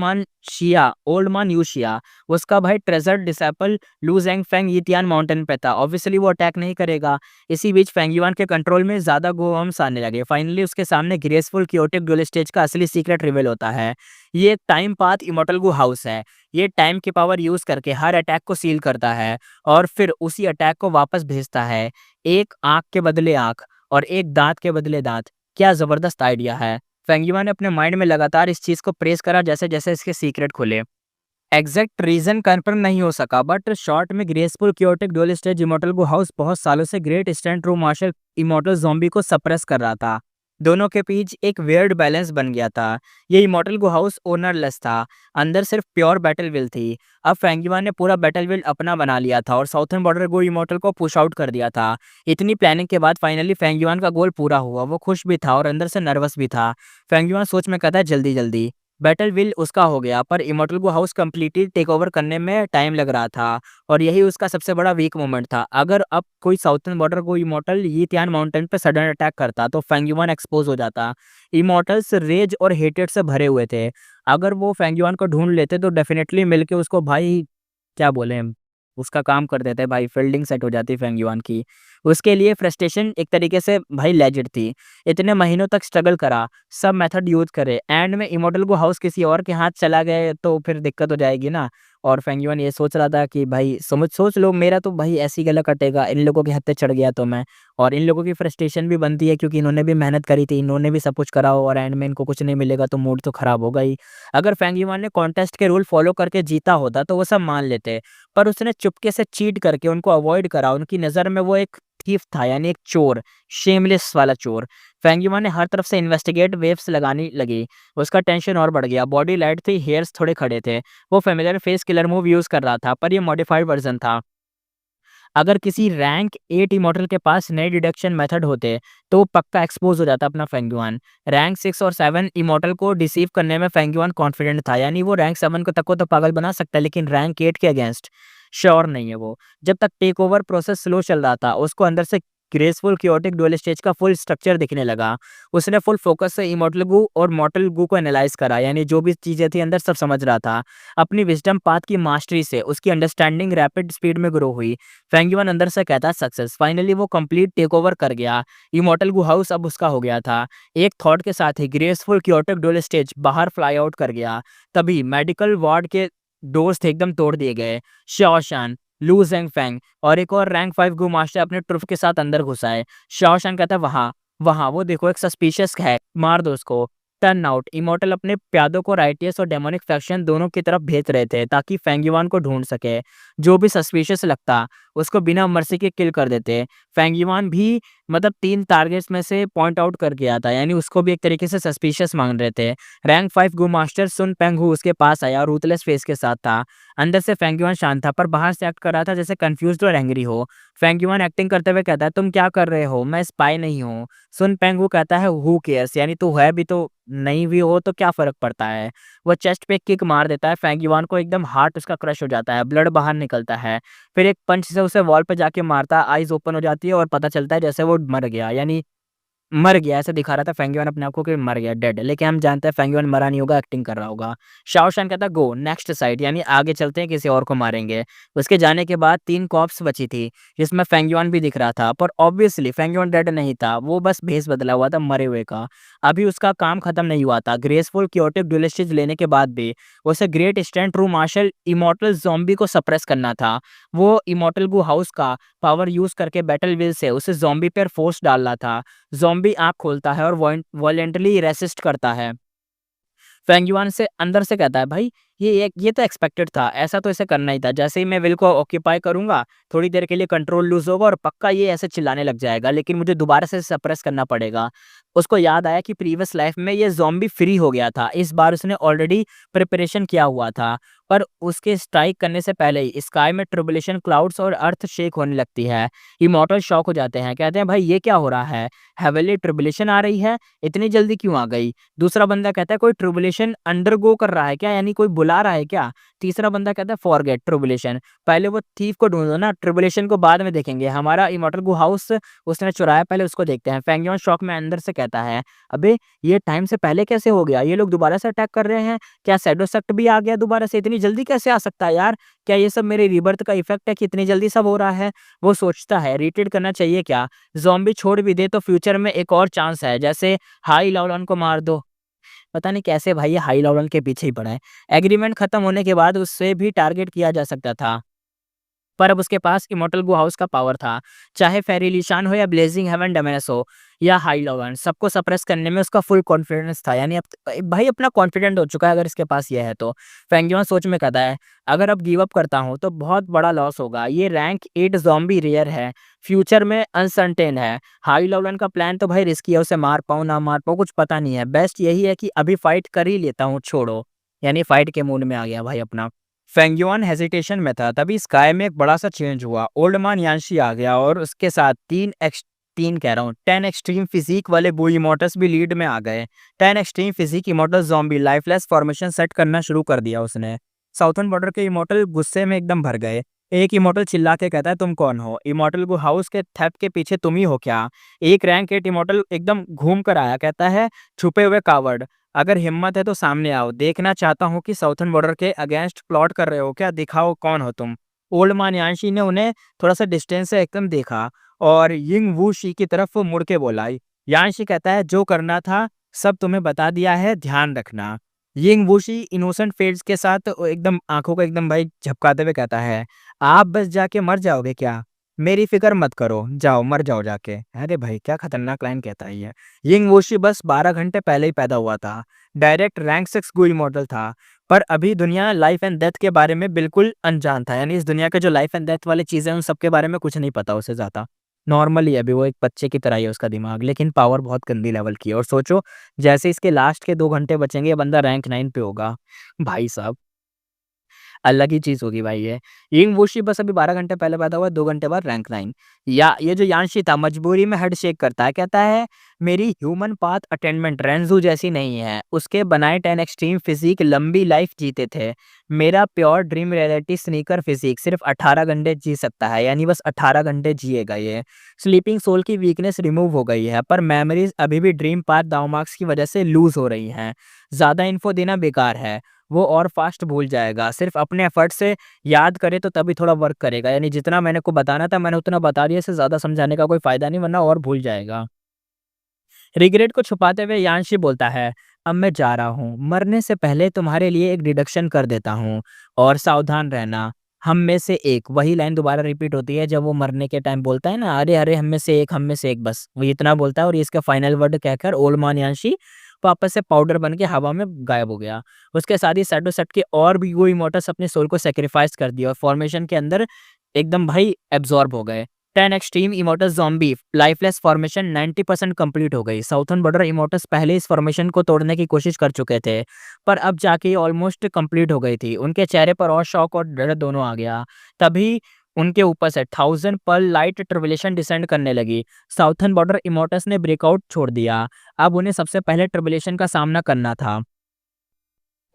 मान यूशिया, उसका भाई ट्रेजर्ड डिसाइपल लू ज़ेंगफेंग यिटियान माउंटेन पे था। ऑब्वियसली वो अटैक नहीं करेगा। इसी बीच फेंग युआन के कंट्रोल में ज़्यादा गोवम्स आने लगे। फाइनली उसके सामने ग्रेसफुल कियोटिक ड्यूल स्टेज का असली सीक्रेट रिवील होता है। ये एक time path immortal Gu house है। ये टाइम की पावर यूज़ करके हर अटैक को सील करता है और फिर उसी अटैक को वापस भेजता है। एक आँख के बदले आँख और एक दाँत के बदले दाँत। क्या ज़बरदस्त आइडिया है। फेंगयुआ ने अपने माइंड में लगातार इस चीज़ को प्रेस करा जैसे-जैसे इसके सीक्रेट खुले। एग्ज़ैक्ट रीज़न कन्फर्म नहीं हो सका बट शॉर्ट में graceful chaotic dual stage immortal Gu house बहुत सालों से great stand true martial immortal zombie को सप्रेस कर रहा था। दोनों के बीच एक वियर्ड बैलेंस बन गया था। ये इमॉर्टल गो हाउस ओनरलेस था, अंदर सिर्फ प्योर बैटल विल थी। अब फेंगयुआ ने पूरा बैटल विल अपना बना लिया था और साउथर्न बॉर्डर गो इमॉर्टल को पुश आउट कर दिया था। इतनी प्लानिंग के बाद फाइनली फेंगयुआन का गोल पूरा हुआ। वो खुश भी था और अंदर से नर्वस भी था। फेंगयुआन सोच में कहता है जल्दी-जल्दी। बैटल विल उसका हो गया पर इमॉर्टल को हाउस कंप्लीटली टेक ओवर करने में टाइम लग रहा था और यही उसका सबसे बड़ा वीक मोमेंट था। अगर अब कोई साउथर्न बॉर्डर को इमॉर्टल यितियान माउंटेन पे सडन अटैक करता तो फेंगयुआन एक्सपोज हो जाता। इमॉर्टल्स रेज और हेटेड से भरे हुए थे। अगर वो फेंगयुआन को ढूंढ लेते तो डेफिनेटली मिलके उसको भाई क्या बोले, उसका काम कर देते भाई, फील्डिंग सेट हो जाती फेंगयुआन की। उसके लिए फ्रस्ट्रेशन एक तरीके से भाई लेजिट थी। इतने महीनों तक स्ट्रगल करा, सब मेथड यूज़ करे, एंड में इमॉर्टल को हाउस किसी और के हाथ चला गए तो फिर दिक्कत हो जाएगी ना। और फेंगयुआन ये सोच रहा था कि भाई सोच लो मेरा तो भाई ऐसे ही गला कटेगा, इन लोगों के हत्थे चढ़ गया तो मैं। और इन लोगों की फ्रस्ट्रेशन भी बनती है क्योंकि इन्होंने भी मेहनत करी थी, इन्होंने भी सब कुछ करा हो और एंड में इनको कुछ नहीं मिलेगा तो मूड तो खराब होगा ही। अगर फेंगयुआन ने कॉन्टेस्ट के रूल फॉलो करके जीता होता तो वो सब मान लेते, पर उसने चुपके से चीट करके उनको अवॉइड करा। उनकी नज़र में वो एक थीफ था, यानी एक चोर, शेमलेस वाला चोर। फेंगयुआ ने हर तरफ से इन्वेस्टिगेट वेव्स लगानी लगी। उसका टेंशन और बढ़ गया। बॉडी लाइट थी, हेयर्स थोड़े खड़े थे। वो familiar face killer move use कर रहा था, पर ये मॉडिफाइड वर्ज़न था। अगर किसी रैंक 8 इमॉर्टल के पास नए डिडक्शन मेथड होते, तो वो पक्का एक्सपोज़ हो जाता अपना फेंगयुआन। रैंक 6 और 7 इमॉर्टल को डिसीव करने में फेंगयुआन कॉन्फिडेंट था, यानी वो रैंक 7 को तक को तो पागल बना सकता है, लेकिन रैंक 8 के अगेंस्ट श्योर नहीं है वो। जब तक टेक ओवर प्रोसेस स्लो चल रहा था, उसको अंदर से ग्रेसफुल कियोटिक ड्यूल स्टेज का फुल स्ट्रक्चर दिखने लगा। उसने फुल फोकस से इमॉर्टल गू और मॉर्टल गू को एनालाइज़ करा, यानी जो भी चीज़ें थी अंदर सब समझ रहा था। अपनी विज़डम पाथ की मास्टरी से उसकी अंडरस्टैंडिंग रैपिड स्पीड में ग्रो हुई। फेंगयुआन अंदर से कहता सक्सेस, फाइनली वो कंप्लीट टेक ओवर कर गया। इमॉर्टल गू हाउस अब उसका हो गया था। एक थॉट के साथ ही ग्रेसफुल कियोटिक ड्यूल स्टेज बाहर फ्लाई आउट कर गया। तभी मेडिकल वार्ड के डोर्स थे एकदम तोड़ दिए गए। शाओशान, लू ज़ेंगफेंग और एक और रैंक 5 गू मास्टर अपने ट्रुप के साथ अंदर घुस आए। शाओशान कहता है वहाँ, वहाँ वो देखो एक सस्पिशियस है, मार दो उसको। टर्न आउट इमॉर्टल अपने प्यादों को राइटियस और डेमोनिक फैक्शन दोनों की तरफ भेज रहे थे ताकि फेंगयुआन को ढूंढ सके। जो भी सस्पिशियस लगता उसको बिना मर्सी के किल कर देते। फेंगयुआन भी मतलब 3 टारगेट्स में से पॉइंट आउट कर गया था, यानी उसको भी एक तरीके से सस्पिशियस मान रहे थे। रैंक 5 गू मास्टर सुन पेंगहू उसके पास आया और रूथलेस फेस के साथ था। अंदर से फेंगयुआन शांत था पर बाहर से एक्ट कर रहा था जैसे कंफ्यूज्ड और एंग्री हो। फेंगयुआन एक्टिंग करते हुए कहता है तुम क्या कर रहे हो, मैं स्पाई नहीं हूँ। सुन पेंगहू कहता है हु केयर्स, यानी तू है भी तो नहीं भी हो तो क्या फर्क पड़ता है। वो चेस्ट पे किक मार देता है। फेंगयुआन को एकदम हार्ट उसका क्रश हो जाता है, ब्लड बाहर निकलता है। फिर एक पंच से उसे वॉल पे जाके मारता है, आईज ओपन हो जाती है और पता चलता है जैसे वो मर गया, यानी मर गया ऐसा दिखा रहा था फेंगियोन अपने आप को कि मर गया, डेड। लेकिन हम जानते हैं फेंगियोन मरा नहीं होगा, एक्टिंग कर रहा होगा। शाओ शान कहता है गो नेक्स्ट साइड, यानी आगे चलते हैं, किसी और को मारेंगे। उसके जाने के बाद 3 कॉर्प्स बची थी, जिसमें फेंगियोन भी दिख रहा था, पर ऑब्वियसली फेंगियोन डेड नहीं था, वो बस भेस बदला हुआ था मरे हुए का। अभी उसका काम खत्म नहीं हुआ था। ग्रेसफुल क्योटिक ड्यूलिस्टिज लेने के बाद भी उसे great stand true martial immortal zombie को सप्रेस करना था। वो इमॉर्टल गू हाउस का पावर यूज़ करके बैटल व्हील से उसे ज़ॉम्बी पर फोर्स डालना था। ज़ॉम्बी आँख खोलता है और वॉलेंटली रेसिस्ट करता है। फेंग युआन से अंदर से कहता है भाई ये तो एक्सपेक्टेड था, ऐसा तो इसे करना ही था। जैसे ही मैं विल को ऑक्यूपाई करूँगा, थोड़ी देर के लिए कंट्रोल लूज़ होगा और पक्का ये ऐसे चिल्लाने लग जाएगा, लेकिन मुझे दोबारा से सप्रेस करना पड़ेगा। उसको याद आया कि प्रीवियस लाइफ में ये ज़ॉम्बी फ्री हो गया था। इस बार उसने ऑलरेडी प्रिपरेशन किया हुआ था, पर उसके स्ट्राइक करने से पहले ही स्काई में ट्रिबुलेशन क्लाउड्स और अर्थ शेक होने लगती है। इमॉर्टल शॉक हो जाते हैं, कहते हैं भाई ये क्या हो रहा है? हेवनली ट्रिबुलेशन आ रही है, इतनी जल्दी क्यों आ गई? दूसरा बंदा कहता है कोई ट्रिबुलेशन अंडरगो कर रहा है क्या, यानी कोई बुला रहा है क्या? तीसरा बंदा कहता है फॉरगेट ट्रिबुलेशन, पहले वो थीफ को ढूंढो ना, ट्रिबुलेशन को बाद में देखेंगे। हमारा इमॉर्टल गो हाउस उसने चुराया, पहले उसको देखते हैं। फेंग युआन शॉक में अंदर से कहता है अबे ये टाइम से पहले कैसे हो गया? ये लोग दोबारा से अटैक कर रहे हैं क्या? शैडो सेक्ट भी आ गया दोबारा से? इतनी जल्दी कैसे आ सकता है यार? क्या ये सब मेरे रीबर्थ का इफेक्ट है कि इतनी जल्दी सब हो रहा है? वो सोचता है रिट्रीट करना चाहिए क्या? ज़ॉम्बी छोड़ भी दे तो फ्यूचर में एक और चांस है, जैसे हाई लॉलन को मार दो। पता नहीं कैसे भाई ये हाई लॉलन के पीछे ही पड़ा है। एग्रीमेंट खत्म होने के बाद उससे भी टारगेट किया जा सकता था, पर अब उसके पास इमॉर्टल गो हाउस का पावर था। चाहे फेरी लिशान हो या ब्लेजिंग हेवन डोमिनस हो या हाई लॉवन, सबको सप्रेस करने में उसका फुल कॉन्फिडेंस था। यानी अब भाई अपना कॉन्फिडेंट हो चुका है अगर इसके पास ये है तो। फेंग युआन सोच में कहता है अगर अब गिव अप करता हूँ तो बहुत बड़ा लॉस होगा। ये रैंक 8 ज़ॉम्बी रेयर है, फ्यूचर में अनसर्टेन है। हाई लॉवन का प्लान तो भाई रिस्की है, उसे मार पाऊँ ना मार पाऊँ कुछ पता नहीं है। बेस्ट यही है कि अभी फाइट कर ही लेता हूँ, छोड़ो। यानी फाइट के मूड में आ गया भाई अपना। फेंगयुआन हेजिटेशन में था, तभी स्काई में एक बड़ा सा चेंज हुआ। ओल्ड मैन यानशी आ गया और उसके साथ 3 कह रहा हूँ 10 एक्सट्रीम फिजिक वाले बू इमोर्टल्स भी लीड में आ गए। 10 extreme physique immortal zombie lifeless formation set करना शुरू कर दिया उसने। साउथर्न बॉर्डर के इमोर्टल गुस्से में एकदम भर गए। एक इमोर्टल चिल्ला के कहता है तुम कौन हो? इमोर्टल को हाउस के थेप के पीछे तुम ही हो क्या? एक रैंक 8 इमोर्टल एकदम घूम कर आया, कहता है छुपे हुए कावर्ड, अगर हिम्मत है तो सामने आओ। देखना चाहता हूँ कि साउथर्न बॉर्डर के अगेंस्ट प्लॉट कर रहे हो क्या? दिखाओ कौन हो तुम। ओल्ड मैन यानशी ने उन्हें थोड़ा सा डिस्टेंस से एकदम देखा और यिंग वू शी की तरफ मुड़ के बोला। यानशी कहता है जो करना था सब तुम्हें बता दिया है, ध्यान रखना। Ying Wu Shi innocent face के साथ एकदम आंखों को एकदम भाई झपकाते हुए कहता है आप बस जाके मर जाओगे क्या? मेरी फिक्र मत करो, जाओ मर जाओ जाके। अरे भाई क्या खतरनाक लाइन कहता है ये। यिंग वूशी बस 12 घंटे पहले ही पैदा हुआ था, डायरेक्ट रैंक 6 गुई मॉडल था, पर अभी दुनिया लाइफ एंड डेथ के बारे में बिल्कुल अनजान था। यानी इस दुनिया के जो लाइफ एंड डेथ वाली चीज़ें हैं उन सब के बारे में कुछ नहीं पता उसे ज़्यादा। नॉर्मली अभी वो एक बच्चे की तरह ही है उसका दिमाग, लेकिन पावर बहुत गंदी लेवल की है। और सोचो जैसे इसके लास्ट के 2 घंटे बचेंगे ये बंदा रैंक 9 पे होगा। भाई साहब अलग ही चीज़ होगी भाई ये। यिंग वूशी बस अभी 12 घंटे पहले पैदा हुआ है, 2 घंटे बाद रैंक 9। या ये जो यानशी था मजबूरी में हेड शेक करता है, कहता है मेरी ह्यूमन पाथ अटेनमेंट रेंजू जैसी नहीं है। उसके बनाए 10 एक्सट्रीम फिजिक लंबी लाइफ जीते थे। मेरा pure dream reality sneaker physique सिर्फ 18 घंटे जी सकता है, यानी बस 18 घंटे जिएगा ये। स्लीपिंग सोल की वीकनेस रिमूव हो गई है, पर मेमोरीज अभी भी ड्रीम पाथ दावमार्क्स की वजह से लूज हो रही हैं। ज़्यादा इन्फो देना बेकार है, वो और फास्ट भूल जाएगा। सिर्फ अपने एफर्ट से याद करे तो तभी थोड़ा वर्क करेगा। यानी जितना मैंने को बताना था मैंने उतना बता दिया, इससे ज़्यादा समझाने का कोई फ़ायदा नहीं, वरना और भूल जाएगा। रिग्रेट को छुपाते हुए यान्शी बोलता है अब मैं जा रहा हूँ, मरने से पहले तुम्हारे लिए एक डिडक्शन कर देता हूँ और सावधान रहना, हम में से एक। वही लाइन दोबारा रिपीट होती है जब वो मरने के टाइम बोलता है ना, अरे अरे हम में से एक, हम में से एक, बस वो इतना बोलता है और ये इसका फाइनल वर्ड कहकर ओल्ड मान यान्शी वापस से पाउडर बन के हवा में गायब हो गया। उसके साथ ही सैडो सेट के और भी वो इमोटर्स अपने सोल को सेक्रीफाइस कर दिया और फॉर्मेशन के अंदर एकदम भाई एब्जॉर्ब हो गए। 10 extreme immortals zombie lifeless formation 90% complete हो गई। साउथर्न बॉर्डर इमोटस पहले इस फॉर्मेशन को तोड़ने की कोशिश कर चुके थे, पर अब जाके ऑलमोस्ट कंप्लीट हो गई थी। उनके चेहरे पर और शॉक और डर दोनों आ गया। तभी उनके ऊपर से 1000 पर लाइट ट्रिबुलेशन डिसेंड करने लगी। साउथर्न बॉर्डर इमोटस ने ब्रेकआउट छोड़ दिया। अब उन्हें सबसे पहले ट्रिबुलेशन का सामना करना था।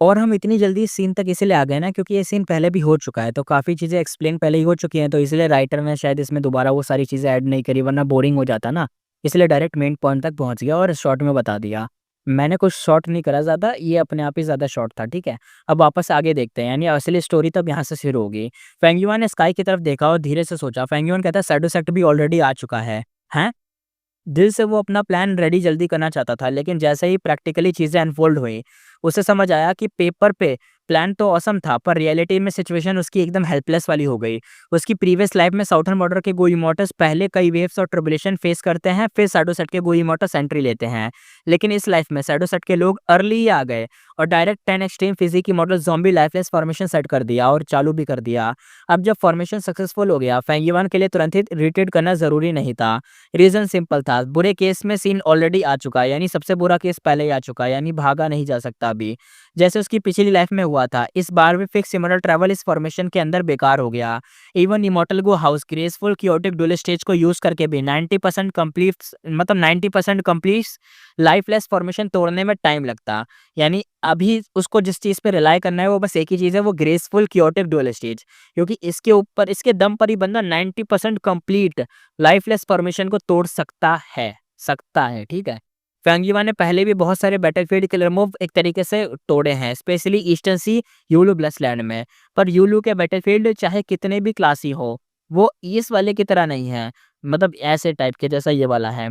और हम इतनी जल्दी इस सीन तक इसीलिए आ गए ना क्योंकि ये सीन पहले भी हो चुका है, तो काफ़ी चीज़ें एक्सप्लेन पहले ही हो चुकी हैं, तो इसलिए राइटर ने शायद इसमें दोबारा वो सारी चीज़ें ऐड नहीं करी, वरना बोरिंग हो जाता ना। इसलिए डायरेक्ट मेन पॉइंट तक पहुँच गया और शॉर्ट में बता दिया। मैंने कुछ शॉर्ट नहीं करा ज़्यादा, ये अपने आप ही ज़्यादा शॉर्ट था, ठीक है? अब वापस आगे देखते हैं, यानी असली स्टोरी तब यहाँ से शुरू होगी। फेंग युआन ने स्काई की तरफ देखा और धीरे से सोचा। फेंग युआन कहता है शैडो सेट भी ऑलरेडी आ चुका है। हैं? दिल से वो अपना प्लान रेडी जल्दी करना चाहता था, लेकिन जैसे ही प्रैक्टिकली चीज़ें अनफोल्ड हुई, उसे समझ आया कि पेपर पे प्लान तो ऑसम था, पर रियलिटी में सिचुएशन उसकी एकदम हेल्पलेस वाली हो गई। उसकी प्रीवियस लाइफ में साउथर्न बॉर्डर के गो इमोर्टल्स पहले कई वेव्स और ट्रिब्यूलेशन फेस करते हैं, फिर शैडो सेट के गो इमोर्टल्स एंट्री लेते हैं। लेकिन इस लाइफ में शैडो सेट के लोग अर्ली ही आ गए और direct 10 extreme physique immortal zombie lifeless formation set कर दिया और चालू भी कर दिया। अब जब फॉर्मेशन सक्सेसफुल हो गया, फेंग युआन के लिए तुरंत ही रिट्रीट करना ज़रूरी नहीं था। रीज़न सिंपल था, बुरे केस में सीन ऑलरेडी आ चुका है, यानी सबसे बुरा केस पहले ही आ चुका है, यानी भागा नहीं जा सकता अभी। जैसे उसकी पिछली लाइफ में हुआ था, इस बार भी फिक्स इमोर्टल ट्रैवल इस फॉर्मेशन के अंदर बेकार हो गया। Even immortal Gu house graceful chaotic dual stage को यूज़ करके भी 90% कंप्लीट, मतलब 90% कंप्लीट लाइफलेस फॉर्मेशन तोड़ने में टाइम लगता। यानी अभी उसको जिस चीज़ पे रिलाई करना है वो बस एक ही चीज़ है, वो ग्रेसफुल क्योटिक डुअल स्टेज, क्योंकि इसके ऊपर इसके दम पर ही बंदा 90% कंप्लीट लाइफलेस फॉर्मेशन को तोड़ सकता है, ठीक है? फेंग युआन ने पहले भी बहुत सारे बैटलफील्ड किलर मूव एक तरीके से तोड़े हैं, स्पेशली ईस्टर्न सी यूलू ब्लसलैंड में। पर यूलू के बैटलफील्ड चाहे कितने भी क्लासी हो, वो इस वाले की तरह नहीं है, मतलब ऐसे टाइप के जैसा ये वाला है।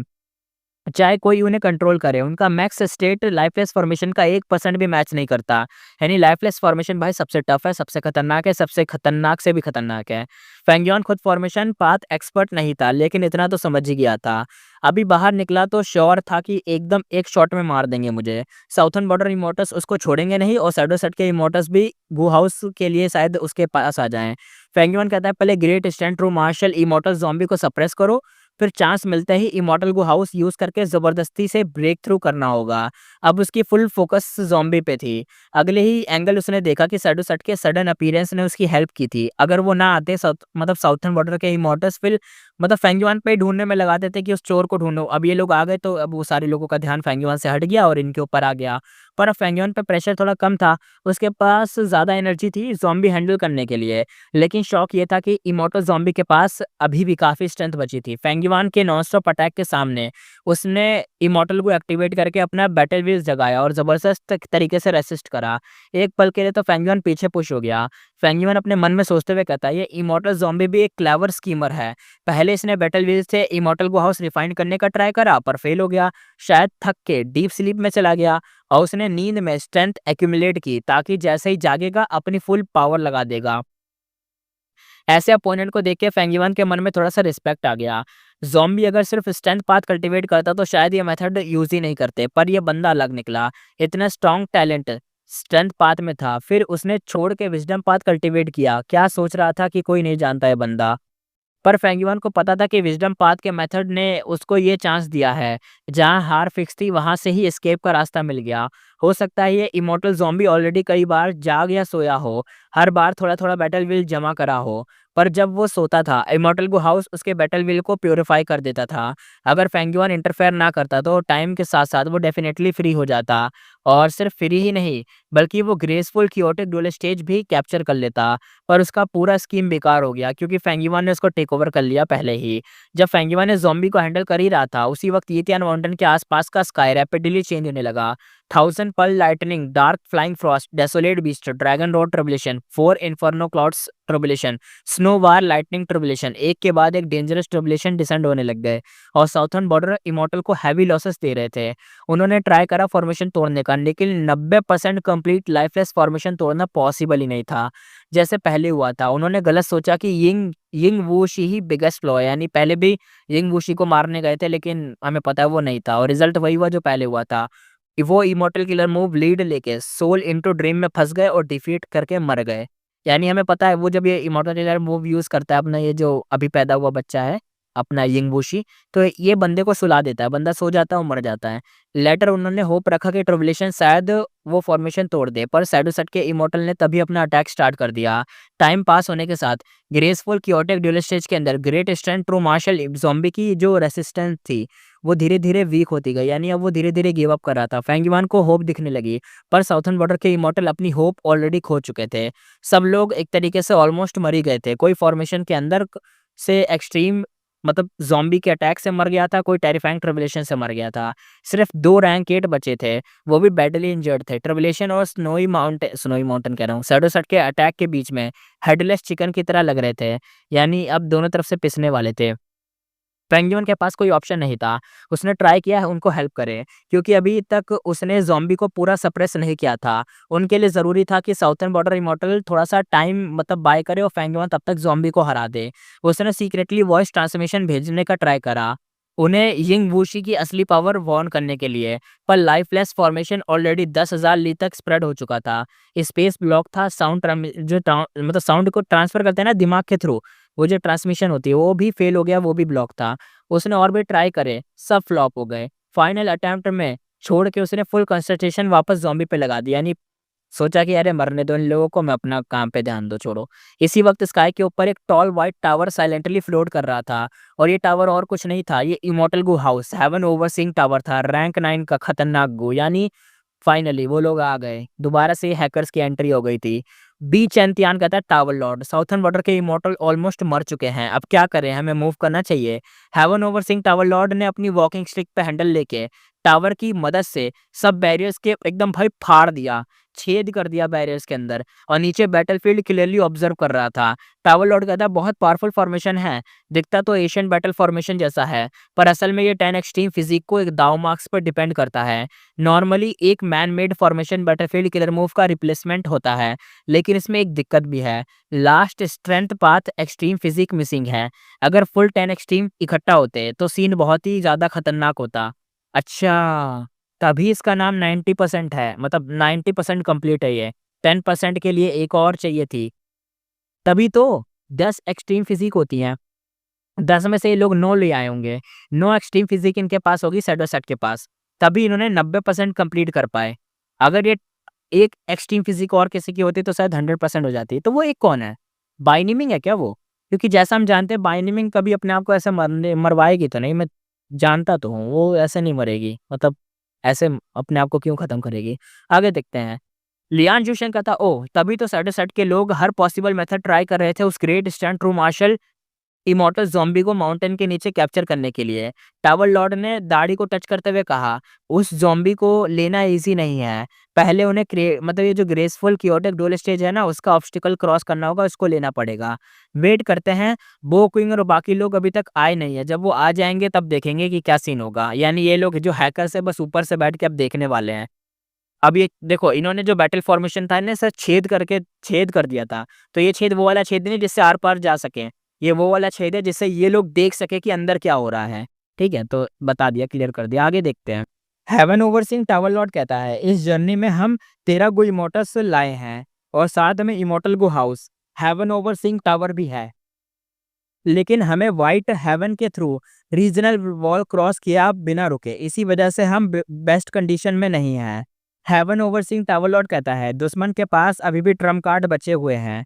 चाहे कोई उन्हें कंट्रोल करे, उनका मैक्स स्टेट लाइफलेस फॉर्मेशन का 1% भी मैच नहीं करता। यानी लाइफलेस फॉर्मेशन भाई सबसे टफ है, सबसे खतरनाक है, सबसे खतरनाक से भी खतरनाक है। फेंग युआन खुद फॉर्मेशन पाथ एक्सपर्ट नहीं था, लेकिन इतना तो समझ ही गया था। अभी बाहर निकला तो श्योर था कि एकदम एक शॉट में मार देंगे मुझे। साउथर्न बॉर्डर इमोर्टल्स उसको छोड़ेंगे नहीं और शैडो सेट के इमोर्टल्स भी गू हाउस के लिए शायद उसके पास आ जाएं। फेंग युआन कहता है पहले great stand true martial immortal zombie को सप्रेस करो, फिर चांस मिलते ही इमॉर्टल को हाउस यूज़ करके ज़बरदस्ती से ब्रेक थ्रू करना होगा। अब उसकी फुल फोकस ज़ॉम्बी पे थी। अगले ही एंगल उसने देखा कि शैडो सेट के सडन अपीयरेंस ने उसकी हेल्प की थी। अगर वो ना आते साउथर्न बॉर्डर के इमॉर्टल्स फिर फेंग युआन पे ही ढूँढने में लगा देते कि उस चोर को ढूँढो। अब ये लोग आ गए तो अब वो सारे लोगों का ध्यान फेंग युआन से हट गया और इनके ऊपर आ गया। पर अब फेंग युआन पे प्रेशर थोड़ा कम था, उसके पास ज़्यादा एनर्जी थी ज़ॉम्बी हैंडल करने के लिए। लेकिन शौक ये था कि इमॉर्टल ज़ॉम्बी के पास अभी भी काफ़ी स्ट्रेंथ बची थी। फेंग युआन के नॉनस्टॉप अटैक के सामने उसने इमॉर्टल को एक्टिवेट करके अपना बैटल व्हील्स जगाया और ज़बरदस्त तरीके से रेसिस्ट करा। एक पल के लिए तो फेंग युआन पीछे पुश हो गया। फेंग युआन अपने मन में सोचते हुए कहता है ये इमॉर्टल ज़ॉम्बी भी एक क्लेवर स्कीमर है। पहले इसने बैटल व्हील्स से इमॉर्टल को हाउस रिफाइन करने का ट्राई करा पर फेल हो गया। शायद थक के डीप स्लीप में चला गया और उसने नींद में स्ट्रेंथ एक्यूमुलेट की ताकि जैसे ही जागेगा अपनी फुल पावर लगा देगा। ऐसे अपोनेंट को देख के फेंग युआन के मन में थोड़ा-सा रिस्पेक्ट आ गया। ज़ॉम्बी अगर सिर्फ स्ट्रेंथ पाथ कल्टीवेट करता तो शायद ये मेथड यूज़ ही नहीं करते, पर ये बंदा अलग निकला। इतना स्ट्रॉन्ग टैलेंट स्ट्रेंथ पाथ में था, फिर उसने छोड़ के विज़डम पाथ कल्टीवेट किया। क्या सोच रहा था कि कोई नहीं जानता है बंदा। पर फेंग युआन को पता था कि विज़डम पाथ के मेथड ने उसको ये चांस दिया है, जहाँ हार फिक्स थी वहाँ से ही एस्केप का रास्ता मिल गया। हो सकता है ये इमॉर्टल ज़ॉम्बी ऑलरेडी कई बार जाग या सोया हो, हर बार थोड़ा-थोड़ा बैटल व्हील जमा करा हो। पर जब वो सोता था, इमॉर्टल गो हाउस उसके बैटल व्हील को प्यूरीफाई कर देता था। अगर फेंग युआन इंटरफेयर ना करता तो टाइम के साथ-साथ वो डेफिनिटली फ्री हो जाता और सिर्फ फ्री ही नहीं, बल्कि वो ग्रेसफुल कियोटिक डुअल स्टेज भी कैप्चर कर लेता। पर उसका पूरा स्कीम बेकार हो गया क्योंकि फेंग युआन ने उसको टेक ओवर कर लिया पहले ही। जब फेंग युआन ने ज़ॉम्बी को हैंडल कर ही रहा था, उसी वक्त यीतियान माउंटेन के आसपास का स्काई रैपिडली चेंज होने लगा। Thousand pearl lightning, dark flying frost, desolate beast, dragon road tribulation, 4 inferno clouds tribulation, snow war lightning tribulation, एक के बाद एक डेंजरस ट्रिब्यूलेशन डिसेंड होने लग गए और साउथर्न बॉर्डर इमॉर्टल को हैवी लॉसेस दे रहे थे। उन्होंने ट्राई करा फॉर्मेशन तोड़ने का, लेकिन 90% कंप्लीट लाइफलेस फॉर्मेशन तोड़ना पॉसिबल ही नहीं था, जैसे पहले हुआ था। उन्होंने गलत सोचा कि यिंग यिंग वूशी ही बिगेस्ट फ्लॉ है, यानी पहले भी यिंग वूशी को मारने गए थे, लेकिन हमें पता है वो नहीं था और रिजल्ट वही हुआ जो पहले हुआ था। वो इमॉर्टल किलर मूव लीड लेके सोल इनटू ड्रीम में फँस गए और डिफीट करके मर गए। यानी हमें पता है वो जब ये इमॉर्टल किलर मूव यूज़ करता है अपना ये जो अभी पैदा हुआ बच्चा है, अपना यिंगबुशी, तो ये बंदे को सुला देता है, बंदा सो जाता है और मर जाता है। लेटर उन्होंने होप रखा कि ट्रिब्यूलेशन शायद वो फॉर्मेशन तोड़ दे, पर शैडो सेट के इमॉर्टल ने तभी अपना अटैक स्टार्ट कर दिया। टाइम पास होने के साथ ग्रेसफुल कियोटिक ड्यूल स्टेज के अंदर great strength true martial zombie की जो रेसिस्टेंस थी, वो धीरे-धीरे वीक होती गई, यानी अब वो धीरे-धीरे गिव अप कर रहा था। फेंग युआन को होप दिखने लगी, पर साउथर्न बॉर्डर के इमॉर्टल अपनी होप ऑलरेडी खो चुके थे। सब लोग एक तरीके से ऑलमोस्ट मर ही गए थे। कोई फॉर्मेशन के अंदर से एक्सट्रीम मतलब ज़ॉम्बी के अटैक से मर गया था, कोई टेरिफाइंग ट्रिबुलेशन से मर गया था। सिर्फ़ 2 रैंक 8 बचे थे, वो भी बैडली इंजर्ड थे। ट्रिबुलेशन और स्नोई माउंटेन कह रहा हूँ, शैडोसैट के अटैक के बीच में हेडलेस चिकन की तरह लग रहे थे, यानी अब दोनों तरफ से पिसने वाले थे। पेंगुइन के पास कोई ऑप्शन नहीं था। उसने ट्राई किया है उनको हेल्प करे, क्योंकि अभी तक उसने ज़ॉम्बी को पूरा सप्रेस नहीं किया था। उनके लिए ज़रूरी था कि साउथर्न बॉर्डर इमॉर्टल थोड़ा-सा टाइम मतलब बाय करे और पेंगुइन तब तक ज़ॉम्बी को हरा दे। उसने सीक्रेटली वॉइस ट्रांसमिशन भेजने का ट्राई करा, उन्हें यिंग वूशी की असली पावर वार्न करने के लिए, पर लाइफलेस फॉर्मेशन ऑलरेडी 10,000 ली तक स्प्रेड हो चुका था। स्पेस ब्लॉक था, साउंड मतलब साउंड को ट्रांसफ़र करते हैं ना दिमाग के थ्रू, वो जो ट्रांसमिशन होती है वो भी फेल हो गया, वो भी ब्लॉक था। उसने और भी ट्राई करे, सब फ्लॉप हो गए। फाइनल अटेम्प्ट में छोड़ के उसने फुल कंसंट्रेशन वापस ज़ॉम्बी पे लगा दिया, यानी सोचा कि अरे मरने दो इन लोगों को, मैं अपना काम पे ध्यान दो, छोड़ो। इसी वक़्त स्काई के ऊपर एक tall white tower silently float कर रहा था, और ये टावर और कुछ नहीं था, ये immortal Gu house, heaven overseeing tower था, रैंक 9 का खतरनाक गू, यानी फाइनली वो लोग आ गए। दोबारा से हैकर्स की एंट्री हो गई थी। बी चैंतियान कहता है टावर लॉर्ड, साउथर्न बॉर्डर के इमॉर्टल ऑलमोस्ट मर चुके हैं, अब क्या करें, हमें मूव करना चाहिए। हेवन ओवरसीइंग टावर लॉर्ड ने अपनी वॉकिंग स्टिक पे हैंडल लेके टावर की मदद से सब बैरियर्स के एकदम भाई फाड़ दिया, छेद कर दिया बैरियर्स के अंदर, और नीचे बैटलफील्ड क्लियरली ऑब्जर्व कर रहा था। टावर लॉर्ड कहता है बहुत पावरफुल फॉर्मेशन है, दिखता तो एशियन बैटल फॉर्मेशन जैसा है, पर असल में ये 10 एक्सट्रीम फिजिक को एक दाव मार्क्स पर डिपेंड करता है। नॉर्मली एक man made formation battlefield killer move का रिप्लेसमेंट होता है, लेकिन इसमें एक दिक्कत भी है, last strength path extreme physique missing है। अगर फुल 10 एक्सट्रीम इकट्ठा होते तो सीन बहुत ही ज़्यादा खतरनाक होता। अच्छा, तभी इसका नाम 90% है, मतलब 90% कंप्लीट है ये, 10% के लिए एक और चाहिए थी। तभी तो 10 एक्सट्रीम फिजिक होती हैं, 10 में से ये लोग 9 ले आए होंगे, 9 एक्सट्रीम फिजिक इनके पास होगी शैडोसेट के पास, तभी इन्होंने 90% कंप्लीट कर पाए। अगर ये एक एक्सट्रीम फिजिक और किसी की होती तो शायद 100% हो जाती। तो वो एक कौन है? बाइनिमिंग है क्या वो? क्योंकि जैसा हम जानते हैं बाइनिमिंग कभी अपने आप को ऐसे मरवाएगी तो नहीं, मैं जानता तो हूँ, वो ऐसे नहीं मरेगी, मतलब ऐसे अपने आप को क्यों खत्म करेगी? आगे देखते हैं। लियान ज़ुशन का था, ओह! तभी तो शैडोसेट के लोग हर पॉसिबल मेथड ट्राई कर रहे थे उस great stunt true martial immortal zombie को माउंटेन के नीचे कैप्चर करने के लिए। टावर लॉर्ड ने दाढ़ी को टच करते हुए कहा, उस ज़ॉम्बी को लेना ईज़ी नहीं है। पहले उन्हें मतलब ये जो ग्रेसफुल कियोटिक डुअल स्टेज है ना, उसका ऑब्स्टिकल क्रॉस करना होगा, उसको लेना पड़ेगा। वेट करते हैं, बो क्विंग और बाकी लोग अभी तक आए नहीं है। जब वो आ जाएँगे तब देखेंगे कि क्या सीन होगा। यानी ये लोग जो हैकर्स है बस ऊपर से बैठ के अब देखने वाले हैं। अब ये देखो, इन्होंने जो बैटल फॉर्मेशन था ना सर, छेद कर दिया था। तो ये छेद वो वाला छेद नहीं जिससे आर-पार जा सकें। ये वो वाला छेद है जिससे ये लोग देख सकें कि अंदर क्या हो रहा है। ठीक है? तो बता दिया, क्लियर कर दिया। आगे देखते हैं। हेवन ओवरसीइंग टावर लॉर्ड कहता है, इस जर्नी में हम 13 गो इमॉर्टल्स लाए हैं और साथ में immortal Gu house, heaven overseeing tower भी है। लेकिन हमें व्हाइट हेवन के थ्रू रीजनल वॉल क्रॉस किया बिना रुके, इसी वजह से हम बेस्ट कंडीशन में नहीं हैं। हेवन ओवरसीइंग टावर लॉर्ड कहता है, दुश्मन के पास अभी भी ट्रम्प कार्ड बचे हुए हैं,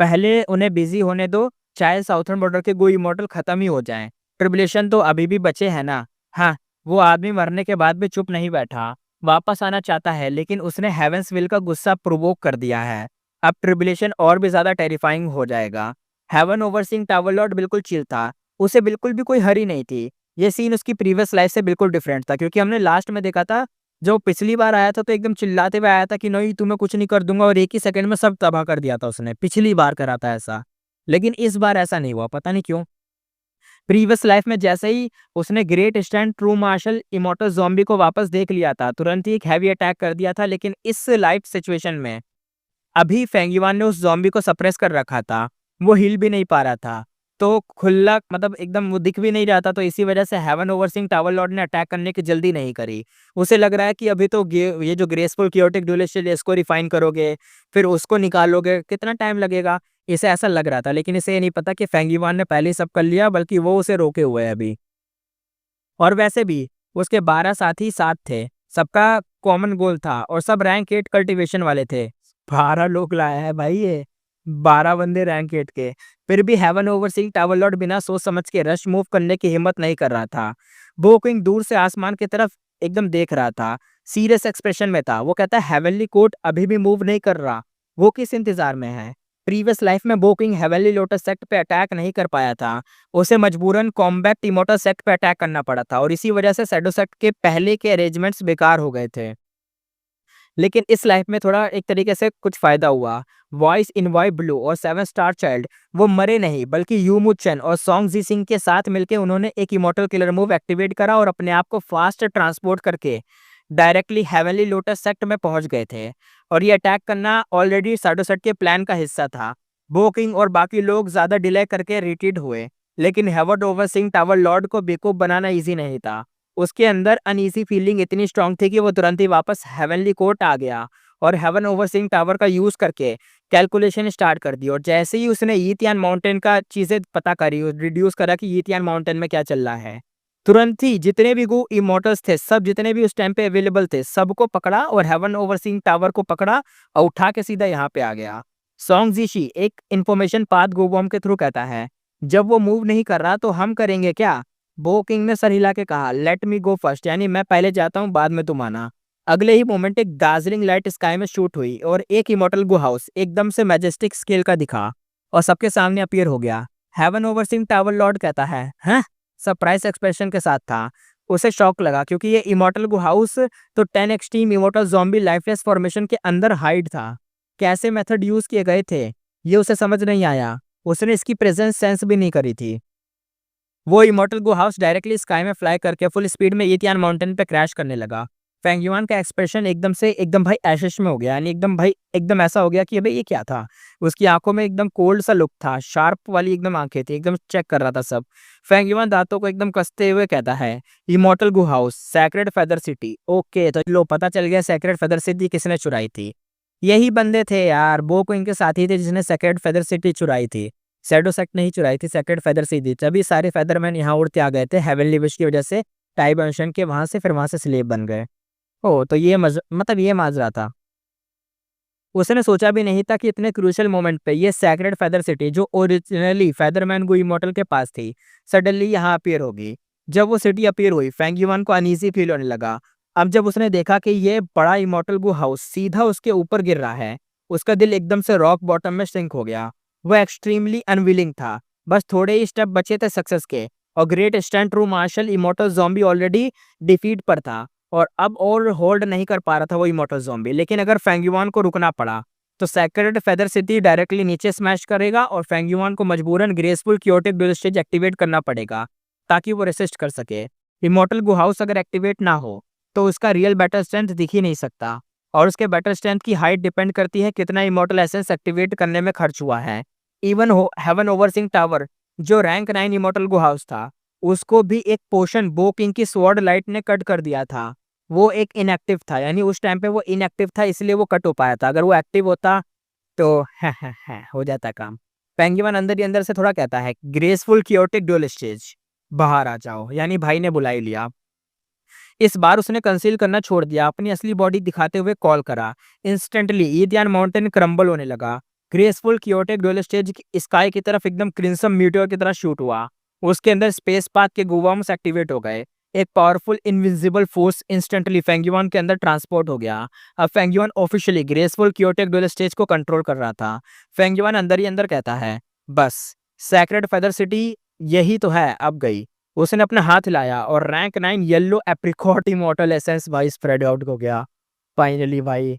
पहले उन्हें बिजी होने दो, चाहे साउथर्न बॉर्डर के कोई इमॉर्टल खत्म ही हो जाएं। ट्रिबुलेशन तो अभी भी बचे हैं ना। हाँ, वो आदमी मरने के बाद भी चुप नहीं बैठा, वापस आना चाहता है, लेकिन उसने हेवेंस विल का गुस्सा प्रोवोक कर दिया है। अब ट्रिबुलेशन और भी ज्यादा टेरिफाइंग हो जाएगा। हेवन ओवरसीइंग टावर लॉर्ड बिल्कुल चिल था, उसे बिल्कुल भी कोई हरी नहीं थी। ये सीन उसकी प्रीवियस लाइफ से बिल्कुल डिफरेंट था, क्योंकि हमने लास्ट में देखा था, जो पिछली बार आया था तो एकदम चिल्लाते हुए आया था कि नहीं तुम्हें कुछ नहीं कर दूंगा, और एक ही सेकंड में सब तबाह कर दिया था उसने, पिछली बार करा था ऐसा। लेकिन इस बार ऐसा नहीं हुआ, पता नहीं क्यों। प्रीवियस लाइफ में जैसे ही उसने great stand true martial immortal zombie को वापस देख लिया था, तुरंत ही एक हैवी अटैक कर दिया था, लेकिन इस लाइफ सिचुएशन में अभी फेंगीवान ने उस ज़ॉम्बी को सप्रेस कर रखा था, वो हिल भी नहीं पा रहा था, तो खुला मतलब एकदम वो दिख भी नहीं रहा था, तो इसी वजह से हेवन ओवरसीइंग टावर लॉर्ड ने अटैक करने की जल्दी नहीं करी। उसे लग रहा है कि अभी तो ये जो ग्रेसफुल कियोटिक ड्यूलिस्ट है इसको रिफाइन करोगे, फिर उसको निकालोगे, कितना टाइम लगेगा, इसे ऐसा लग रहा था। लेकिन इसे ये नहीं पता कि फेंगीवान ने पहले ही सब कर लिया, बल्कि वो उसे रोके हुए है अभी। और वैसे भी उसके 12 साथी साथ थे, सबका कॉमन गोल था और सब रैंक 8 कल्टीवेशन वाले थे। 12 लोग लाया है भाई ये, 12 बंदे रैंक 8 के। फिर भी हेवन ओवरसीइंग टावर लॉर्ड बिना सोच समझ के रश मूव करने की हिम्मत नहीं कर रहा था। बो किंग दूर से आसमान की तरफ एकदम देख रहा था, सीरियस एक्सप्रेशन में था। वो कहता है हेवनली कोर्ट अभी भी मूव नहीं कर रहा, वो किस इंतजार में है? प्रीवियस लाइफ में वो किंग हेवनली लोटस सेक्ट पे अटैक नहीं कर पाया था, उसे मजबूरन कॉम्बैट इमोर्टल सेक्ट पे अटैक करना पड़ा था और इसी वजह से शैडो सेक्ट के पहले के अरेंजमेंट्स बेकार हो गए थे। लेकिन इस लाइफ में थोड़ा एक तरीके से कुछ फायदा हुआ। वॉइस इन वाई ब्लू और सेवन स्टार चाइल्ड वो मरे नहीं, बल्कि यूमू चेन और सॉन्ग जी सिंह के साथ मिलकर उन्होंने एक इमोर्टल किलर मूव एक्टिवेट करा और अपने आप को फास्ट ट्रांसपोर्ट करके डायरेक्टली हेवनली लोटस सेक्ट में पहुंच गए थे। और ये अटैक करना ऑलरेडी शैडो सेक्ट के प्लान का हिस्सा था। बो किंग और बाकी लोग ज्यादा डिले करके रिट्रीट हुए, लेकिन हेवर्ड ओवर सिंह टावर लॉर्ड को बेवकूफ बनाना इजी नहीं था। उसके अंदर अनईजी फीलिंग इतनी स्ट्रांग थी कि वो तुरंत ही वापस हेवनली कोर्ट आ गया और हेवन ओवरसीइंग टावर का यूज करके कैलकुलेशन स्टार्ट कर दी। और जैसे ही उसने यीतियान माउंटेन का चीजें पता करी, रिड्यूस करा कि यीतियान माउंटेन में क्या चल रहा है, तुरंत ही जितने भी गो इमोर्टल्स थे, सब जितने भी उस टाइम पे अवेलेबल थे, सबको पकड़ा और हेवन ओवरसीइंग टावर को पकड़ा और उठा के सीधा यहाँ पे आ गया। सॉन्ग जीशी एक इंफॉर्मेशन पाथ गोबॉम के थ्रू कहता है, जब वो मूव नहीं कर रहा तो हम करेंगे क्या? बो किंग ने सर हिला के कहा, लेट मी गो फर्स्ट, यानी मैं पहले जाता हूँ, बाद में तुम आना। अगले ही मोमेंट एक दार्जिलिंग लाइट स्काई में शूट हुई और एक इमोर्टल गो हाउस एकदम से मैजेस्टिक स्केल का दिखा और सबके सामने अपीयर हो गया। हेवन ओवरसीइंग टावर लॉर्ड कहता है, हैं? सरप्राइज एक्सप्रेशन के साथ था। उसे शॉक लगा क्योंकि ये इमोर्टल गो हाउस तो 10 extreme immortal zombie lifeless formation के अंदर हाइड था। कैसे मेथड यूज किए गए थे ये उसे समझ नहीं आया। उसने इसकी प्रेजेंस सेंस भी नहीं करी थी। वो immortal Gu house directly sky में फ्लाई करके फुल स्पीड में यीतियान माउंटेन पे क्रैश करने लगा। फेंग युआन का एक्सप्रेशन एकदम से एकदम भाई एशिश में हो गया, यानी एकदम भाई एकदम ऐसा हो गया कि अबे ये क्या था। उसकी आंखों में एकदम कोल्ड सा लुक था, शार्प वाली एकदम आंखें थी, एकदम चेक कर रहा था सब। फेंग युआन दांतों को एकदम कसते हुए कहता है, immortal Gu house, sacred feather city. Okay, तो लो पता चल गया सैक्रेड फेदर सिटी किसने चुराई थी। यही बंदे थे यार, बो को इनके साथी थे जिसने सैक्रेड फेदर सिटी चुराई थी। शैडो सेक्ट नहीं चुराई थी, सेक्रेड फेदर से दी। तभी सारे फेदरमैन यहाँ उड़ते आ गए थे हेवनली विश की वजह से, टाइबर्शन के वहां से, फिर वहां से स्लेव बन गए। ओ तो ये मतलब ये माजरा था। उसने सोचा भी नहीं था कि इतने क्रूशियल मोमेंट पे ये सैक्रेड फेदर सिटी जो ओरिजिनली फेदरमैन गो इमोर्टल के पास थी, सडनली यहाँ अपीयर होगी। जब वो सिटी अपीयर हुई, फेंग युआन को अनईजी फील होने लगा। अब जब उसने देखा कि ये बड़ा इमोर्टल गो हाउस सीधा उसके ऊपर गिर रहा है, उसका दिल एकदम से रॉक बॉटम में सिंक हो गया। वो एक्सट्रीमली अनविलिंग था, बस थोड़े ही स्टेप बचे थे सक्सेस के और great stand true martial immortal zombie already defeat पर था और अब और होल्ड नहीं कर पा रहा था वो इमोर्टल ज़ॉम्बी। लेकिन अगर फेंग युआन को रुकना पड़ा तो सैक्रेड फेदर सिटी डायरेक्टली नीचे स्मैश करेगा और फेंग युआन को मजबूरन graceful chaotic dual stage activate करना पड़ेगा ताकि वो रेसिस्ट कर सके। इमोर्टल गो हाउस अगर एक्टिवेट ना हो तो उसका रियल बैटल स्ट्रेंथ दिख ही नहीं सकता और उसके बैटल स्ट्रेंथ की हाइट डिपेंड करती है कितना इमोर्टल एसेंस एक्टिवेट करने में खर्च हुआ है। इवन हेवन ओवरसीइंग टावर जो रैंक 9 इमोर्टल गो हाउस था, उसको भी एक पोर्शन बो किंग की स्वॉर्ड लाइट ने कट कर दिया था। वो एक इनएक्टिव था, यानी उस टाइम पे वो इनएक्टिव था, इसलिए वो कट हो पाया था। अगर वो एक्टिव होता तो हो जाता काम। पेंगुइन अंदर ही अंदर से थोड़ा कहता है, ग्रेसफुल क्योटिक ड्यूल स्टेज, बाहर आ जाओ, यानी भाई ने बुला ही लिया। इस बार उसने कंसील करना छोड़ दिया, अपनी असली बॉडी दिखाते हुए कॉल करा। इंस्टेंटली ईदियान माउंटेन क्रम्बल होने लगा। Graceful chaotic dual stage sky की तरफ एकदम क्रिंसम मीटियोर की तरह शूट हुआ। उसके अंदर स्पेस पाथ के गुवाम्स एक्टिवेट हो गए। एक powerful invisible force instantly Fengyuan के अंदर ट्रांसपोर्ट हो गया। अब Fengyuan officially graceful chaotic dual stage को कंट्रोल कर रहा था। फेंगयुआन अंदर ही अंदर कहता है, बस सैक्रेड फेदर सिटी यही तो है, अब गई। उसने अपना हाथ हिलाया और rank 9 yellow apricot immortal essence भाई स्प्रेड आउट हो गया। फाइनली भाई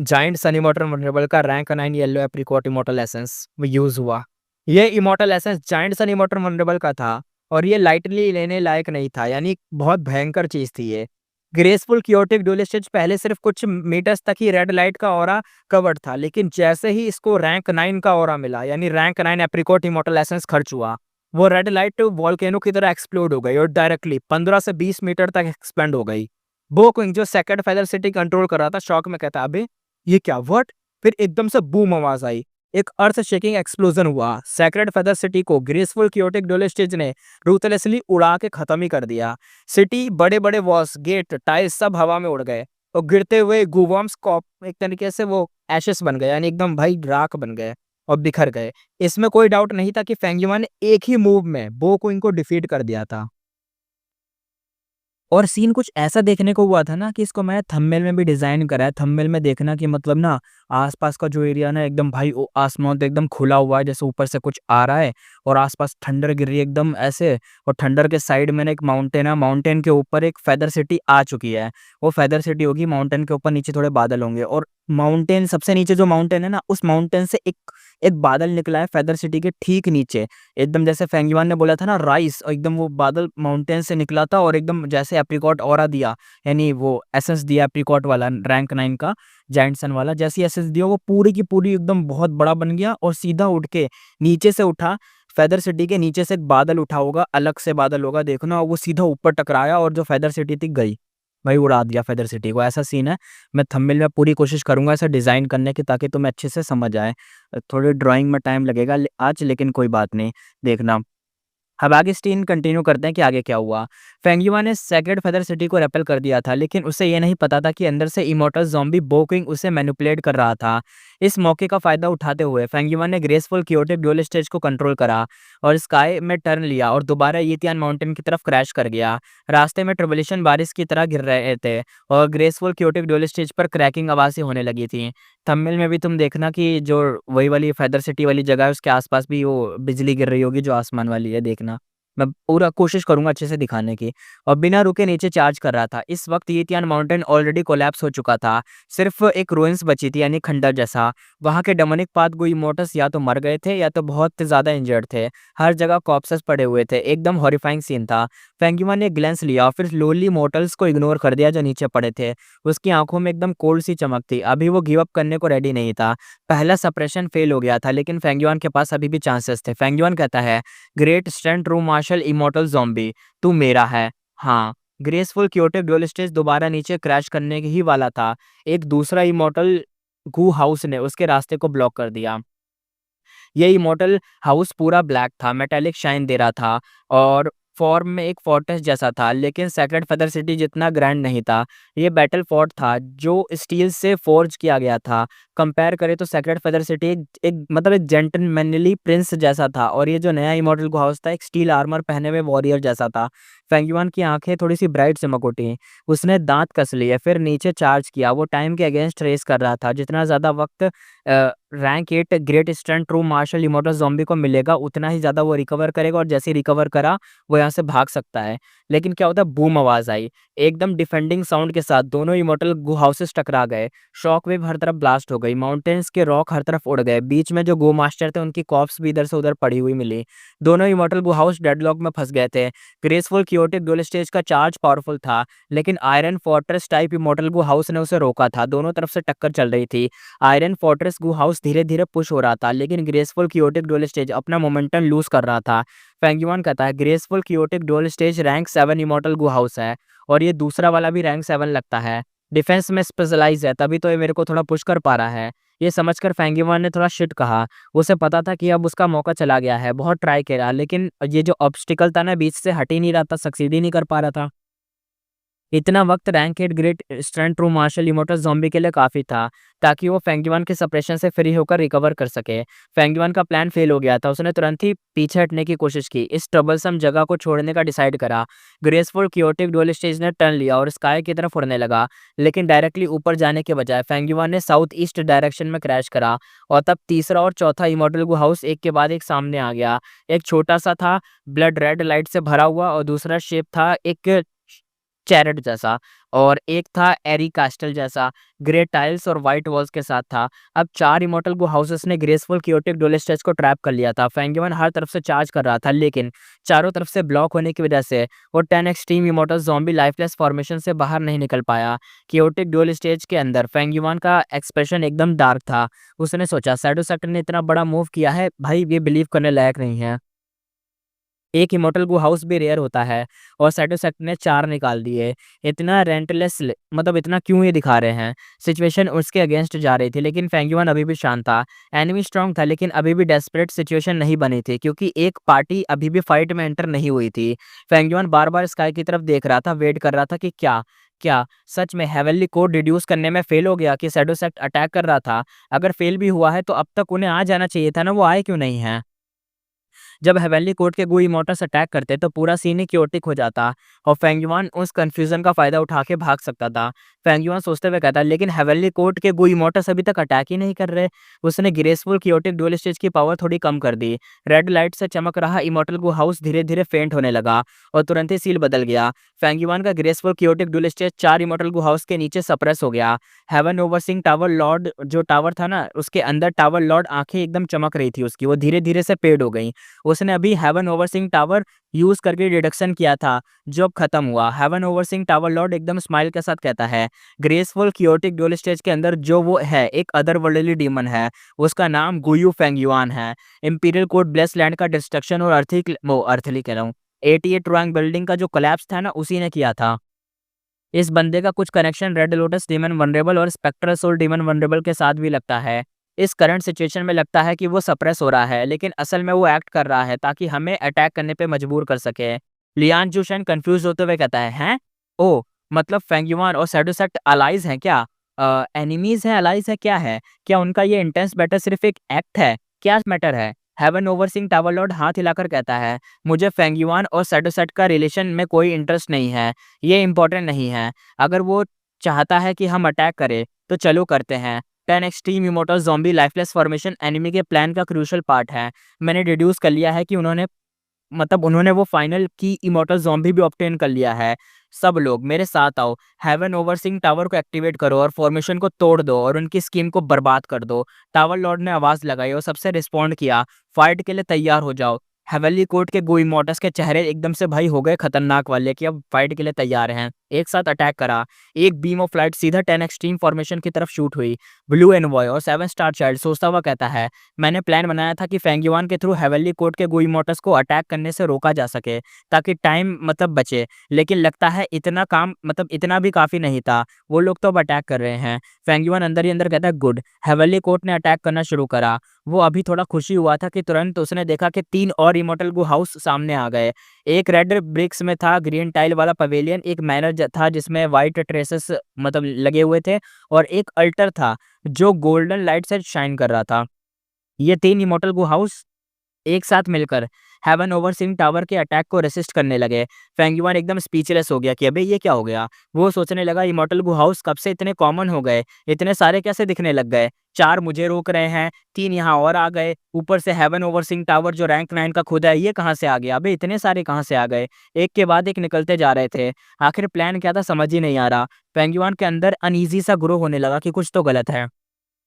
जाइंट सन इमोर्टल वनरेबल का rank 9 yellow apricot immortal essence use हुआ। ये इमोर्टल एसेंस जाइंट सन इमोर्टल वनरेबल का था और ये लाइटली लेने लायक नहीं था, यानी बहुत भयंकर चीज थी ये। ग्रेसफुल क्योटिक ड्यूल स्टेज पहले सिर्फ कुछ मीटर्स तक ही रेड लाइट का ऑरा कवर्ड था, लेकिन जैसे ही इसको रैंक 9 का ऑरा मिला, यानी रैंक 9 एप्रिकॉट इमोर्टल एसेंस खर्च हुआ, वो रेड लाइट वॉल्केनो की तरह एक्सप्लोड हो गई और डायरेक्टली 15 से 20 मीटर तक एक्सपेंड हो गई। बो क्विंग जो सेकंड फेदर सिटी कंट्रोल कर रहा था, शॉक में कहता, अबे ये क्या, व्हाट? फिर एकदम से बूम आवाज आई, एक अर्थ शेकिंग एक्सप्लोजन हुआ। सैक्रेड फेदर सिटी को ग्रेसफुल क्योटिक ड्यूल स्टेज ने रूथलेसली उड़ा के खत्म ही कर दिया। सिटी बड़े बड़े वॉल्स, गेट, टाइल्स सब हवा में उड़ गए और गिरते हुए गुवॉम्स कॉप एक तरीके से वो एशेस बन गए, यानी एकदम भाई राख बन गए और बिखर गए। इसमें कोई डाउट नहीं था कि फेंगयुआन ने एक ही मूव में बो क्विंग को डिफीट कर दिया था। और सीन कुछ ऐसा देखने को हुआ था ना कि इसको मैंने थंबनेल में भी डिज़ाइन करा है। थंबनेल में देखना कि मतलब ना आस-पास का जो एरिया ना एकदम भाई ओ आसमान तो एकदम खुला हुआ है, जैसे ऊपर से कुछ आ रहा है और आस-पास थंडर गिर रही है एकदम ऐसे, और थंडर के साइड में ना एक माउंटेन है, माउंटेन के ऊपर एक फेदर सिटी आ चुकी है। वो फेदर सिटी होगी माउंटेन के ऊपर, नीचे थोड़े बादल होंगे, और माउंटेन सबसे नीचे जो माउंटेन है ना, उस माउंटेन से एक एक बादल निकला है फेदर सिटी के ठीक नीचे। एकदम जैसे फेंगयुआन ने बोला था ना राइस, और एकदम वो बादल माउंटेन से निकला था और एकदम जैसे एप्रिकॉट ऑरा दिया, यानी वो एसेंस दिया एप्रिकॉट वाला रैंक 9 का जायंट सन वाला, जैसी एसेंस दिया वो पूरी की पूरी एकदम बहुत बड़ा बन गया और सीधा उठ के नीचे से उठा। फेदर सिटी के नीचे से एक बादल उठा होगा, अलग से बादल होगा देखना, और वो सीधा ऊपर टकराया और जो फेदर सिटी थी गई। भाई उड़ा दिया फेदर सिटी को, ऐसा सीन है। मैं थंबनेल में पूरी कोशिश करूँगा ऐसा डिज़ाइन करने की ताकि तुम्हें अच्छे से समझ आए। थोड़ी ड्राइंग में टाइम लगेगा आज, लेकिन कोई बात नहीं, देखना। अब आगे सीन कंटिन्यू करते हैं कि आगे क्या हुआ। फेंगयुआ ने सेक्रेड फेदर सिटी को रेपेल कर दिया था, लेकिन उसे ये नहीं पता था कि अंदर से इमॉर्टल ज़ॉम्बी बोकिंग उसे मैनिपुलेट कर रहा था। इस मौके का फ़ायदा उठाते हुए फेंगयुआ ने ग्रेसफुल क्योटिक ड्यूल स्टेज को कंट्रोल करा और स्काई में टर्न लिया और दोबारा यितियान माउंटेन की तरफ क्रैश कर गया। रास्ते में ट्रिबुलेशन बारिश की तरह गिर रहे थे और ग्रेसफुल क्योटिक ड्यूल स्टेज पर क्रैकिंग आवाज़ें होने लगी थी। थंबनेल में भी तुम देखना कि जो वही वाली फेदर सिटी वाली जगह है उसके आस-पास भी वो बिजली गिर रही होगी जो आसमान वाली है, देखना। मैं पूरा कोशिश करूँगा अच्छे से दिखाने की, और बिना रुके नीचे चार्ज कर रहा था। इस वक़्त यितियान माउंटेन ऑलरेडी कोलैप्स हो चुका था। सिर्फ़ एक रुइंस बची थी, यानी खंडर जैसा। वहाँ के डेमोनिक पाथ गोई इमोर्टल्स या तो मर गए थे या तो बहुत ज़्यादा इंजर्ड थे। हर जगह कॉर्प्सेस पड़े हुए थे। एकदम हॉरिफाइंग सीन था। फेंगयुआ ने ग्लेंस लिया और फिर स्लोली मॉर्टल्स को इग्नोर कर दिया जो नीचे पड़े थे। उसकी आँखों में एकदम कोल्ड सी चमक थी। अभी वो गिव अप करने को रेडी नहीं था। पहला सप्रेशन फ़ेल हो गया था, लेकिन फेंगयुआन के पास अभी भी चांसेस थे। फेंगयुआन कहता है, great strength room martial immortal zombie, तू मेरा है। हाँ, ग्रेसफुल क्योटिक ड्यूल स्टेज दोबारा नीचे क्रैश करने ही वाला था। एक दूसरा इमॉर्टल गू हाउस ने उसके रास्ते को ब्लॉक कर दिया। ये इमॉर्टल हाउस पूरा ब्लैक था, मेटालिक शाइन दे रहा था और फॉर्म में एक फोर्ट्रेस जैसा था, लेकिन सेक्रेड फेदर सिटी जितना ग्रैंड नहीं था। ये बैटल फोर्ट था जो स्टील से फोर्ज किया गया था। कंपेयर करें तो सेक्रेड फेदर सिटी एक मतलब एक जेंटलमैनली प्रिंस जैसा था, और ये जो नया इमॉर्टल हाउस था एक स्टील आर्मर पहने हुए वॉरियर जैसा था। फेंगयुआन की आंखें थोड़ी सी ब्राइट चमक उठी। उसने दांत कस लिए, फिर नीचे चार्ज किया। वो टाइम के अगेंस्ट रेस कर रहा था। जितना ज़्यादा वक्त rank 8 great eastern true martial immortal zombie को मिलेगा, उतना ही ज़्यादा वो रिकवर करेगा, और जैसे ही रिकवर करा, वो यहाँ से भाग सकता है। लेकिन क्या होता है, बूम आवाज़ आई। एकदम डिफेंडिंग साउंड के साथ दोनों इमॉर्टल गू हाउसेस टकरा गए। शॉक वेव हर तरफ ब्लास्ट हो गई। माउंटेन्स के रॉक हर तरफ उड़ गए। बीच में जो गो मास्टर थे उनकी कॉर्प्स भी इधर से उधर पड़ी हुई मिली। दोनों इमॉर्टल गू हाउस डेडलॉक में फंस गए थे। ग्रेसफुल क्योटिक ड्यूल स्टेज का चार्ज पावरफुल था, लेकिन iron fortress type immortal Gu house ने उसे रोका था। दोनों तरफ से टक्कर चल रही थी। आयरन फोर्ट्रेस गू हाउस धीरे-धीरे पुश हो रहा था, लेकिन ग्रेसफुल कियोटिक ड्यूल स्टेज अपना मोमेंटम लूज़ कर रहा था। फेंगयुआन कहता है, graceful chaotic dual stage rank 7 immortal Gu house है, और ये दूसरा वाला भी रैंक 7 लगता है। डिफेंस में स्पेशलाइज़ है, तभी तो ये मेरे को थोड़ा पुश कर पा रहा है। ये समझकर फेंगयुआन ने थोड़ा शिट कहा। उसे पता था कि अब उसका मौका चला गया है। बहुत ट्राई किया, लेकिन ये जो ऑब्स्टिकल था ना बीच से हट ही नहीं रहा था, सक्सीड ही नहीं कर पा रहा था। इतना वक्त rank 8 great stunt true martial immortal zombie के लिए काफ़ी था, ताकि वो फेंगयुआन के सप्रेशन से फ्री होकर रिकवर कर सके। फेंगयुआन का प्लान फेल हो गया था। उसने तुरंत ही पीछे हटने की कोशिश की, इस ट्रबलसम जगह को छोड़ने का डिसाइड करा। ग्रेसफुल क्योटिक ड्यूल स्टेज ने टर्न लिया और स्काई की तरफ उड़ने लगा, लेकिन डायरेक्टली ऊपर जाने के बजाय फेंगयुआन ने साउथ ईस्ट डायरेक्शन में क्रैश करा। और तब तीसरा और चौथा इमॉर्टल गू हाउस एक के बाद एक सामने आ गया। एक छोटा सा था, ब्लड रेड लाइट से भरा हुआ, और दूसरा शेप था एक चैरेट जैसा, और एक था एरी कास्टल जैसा, ग्रे टाइल्स और व्हाइट वॉल्स के साथ था। अब 4 इमॉर्टल गो हाउसेस ने ग्रेसफुल क्योटिक ड्यूल स्टेज को ट्रैप कर लिया था। फेंगयुआन हर तरफ से चार्ज कर रहा था, लेकिन चारों तरफ से ब्लॉक होने की वजह से वो 10 extreme immortal zombie lifeless formation से बाहर नहीं निकल पाया। क्योटिक ड्यूल स्टेज के अंदर फेंगयुआन का एक्सप्रेशन एकदम डार्क था। उसने सोचा, शैडो सेक्टर ने इतना बड़ा मूव किया है, भाई ये बिलीव करने लायक नहीं है। एक इमॉर्टल गू हाउस भी रेयर होता है, और साइटोसेक्ट ने 4 निकाल दिए। इतना रेंटलेस मतलब इतना क्यों ये दिखा रहे हैं? सिचुएशन उसके अगेंस्ट जा रही थी, लेकिन फेंगयुआन अभी भी शांत था। एनिमी स्ट्रांग था, लेकिन अभी भी डेस्परेट सिचुएशन नहीं बनी थी, क्योंकि एक पार्टी अभी भी फाइट में एंटर नहीं हुई थी। फेंगयुआन बार-बार स्काई की तरफ देख रहा था, वेट कर रहा था कि क्या सच में हेवनली कोड डिड्यूस करने में फेल हो गया कि शैडो सेक्ट अटैक कर रहा था? अगर फेल भी हुआ है तो अब तक उन्हें आ जाना चाहिए था ना, वो आए क्यों नहीं हैं? जब हेवनली कोर्ट के गु इमोर्टल्स अटैक करते तो पूरा सीन ही क्योटिक हो जाता और फेंग युआन उस कंफ्यूजन का फायदा उठा के भाग सकता था। फेंग युआन सोचते हुए कहता है, लेकिन हेवनली कोर्ट के गु इमोर्टल्स अभी तक अटैक ही नहीं कर रहे। उसने ग्रेसफुल क्योटिक डुअल स्टेज की पावर थोड़ी कम कर दी। रेड लाइट से चमक रहा इमोर्टल गु हाउस धीरे धीरे फेंट होने लगा और तुरंत ही सील बदल गया। फेंग युआन का graceful chaotic dual stage 4 immortal गु हाउस के नीचे सप्रेस हो गया। हेवन ओवरसीइंग टावर लॉर्ड जो टावर था ना, उसके अंदर टावर लॉर्ड आंखें एकदम चमक रही थी उसकी, वो धीरे धीरे से पेड हो गई। उसने अभी हेवन ओवरसीइंग टावर यूज करके डिडक्शन किया था जो अब खत्म हुआ। हेवन ओवरसीइंग टावर लॉर्ड एकदम स्माइल के साथ कहता है, ग्रेसफुल क्योटिक डुअल स्टेज के अंदर जो वो है एक अदर वर्ल्डली डीमन है, उसका नाम गुयू फेंग युआन है। इंपीरियल कोर्ट ब्लेस लैंड का डिस्ट्रक्शन और अर्थली कह रहा हूँ 88 रैंक बिल्डिंग का जो कोलैप्स था ना, उसी ने किया था। इस बंदे का कुछ connection red lotus demon vulnerable और स्पेक्ट्रल सोल डीमन वनरेबल के साथ भी लगता है। इस करंट सिचुएशन में लगता है कि वो सप्रेस हो रहा है, लेकिन असल में वो एक्ट कर रहा है ताकि हमें अटैक करने पे मजबूर कर सके। लियान जूशन कंफ्यूज होते हुए कहता है, हैं? ओ, मतलब फेंग युआन और सैडोसेक्ट अलाइज हैं क्या? एनिमीज हैं, अलाइज है, क्या है? क्या उनका ये इंटेंस बैटल सिर्फ एक एक्ट है? क्या मैटर है? हेवन ओवरसीइंग टावर लॉर्ड हाथ हिलाकर कहता है, मुझे फेंग युआन और सैडोसेक्ट का रिलेशन में कोई इंटरेस्ट नहीं है। ये इम्पोर्टेंट नहीं है। अगर वो चाहता है कि हम अटैक करें तो चलो करते हैं। 10 extreme immortal zombie lifeless formation enemy के प्लान का क्रूशियल पार्ट है। मैंने डिड्यूस कर लिया है कि उन्होंने वो फाइनल की इमोर्टल ज़ॉम्बी भी ऑब्टेन कर लिया है। सब लोग मेरे साथ आओ, हेवन ओवरसीइंग टावर को एक्टिवेट करो और फॉर्मेशन को तोड़ दो और उनकी स्कीम को बर्बाद कर दो। टावर लॉर्ड ने आवाज़ लगाई और सबसे रिस्पॉन्ड किया, फाइट के लिए तैयार हो जाओ। हेवनली कोर्ट के गो इमोर्टल्स के चेहरे एकदम से भाई हो गए खतरनाक वाले कि अब फाइट के लिए तैयार हैं। एक साथ अटैक करा। एक बीम ऑफ लाइट सीधा 10 एक्सट्रीम फॉर्मेशन की तरफ शूट हुई। ब्लू एनवॉय और 7 स्टार चाइल्ड सोचता हुआ कहता है, मैंने प्लान बनाया था कि फेंग युआन के थ्रू हेवनली कोर्ट के गो इमोर्टल्स को अटैक करने से रोका जा सके ताकि टाइम बचे, लेकिन लगता है इतना भी काफी नहीं था। वो लोग तो अब अटैक कर रहे हैं। फेंग युआन अंदर ही अंदर कहता है, गुड। हेवनली कोर्ट ने अटैक करना शुरू करा। वो अभी थोड़ा खुशी हुआ था कि तुरंत उसने देखा कि 3 और इमोर्टल गो हाउस सामने आ गए। एक रेड ब्रिक्स में था ग्रीन टाइल वाला पवेलियन, एक मैनर था जिसमें वाइट ट्रेसेस लगे हुए थे, और एक अल्टर था जो गोल्डन लाइट से शाइन कर रहा था। ये 3 इमोर्टल गो हाउस एक साथ मिलकर हेवन ओवरसीइंग टावर के अटैक को रेसिस्ट करने लगे। फेंग युआन एकदम स्पीचलेस हो गया कि अबे ये क्या हो गया। वो सोचने लगा, इमोर्टल गु हाउस कब से इतने कॉमन हो गए, इतने सारे कैसे दिखने लग गए? 4 मुझे रोक रहे हैं, 3 यहाँ और आ गए, ऊपर से हेवन ओवरसीइंग टावर जो रैंक 9 का खुद है, ये कहाँ से आ गया? अबे इतने सारे कहाँ से आ गए? एक के बाद एक निकलते जा रहे थे। आखिर प्लान क्या था समझ ही नहीं आ रहा। फेंग युआन के अंदर अनईजी सा ग्रो होने लगा कि कुछ तो गलत है।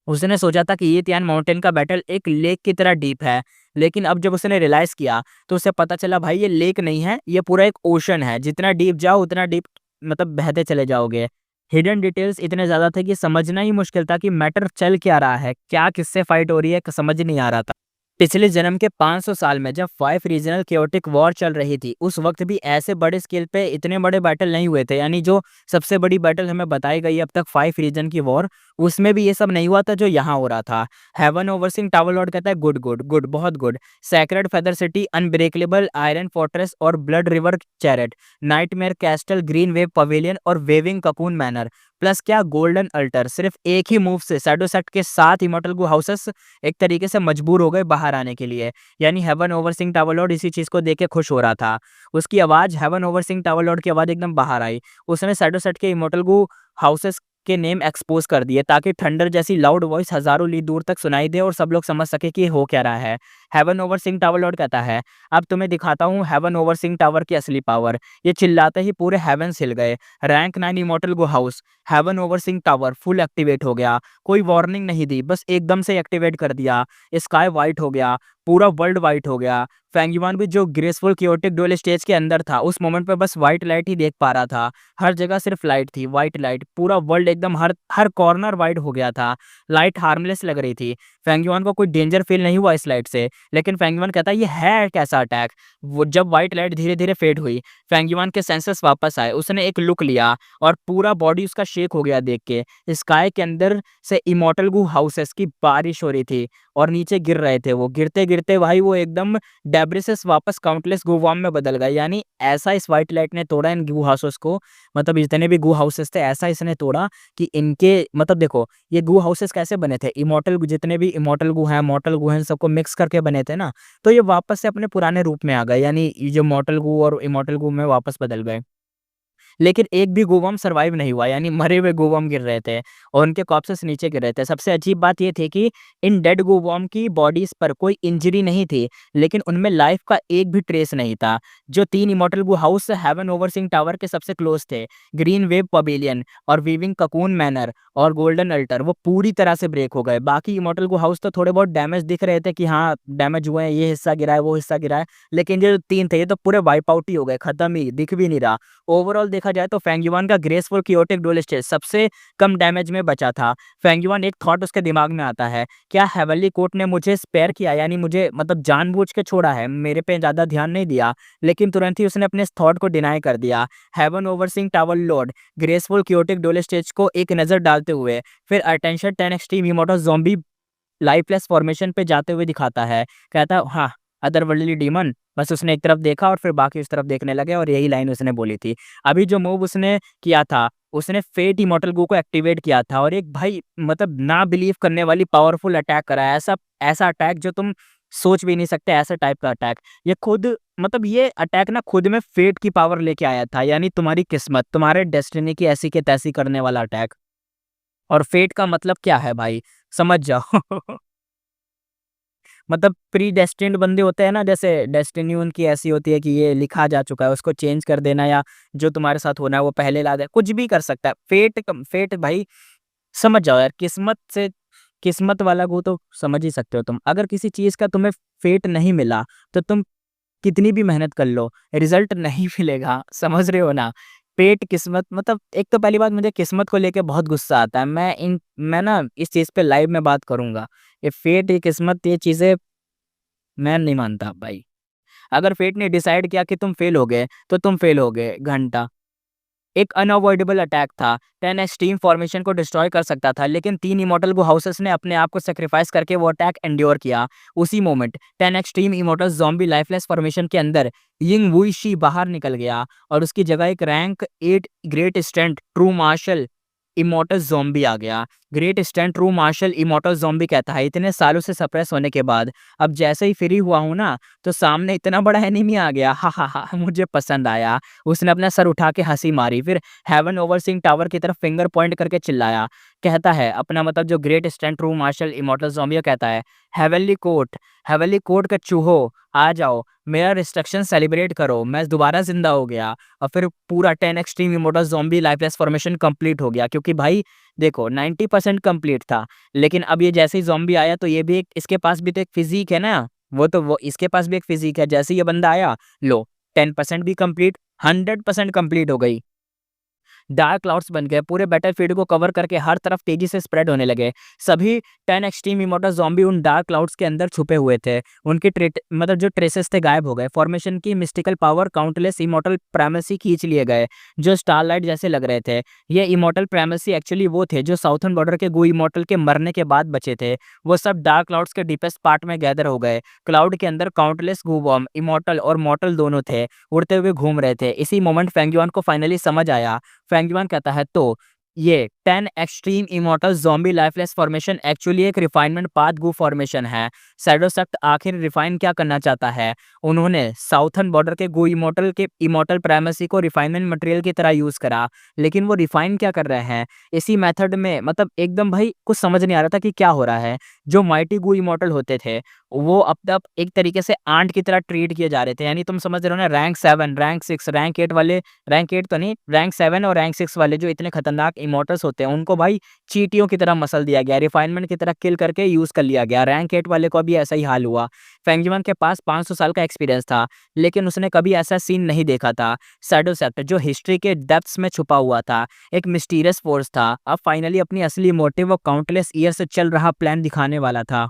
उसने सोचा था कि ये तियान माउंटेन का बैटल एक लेक की तरह डीप है, लेकिन अब जब उसने रियलाइज किया तो उसे पता चला भाई ये लेक नहीं है, ये पूरा एक ओशन है। जितना डीप जाओ उतना डीप बहते चले जाओगे। हिडन डिटेल्स इतने ज़्यादा थे कि समझना ही मुश्किल था कि मैटर चल क्या रहा है, क्या किससे फाइट हो रही है, समझ नहीं आ रहा था। पिछले जन्म के 500 साल में जब 5 रीजनल केओटिक वॉर चल रही थी, उस वक्त भी ऐसे बड़े स्केल पे इतने बड़े बैटल नहीं हुए थे। यानी जो सबसे बड़ी बैटल हमें बताई गई अब तक 5 रीजन की वॉर, उसमें भी ये सब नहीं हुआ था जो यहाँ हो रहा था। हेवन ओवरसीइंग टावर लॉर्ड कहता है, गुड गुड गुड, बहुत good. Sacred feather city, unbreakable iron fortress और blood river chariot, nightmare castle, green wave pavilion और वेविंग ककून मैनर, प्लस क्या गोल्डन अल्टर। सिर्फ एक ही मूव से सैडोसेक्ट के 7 इमोर्टल गो हाउसेस एक तरीके से मजबूर हो गए बाहर आने के लिए। यानी हेवन ओवरसीइंग टावर लॉर्ड इसी चीज को देख के खुश हो रहा था। उसकी आवाज, हेवन ओवरसीइंग टावर लॉर्ड की आवाज एकदम बाहर आई। उसने सैडोसेक्ट के इमोर्टल गो हाउसेस के नेम एक्सपोज कर दिए ताकि थंडर जैसी लाउड वॉइस हजारों लीग दूर तक सुनाई दे और सब लोग समझ सके कि हो क्या रहा है। हेवन ओवरसीइंग टावर लॉर्ड कहता है, अब तुम्हें दिखाता हूँ हेवन ओवरसीइंग टावर की असली पावर। ये चिल्लाते ही पूरे हेवंस हिल गए। Rank 9 immortal Gu house, heaven overseeing tower full activate हो गया। कोई वार्निंग नहीं दी, बस एकदम से एक्टिवेट कर दिया। स्काई वाइट हो गया, पूरा वर्ल्ड वाइट हो गया। फेंग युआन भी जो ग्रेसफुल क्योटिक डुअल स्टेज के अंदर था, उस मोमेंट पे बस व्हाइट लाइट ही देख पा रहा था। हर जगह सिर्फ लाइट थी, व्हाइट लाइट। पूरा वर्ल्ड एकदम हर हर कॉर्नर वाइट हो गया था। लाइट हार्मलेस लग रही थी। फेंग युआन को कोई डेंजर फील नहीं हुआ इस लाइट से, लेकिन फेंग युआन कहता है ये है कैसा अटैक। वो जब व्हाइट लाइट धीरे धीरे फेड हुई, फेंग युआन के सेंसेस वापस आए। उसने एक लुक लिया और पूरा बॉडी उसका शेक हो गया देख के। स्काई के अंदर से इमोर्टल गू हाउसेस की बारिश हो रही थी। और नीचे गिर रहे थे वो। गिरते-गिरते भाई वो एकदम डेब्रिस से वापस काउंटलेस गू वॉर्म में बदल गए। यानी ऐसा इस व्हाइट लाइट ने तोड़ा इन गू हाउसेस को, मतलब जितने भी गू हाउसेस थे ऐसा इसने तोड़ा कि इनके मतलब देखो ये गू हाउसेस कैसे बने थे, इमॉर्टल जितने भी इमॉर्टल गू हैं, मॉर्टल गू हैं, इन सबको मिक्स करके बने थे ना, तो ये वापस से अपने पुराने रूप में आ गए। यानी ये जो मॉर्टल गू और इमॉर्टल गू में वापस बदल गए। लेकिन एक भी गोवम सर्वाइव नहीं हुआ, यानी मरे हुए गोवम गिर रहे थे और उनके कॉर्प्सेस नीचे गिर रहे थे। सबसे अजीब बात ये थी कि इन डेड गोवम की बॉडीज पर कोई इंजरी नहीं थी, लेकिन उनमें लाइफ का एक भी ट्रेस नहीं था। जो 3 immortal Gu house heaven overseeing tower के सबसे क्लोज थे, ग्रीन वेव पवेलियन और वीविंग ककून मैनर और गोल्डन अल्टर, वो पूरी तरह से ब्रेक हो गए। बाकी इमॉर्टल गू हाउस तो थोड़े बहुत डैमेज दिख रहे थे कि हाँ डैमेज हुए हैं, ये हिस्सा गिरा है, वो हिस्सा गिरा है, लेकिन जो 3 थे ये तो पूरे वाइप आउट ही हो गए, खत्म ही, दिख भी नहीं रहा। ओवरऑल देखा जाए तो फेंगयुआन का ग्रेसफुल कियोटिक डुअल स्टेज सबसे कम डैमेज में बचा था। फेंगयुआन एक थॉट उसके दिमाग में आता है, क्या हेवनली कोर्ट ने मुझे स्पेयर किया, यानी मुझे मतलब जानबूझ के छोड़ा है, मेरे पे ज़्यादा ध्यान नहीं दिया। लेकिन तुरंत ही उसने अपने इस थॉट को डिनाई कर दिया। Heaven overseeing tower lord graceful chaotic dual stage को एक नज़र डालते हुए फिर attention 10 extreme immortal zombie lifeless formation पे जाते हुए दिखाता है। कहता है हाँ, अदरवर्ल्डली डीमन। बस उसने एक तरफ देखा और फिर बाकी उस तरफ देखने लगे और यही लाइन उसने बोली थी। अभी जो मूव उसने किया था, उसने फेट इमॉर्टल गू को एक्टिवेट किया था और एक भाई मतलब ना बिलीव करने वाली पावरफुल अटैक करा है। ऐसा ऐसा अटैक जो तुम सोच भी नहीं सकते, ऐसा टाइप का अटैक। ये खुद मतलब ये अटैक ना खुद में फेट की पावर लेके आया था, यानी तुम्हारी किस्मत, तुम्हारे डेस्टिनी की ऐसी की तैसी करने वाला अटैक। और फेट का मतलब क्या है भाई, समझ जाओ। मतलब प्री डेस्टिन्ड बंदे होते हैं ना, जैसे डेस्टिनी उनकी ऐसी होती है कि ये लिखा जा चुका है, उसको चेंज कर देना या जो तुम्हारे साथ होना है वो पहले ला दे, कुछ भी कर सकता है। फेट भाई समझ जाओ यार, किस्मत से किस्मत वाला को तो समझ ही सकते हो तुम। अगर किसी चीज़ का तुम्हें फेट नहीं मिला तो तुम कितनी भी मेहनत कर लो, रिजल्ट नहीं मिलेगा, समझ रहे हो ना? पेट किस्मत मतलब एक तो पहली बात मुझे किस्मत को लेके बहुत गुस्सा आता है। मैं ना इस चीज़ पे लाइव में बात करूँगा। ये फेट, ये किस्मत, ये चीज़ें मैं नहीं मानता भाई। अगर फेट ने डिसाइड किया कि तुम फेल हो गए, तो तुम फेल हो गए, घंटा। एक अनअवॉइडेबल अटैक था, 10 एक्सट्रीम फॉर्मेशन को डिस्ट्रॉय कर सकता था, लेकिन 3 इमॉर्टल गो हाउसेस ने अपने आप को सैक्रिफाइस करके वो अटैक एंड्योर किया। उसी moment 10 extreme immortal zombie lifeless formation के अंदर यिंग वुई बाहर निकल गया और उसकी जगह एक rank 8 great strength true martial immortal zombie आ गया। Great strength true martial immortal zombie कहता है, इतने सालों से सप्रेस होने के बाद अब जैसे ही फ्री हुआ हूँ ना, तो सामने इतना बड़ा एनिमी आ गया, हा हा हा, मुझे पसंद आया। उसने अपना सर उठा के हंसी मारी, फिर हेवन ओवरसीइंग टावर की तरफ फिंगर पॉइंट करके चिल्लाया। कहता है अपना मतलब जो great strength true martial immortal zombie कहता है, हेवनली कोर्ट के चूहो आ जाओ, मेरा डिस्ट्रक्शन सेलिब्रेट करो, मैं दोबारा जिंदा हो गया। और फिर पूरा 10 extreme immortal zombie lifeless formation complete हो गया, क्योंकि भाई देखो 90% कंप्लीट था, लेकिन अब ये जैसे ही ज़ॉम्बी आया तो ये भी एक, इसके पास भी तो एक फिजिक है ना, वो इसके पास भी एक फिजिक है। जैसे ही ये बंदा आया, लो 10% भी कंप्लीट, 100% कंप्लीट हो गई। डार्क क्लाउड्स बन गए, पूरे बैटलफील्ड को कवर करके हर तरफ तेजी से स्प्रेड होने लगे। सभी 10 एक्सट्रीम इमॉर्टल ज़ॉम्बी उन डार्क क्लाउड्स के अंदर छुपे हुए थे। उनके मतलब जो ट्रेसेस थे गायब हो गए। फॉर्मेशन की mystical power countless immortal primacy खींच लिए गए, जो स्टारलाइट जैसे लग रहे थे। ये इमॉर्टल प्राइमेसी एक्चुअली वो थे जो साउथर्न बॉर्डर के गो इमॉर्टल के मरने के बाद बचे थे। वो सब डार्क क्लाउड्स के डीपेस्ट पार्ट में गैदर हो गए। क्लाउड के अंदर काउंटलेस गू वॉर्म इमॉर्टल और मॉर्टल दोनों थे, उड़ते हुए घूम रहे थे। इसी मोमेंट फेंगयुआन को फाइनली समझ आया। फेंगयुआन कहता है तो ये 10 extreme immortal zombie lifeless formation actually एक रिफाइनमेंट पाथ गू फॉर्मेशन है। शैडो सेक्ट आखिर रिफाइन क्या करना चाहता है? उन्होंने साउथर्न बॉर्डर के गो इमॉर्टल के इमॉर्टल प्राइमेसी को रिफाइनमेंट मटेरियल की तरह यूज करा, लेकिन वो रिफाइन क्या कर रहे हैं इसी मेथड में? मतलब एकदम भाई कुछ समझ नहीं आ रहा था कि क्या हो रहा है। जो माइटी गो इमॉर्टल होते थे वो अब तक एक तरीके से आंट की तरह ट्रीट किए जा रहे थे, यानी तुम समझ रहे हो ना, रैंक 7 रैंक 6 रैंक 8 वाले, रैंक 8 तो नहीं, रैंक 7 और रैंक 6 वाले जो इतने खतरनाक इमॉर्टल्स होते हैं उनको भाई चींटियों की तरह मसल दिया गया, रिफाइनमेंट की तरह किल करके यूज कर लिया गया। रैंक 8 वाले को भी ऐसा ही हाल हुआ। फेंगयुआन के पास 500 साल का एक्सपीरियंस था, लेकिन उसने कभी ऐसा सीन नहीं देखा था। शैडो सेक्टर जो हिस्ट्री के डेप्थ्स में छुपा हुआ था, एक मिस्टीरियस फोर्स था, अब फाइनली अपनी असली मोटिव और काउंटलेस ईयर से चल रहा प्लान दिखाने वाला था।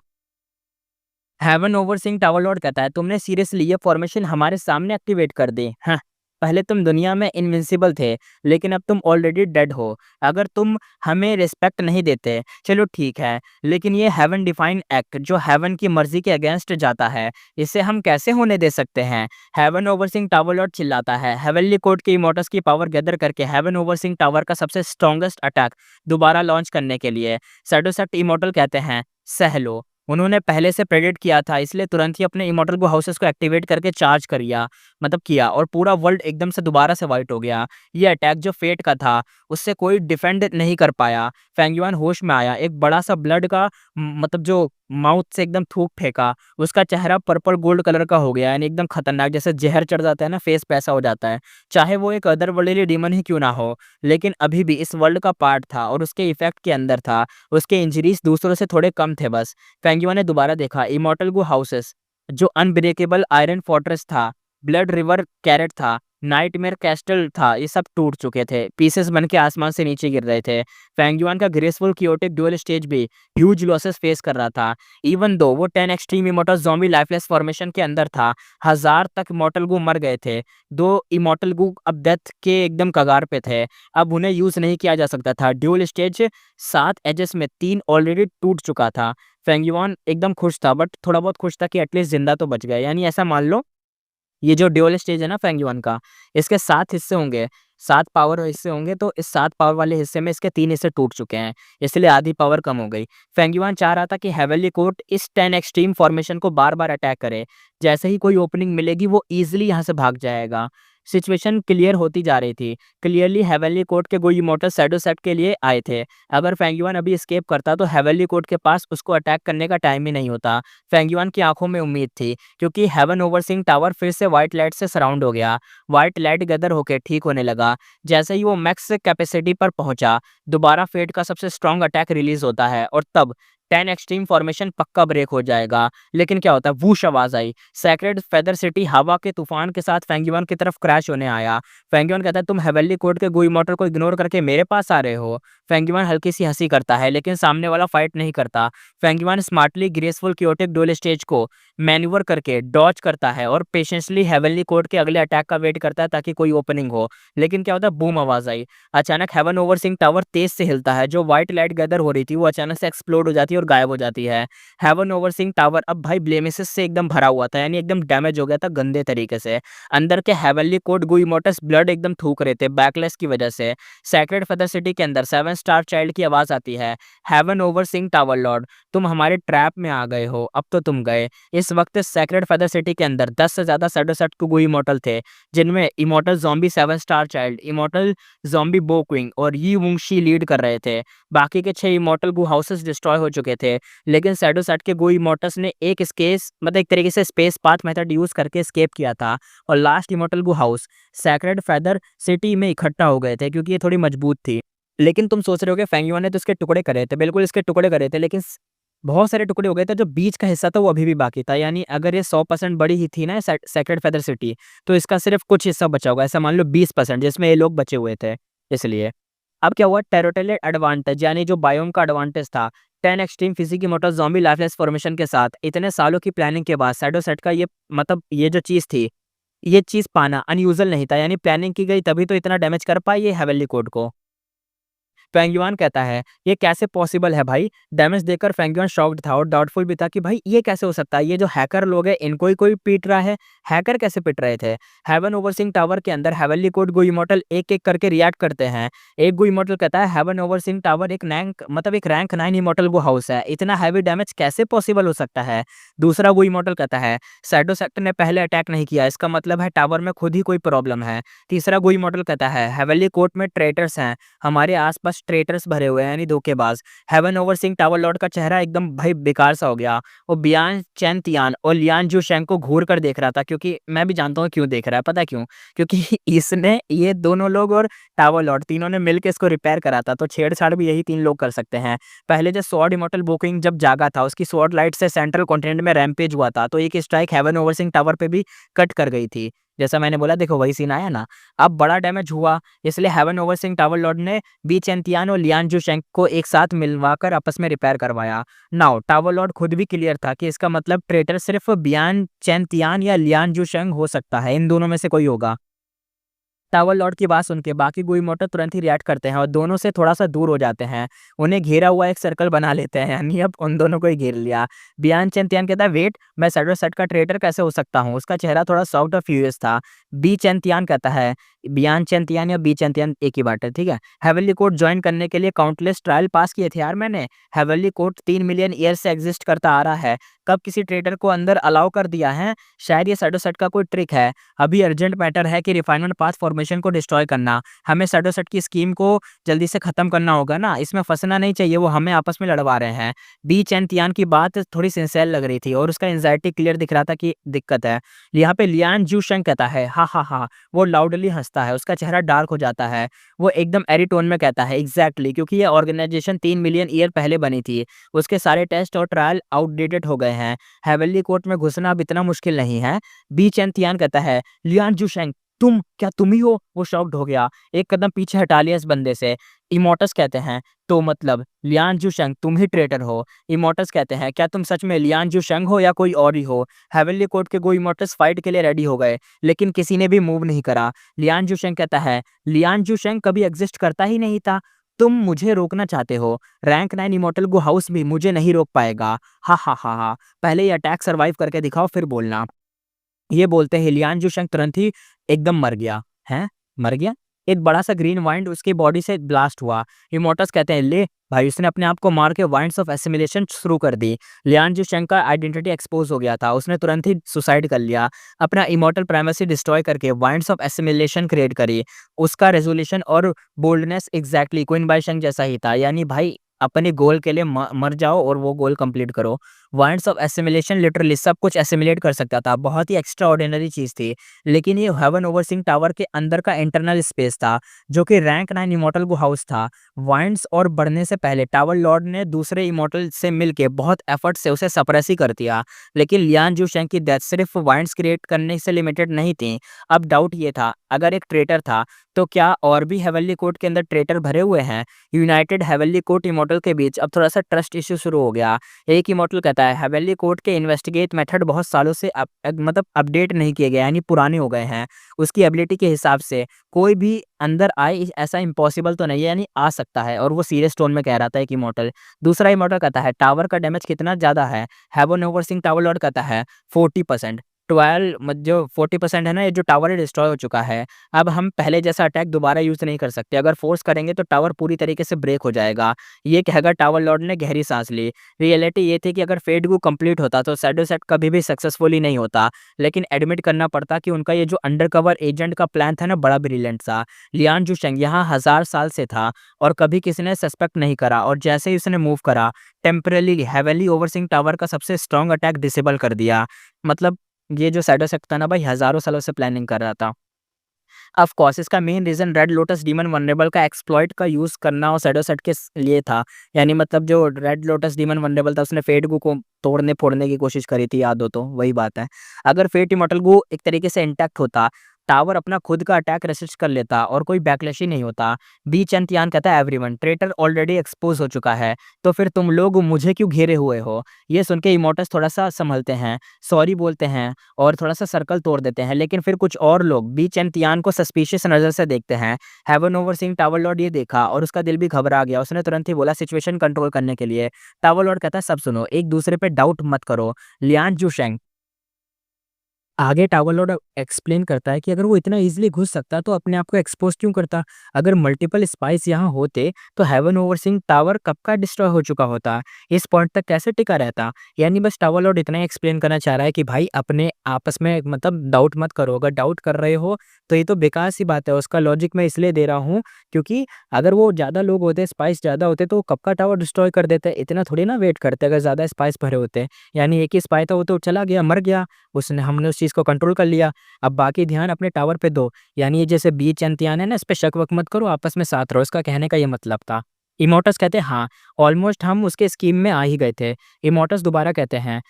हेवन ओवरसीइंग टावर लॉर्ड कहता है तुमने सीरियसली ये फॉर्मेशन हमारे सामने एक्टिवेट कर दी? हाँ, पहले तुम दुनिया में इनविंसिबल थे, लेकिन अब तुम ऑलरेडी डेड हो। अगर तुम हमें रिस्पेक्ट नहीं देते, चलो ठीक है, लेकिन ये हेवन डिफाइन एक्ट जो हेवन की मर्जी के अगेंस्ट जाता है, इसे हम कैसे होने दे सकते हैं? हेवन ओवरसिंग टावर लॉर्ड चिल्लाता है, हेवनली कोर्ट के इमोर्टल्स की पावर गैदर करके हेवन ओवरसिंग टावर का सबसे स्ट्रॉन्गेस्ट अटैक दोबारा लॉन्च करने के लिए। शैडोसेक्ट इमोर्टल कहते हैं, सह लो। उन्होंने पहले से प्रेडिक्ट किया था, इसलिए तुरंत ही अपने इमोर्टल को हाउसेस को एक्टिवेट करके चार्ज किया और पूरा वर्ल्ड एकदम से दोबारा से वाइट हो गया। ये अटैक जो फेट का था, उससे कोई डिफेंड नहीं कर पाया। फेंग युआन होश में आया, एक बड़ा सा ब्लड का जो माउथ से एकदम थूक फेंका, उसका चेहरा पर्पल गोल्ड कलर का हो गया, यानी एकदम खतरनाक, जैसे जहर चढ़ जाता है ना फेस पे, ऐसा हो जाता है। चाहे वो एक अदर वर्ल्डली डीमन ही क्यों ना हो, लेकिन अभी भी इस वर्ल्ड का पार्ट था और उसके इफेक्ट के अंदर था। उसके इंजरीज दूसरों से थोड़े कम थे बस। फेंगियो ने दोबारा देखा, इमॉर्टल गो हाउसेस, जो अनब्रेकेबल आयरन फोर्ट्रेस था, ब्लड रिवर कैरेट था, नाइटमेयर कैस्टल था, ये सब टूट चुके थे, पीसेस बन के आसमान से नीचे गिर रहे थे। फेंगयुआन का ग्रेसफुल कियोटिक ड्यूअल स्टेज भी ह्यूज लॉसेस फेस कर रहा था। इवन दो वो 10 extreme immortal zombie lifeless formation के अंदर था, 1000 तक इमोर्टल गु मर गए थे। 2 इमोर्टल गु अब डेथ के एकदम कगार पे थे, अब उन्हें यूज नहीं किया जा सकता था। ड्यूअल स्टेज 7 एजेस में 3 ऑलरेडी टूट चुका था। फेंगयुआन एकदम खुश था, बट थोड़ा बहुत खुश था कि एटलीस्ट जिंदा तो बच गए। यानी ऐसा मान लो, ये जो ड्यूअल स्टेज है ना फेंगयुआन का, इसके 7 हिस्से होंगे, 7 पावर हिस्से होंगे, तो इस 7 पावर वाले हिस्से में इसके 3 हिस्से टूट चुके हैं, इसलिए आधी पावर कम हो गई। फेंगयुआन चाह रहा था कि हेवनली कोर्ट इस 10 एक्सट्रीम फॉर्मेशन को बार बार अटैक करे, जैसे ही कोई ओपनिंग मिलेगी वो ईजिली यहाँ से भाग जाएगा। सिचुएशन क्लियर होती जा रही थी, क्लियरली हेवनली कोर्ट के गो इमोर्टल शैडो सेट के लिए आए थे। अगर फेंगयुआन अभी एस्केप करता तो हेवनली कोर्ट के पास उसको अटैक करने का टाइम ही नहीं होता। फेंगयुआन की आंखों में उम्मीद थी, क्योंकि हेवन ओवरसीइंग टावर फिर से व्हाइट लाइट से सराउंड हो गया। व्हाइट लाइट गदर होकर ठीक होने लगा। जैसे ही वो मैक्स कैपेसिटी पर पहुंचा, दोबारा फेट का सबसे स्ट्रॉन्ग अटैक रिलीज होता है और तब 10 एक्सट्रीम फॉर्मेशन पक्का ब्रेक हो जाएगा। लेकिन क्या होता है, वूश आवाज आई। सैक्रेड फेदर सिटी हवा के तूफान के साथ फेंगयुआन की तरफ क्रैश होने आया। फेंगयुआन कहता है, तुम हेवनली कोर्ट के गो इमॉर्टल को इग्नोर करके मेरे पास आ रहे हो। फेंगयुआन हल्की सी हंसी करता है, लेकिन सामने वाला फाइट नहीं करता। फेंगयुआन स्मार्टली ग्रेसफुल क्योटिक डोल स्टेज को मैन्यूवर करके डॉज करता है और पेशेंसली हेवनली कोर्ट के अगले अटैक का वेट करता है ताकि कोई ओपनिंग हो। लेकिन क्या होता है, बूम आवाज आई। अचानक हेवन ओवरसिंग टावर तेज से हिलता है, जो व्हाइट लाइट गैदर हो रही थी वो अचानक से एक्सप्लोड हो जाती है और गायब हो जाती है। हेवन ओवरसिंग टावर अब भाई ब्लेमिसेस से एकदम भरा हुआ था, यानी एकदम डैमेज हो गया था गंदे तरीके से। अंदर के हेवनली कोर्ट गो इमोर्टल्स ब्लड एकदम थूक रहे थे बैकलेस की वजह से। सैक्रेड फेदर सिटी के अंदर 7 स्टार चाइल्ड की आवाज आती है, हेवन ओवरसिंग टावर लॉर्ड, तुम हमारे ट्रैप में आ गए हो, अब तो तुम गए। इस वक्त सैक्रेड फेदर सिटी के अंदर 10 से ज्यादा शैडोसेट गो इमोर्टल थे, जिनमें immortal zombie 7 star child, immortal zombie बो क्विंग और यी वुंगशी लीड कर रहे थे। बाकी के 6 इमोर्टल गो हाउसेस डिस्ट्रॉय हो चुके थे, लेकिन शैडोसेट के गो इमोर्टल्स ने एक स्केस एक तरीके से स्पेस पाथ मेथड यूज करके एस्केप किया था और last immortal Gu house sacred feather city में इकट्ठा हो गए थे, क्योंकि ये थोड़ी मजबूत थी। लेकिन तुम सोच रहे हो कि फेंगयुआन ने तो इसके टुकड़े करे थे, बिल्कुल इसके टुकड़े करे थे, लेकिन बहुत सारे टुकड़े हो गए थे। जो बीच का हिस्सा था वो अभी भी बाकी था, यानी अगर ये 100% बड़ी ही थी ना सैक्रेड फेदर सिटी, तो इसका सिर्फ कुछ हिस्सा बचा होगा, ऐसा मान लो 20%, जिसमें ये लोग बचे हुए थे। इसलिए अब क्या हुआ, टेरिटोरियल एडवांटेज यानी जो बायोम का एडवांटेज था, 10 extreme physique motor zombie lifeless formation के साथ इतने सालों की प्लानिंग के बाद शैडो सेट का ये ये जो चीज़ थी, ये चीज़ पाना अनयूजुअल नहीं था, यानी प्लानिंग की गई तभी तो इतना डैमेज कर पाई ये हेवनली कोड को। फेंगयुआन कहता है, ये कैसे पॉसिबल है भाई? डैमेज देकर फेंगयुआन शॉक्ड था और डाउटफुल भी था कि भाई ये कैसे हो सकता है, ये जो हैकर लोग हैं इनको ही कोई पीट रहा है। हैकर कैसे पीट रहे थे? हेवन ओवरसिंग टावर के अंदर हेवनली कोड गो इमोर्टल एक एक करके रिएक्ट करते हैं। एक गो इमोर्टल कहता है, हेवन ओवरसिंग टावर एक रैंक 9 इमोर्टल गो हाउस है, इतना हैवी डैमेज कैसे पॉसिबल हो सकता है? दूसरा गो इमोर्टल कहता है, शैडो सेक्टर ने पहले अटैक नहीं किया, इसका मतलब है टावर में खुद ही कोई प्रॉब्लम है। तीसरा गो इमोर्टल कहता है, हेवनली कोर्ट में ट्रेटर्स हैं, हमारे आसपास ट्रेटर्स भरे हुए हैं, यानी धोखेबाज। हेवन ओवरसिंग टावर लॉर्ड का चेहरा एकदम भाई बेकार सा हो गया। वो बियान चैन तियान और लियान जू शेंग को घूर कर देख रहा था, क्योंकि मैं भी जानता हूँ क्यों देख रहा है, पता है क्यों? क्योंकि इसने ये दोनों लोग और टावर लॉर्ड तीनों ने मिलकर इसको रिपेयर करा था, तो छेड़छाड़ भी यही 3 लोग कर सकते हैं। पहले जो स्वॉर्ड इमॉर्टल बुकिंग जब जागा था, उसकी स्वॉर्ड लाइट से सेंट्रल कॉन्टिनेंट में रैम्पेज हुआ था, तो एक स्ट्राइक हेवन ओवरसिंग टावर पे भी कट कर गई थी। जैसा मैंने बोला, देखो वही सीन आया ना। अब बड़ा डैमेज हुआ, इसलिए हेवन ओवरसिंग टावर लॉर्ड ने बी चैन और लियान जू शेंग को एक साथ मिलवाकर आपस में रिपेयर करवाया। नाउ टावर लॉर्ड खुद भी क्लियर था कि इसका मतलब ट्रेटर सिर्फ बियान चैन या लियान जू शेंग हो सकता है, इन दोनों में से कोई होगा। टावर लॉर्ड की बात सुन के बाकी गू इमोर्टल तुरंत ही रिएक्ट करते हैं और दोनों से थोड़ा-सा दूर हो जाते हैं। उन्हें घेरा हुआ एक सर्कल बना लेते हैं, यानी अब उन दोनों को ही घेर लिया। बियान चेंतियान कहता है, वेट, मैं शैडो सेट का ट्रेटर कैसे हो सकता हूँ? उसका चेहरा थोड़ा सॉफ्ट और फ्यूरियस था। बी चेंतियान कहता है, बियान चेंतियान या बी चेंतियान एक ही बात है, ठीक है? हेवनली कोर्ट जॉइन करने के लिए काउंटलेस ट्रायल पास किए थे यार मैंने। हेवनली कोर्ट 3 मिलियन ईयर से एग्जिस्ट करता आ रहा है। कब किसी ट्रेटर को अंदर अलाउ कर दिया है? शायद ये शैडो सेट का कोई ट्रिक है। अभी अर्जेंट मैटर है कि रिफाइनमेंट पाथ फॉर्मेशन को डिस्ट्रॉय करना। हमें शैडो सेट की स्कीम को जल्दी से खत्म करना होगा ना, इसमें फँसना नहीं चाहिए, वो हमें आपस में लड़वा रहे हैं। बी चेंतियान की बात थोड़ी सिंसियर लग रही थी और उसका एंग्जायटी क्लियर दिख रहा था कि दिक्कत है। यहाँ पे लियान जूशेंग कहता है, "हा, हा, हा।" वो लाउडली हँसता है, उसका चेहरा डार्क हो जाता है। वो एकदम एरी टोन में कहता है, "एग्ज़ैक्टली, क्योंकि ये ऑर्गेनाइज़ेशन 3 मिलियन ईयर पहले बनी थी। उसके सारे टेस्ट और ट्रायल आउटडेटेड हो गए हैं। हेवनली कोर्ट में घुसना अब इतना मुश्किल नहीं है।" बी चेंतियान कहता है, "लियान जूशेंग, तुम? क्या तुम ही हो?" वो शॉक्ड हो गया, एक कदम पीछे हटा लिया इस बंदे से। इमोर्टस कहते हैं, "तो मतलब लियान जूशेंग तुम ही ट्रेटर हो?" इमोर्टस कहते हैं, "क्या तुम सच में लियान जूशेंग हो या कोई और ही हो?" हेवनली कोर्ट के गो इमोर्टस फाइट के लिए रेडी हो गए, लेकिन किसी ने भी मूव नहीं करा। लियान जूशेंग कहता है, "लियान जूशेंग कभी एग्जिस्ट करता ही नहीं था। तुम मुझे रोकना चाहते हो। रैंक 9 इमोर्टल गो हाउस भी मुझे नहीं रोक पाएगा। हा हा हा हा। पहले ये अटैक सर्वाइव करके दिखाओ, फिर बोलना।" ये बोलते ही लियान जूशेंग तुरंत ही एकदम मर गया। हैं? मर गया? एक बड़ा-सा ग्रीन वाइंड उसकी बॉडी से ब्लास्ट हुआ। इमोर्टस कहते हैं, "ले भाई, उसने अपने आप को मार के वाइंड्स ऑफ एसिमिलेशन शुरू कर दी।" लियान जूशेंग का आइडेंटिटी एक्सपोज़ हो गया था। उसने तुरंत ही सुसाइड कर लिया। अपना इमोर्टल प्राइमेसी डिस्ट्रॉय करके वाइंड्स ऑफ एसिमिलेशन क्रिएट करी। उसका रेज़ोल्यूशन और बोल्डनेस एग्ज़ैक्टली क्वीन बाईशेंग जैसा ही था। यानी भाई, अपने गोल के लिए मर जाओ और वो गोल कंप्लीट करो। वाइंड्स ऑफ एसिमिलेशन लिटरली सब कुछ एसिमिलेट कर सकता था, बहुत ही एक्स्ट्राऑर्डिनरी चीज़ थी। लेकिन ये हेवन ओवरसीइंग टावर के अंदर का इंटरनल स्पेस था, जो कि रैंक 9 इमॉर्टल गो हाउस था। वाइंड्स और बढ़ने से पहले टावर लॉर्ड ने दूसरे इमॉर्टल से मिलके बहुत एफर्ट से उसे सप्रेस ही कर दिया। लेकिन लियान जूशेंग की डेथ सिर्फ वाइंड्स क्रिएट करने से लिमिटेड नहीं थी। अब डाउट ये था, अगर एक ट्रेटर था, तो क्या और भी हेवनली कोर्ट के अंदर ट्रेटर भरे हुए हैं? यूनाइटेड हेवनली कोर्ट इमॉर्टल के बीच अब थोड़ा-सा ट्रस्ट इश्यू शुरू हो गया। एक इमॉर्टल कहता है, हेवनली कोर्ट के इन्वेस्टिगेट मेथड बहुत सालों से मतलब अपडेट नहीं किए गए, यानी पुराने हो गए हैं। उसकी एबिलिटी के हिसाब से कोई भी अंदर आए, ऐसा इम्पॉसिबल तो नहीं है, यानी आ सकता है। और वो सीरियस टोन में कह रहा था एक इमॉर्टल। दूसरा इमॉर्टल कहता है, टावर का डैमेज कितना ज़्यादा है? हेवन ओवरसीइंग टावर लॉर्ड कहता है 40%। 12 जो 40% है ना, ये जो टावर है डिस्ट्रॉय हो चुका है। अब हम पहले जैसा अटैक दोबारा यूज़ नहीं कर सकते। अगर फोर्स करेंगे तो टावर पूरी तरीके से ब्रेक हो जाएगा। ये कहकर टावर लॉर्ड ने गहरी सांस ली। रियलिटी ये थी कि अगर फेट गो कंप्लीट होता तो शैडो सेट कभी भी सक्सेसफुली नहीं होता। लेकिन एडमिट करना पड़ता कि उनका ये जो अंडरकवर एजेंट का प्लान था ना, बड़ा ब्रिलियंट था। लियान जूशेंग यहाँ 1000 साल से था और कभी किसी ने सस्पेक्ट नहीं करा, और जैसे ही उसने मूव करा, टेम्परेरीली हेवनली ओवरसीइंग टावर का सबसे स्ट्रॉन्ग अटैक डिसेबल कर दिया। मतलब ये जो शैडो सेट था ना भाई, हज़ारों सालों से प्लानिंग कर रहा था। ऑफ कोर्स इसका main reason red lotus demon vulnerable का एक्सप्लॉइट का यूज़ करना और शैडो सेट के लिए था। यानी मतलब जो रेड लोटस डीमन वल्नरेबल था, उसने फेट गू को तोड़ने-फोड़ने की कोशिश करी थी, याद हो तो, वही बात है। अगर फेट इमॉर्टल गू एक तरीके से इंटैक्ट होता, टावर अपना खुद का अटैक रेसिस्ट कर लेता और कोई बैकलैश ही नहीं होता। बी चेंतियान कहता है, एवरीवन, ट्रेटर ऑलरेडी एक्सपोज़ हो चुका है, तो फिर तुम लोग मुझे क्यों घेरे हुए हो? ये सुन के इमॉर्टस थोड़ा-सा संभलते हैं, सॉरी बोलते हैं और थोड़ा-सा सर्कल तोड़ देते हैं। लेकिन फिर कुछ और लोग बी चेंतियान को सस्पिशियस नज़र से देखते हैं। हेवन ओवरसीइंग टावर लॉर्ड ये देखा और उसका दिल भी घबरा गया। उसने तुरंत ही बोला सिचुएशन कंट्रोल करने के लिए। टावर लॉर्ड कहता है, सब सुनो, एक दूसरे पे डाउट मत करो। लियान जूशेंग आगे टावर लॉर्ड एक्सप्लेन करता है कि अगर वो इतना ईज़िली घुस सकता तो अपने आप को एक्सपोज़ क्यों करता? अगर मल्टीपल स्पाइस यहाँ होते तो हेवन ओवरसीइंग टावर कब का डिस्ट्रॉय हो चुका होता? इस पॉइंट तक कैसे टिका रहता? यानी बस टावर लॉर्ड इतना ही एक्सप्लेन करना चाह रहा है कि भाई अपने आपस में मतलब डाउट मत करो। अगर डाउट कर रहे हो तो ये तो बेकार सी बात है। उसका लॉजिक मैं इसलिए दे रहा हूँ क्योंकि अगर वो ज़्यादा लोग होते, स्पाइस ज़्यादा होते, तो कब का टावर डिस्ट्रॉय कर देते। इतना थोड़ी ना वेट करते अगर ज़्यादा स्पाइस भरे होते। यानी एक ही स्पाई था, वो तो चला गया, मर गया। उसने हमने उस चीज़ को कंट्रोल कर लिया। अब बाकी ध्यान अपने टावर पे दो। यानी ये जैसे बीच एंतियान है ना, इस पे शक-वक मत करो, आपस में साथ रहो। इसका कहने का ये मतलब था। इमोर्टस कहते हैं, हाँ, ऑलमोस्ट हम उसके स्कीम में आ ही गए थे। इमोर्टस दोबारा कहते हैं,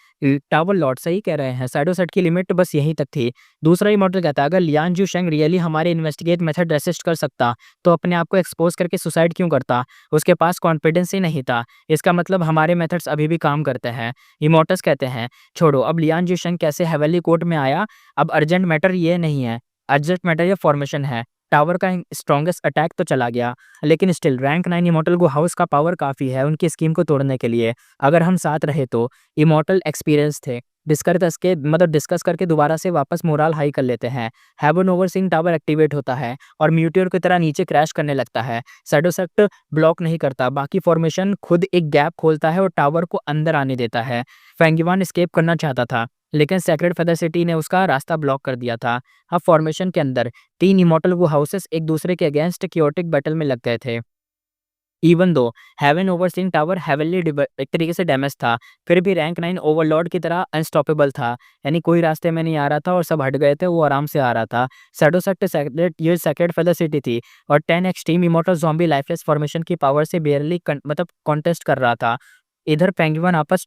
टावर लॉर्ड सही कह रहे हैं, शैडो सेट की लिमिट बस यहीं तक थी। दूसरा इमोर्टल कहता है, अगर लियान जूशेंग रियली हमारे इन्वेस्टिगेट मेथड रेसिस्ट कर सकता, तो अपने आप को एक्सपोज़ करके सुसाइड क्यों करता? उसके पास कॉन्फिडेंस ही नहीं था। इसका मतलब हमारे मेथड्स अभी भी काम करते हैं। इमोर्टस कहते हैं, छोड़ो, अब लियान जूशेंग कैसे हेवनली कोर्ट में आया, अब अर्जेंट मैटर ये नहीं है। अर्जेंट मैटर ये फॉर्मेशन है। टावर का स्ट्रॉन्गेस्ट अटैक तो चला गया, लेकिन still rank 9 immortal Gu house का पावर काफ़ी है उनकी स्कीम को तोड़ने के लिए। अगर हम साथ रहे तो इमॉर्टल एक्सपीरियंस थे। डिस्कस करके दोबारा से वापस मोराल हाई कर लेते हैं। हेवन ओवरसीइंग टावर एक्टिवेट होता है और म्यूटियोर की तरह नीचे क्रैश करने लगता है। शैडो सेक्टर ब्लॉक नहीं करता, बाकी फॉर्मेशन खुद एक गैप खोलता है और टावर को अंदर आने देता है। फेंगिवान एस्केप करना चाहता था, लेकिन सेक्रेड फेदर सिटी ने उसका रास्ता ब्लॉक कर दिया था। अब फॉर्मेशन के अंदर 3 इमॉर्टल वो हाउसेस एक दूसरे के अगेंस्ट क्योटिक बैटल में लग गए थे। Even though haven overseeing tower heavenly एक तरीके से डैमेज था, फिर भी रैंक 9 ओवरलॉर्ड की तरह अनस्टॉपेबल था। यानी कोई रास्ते में नहीं आ रहा था और सब हट गए थे, वो आराम से आ रहा था। शैडो सेक्टर ये सेक्रेड फेदर सिटी थी और 10 extreme immortal zombie lifeless formation की पावर से बेयरली कॉन्टेस्ट कर रहा था। इधर पेंगुइन आपस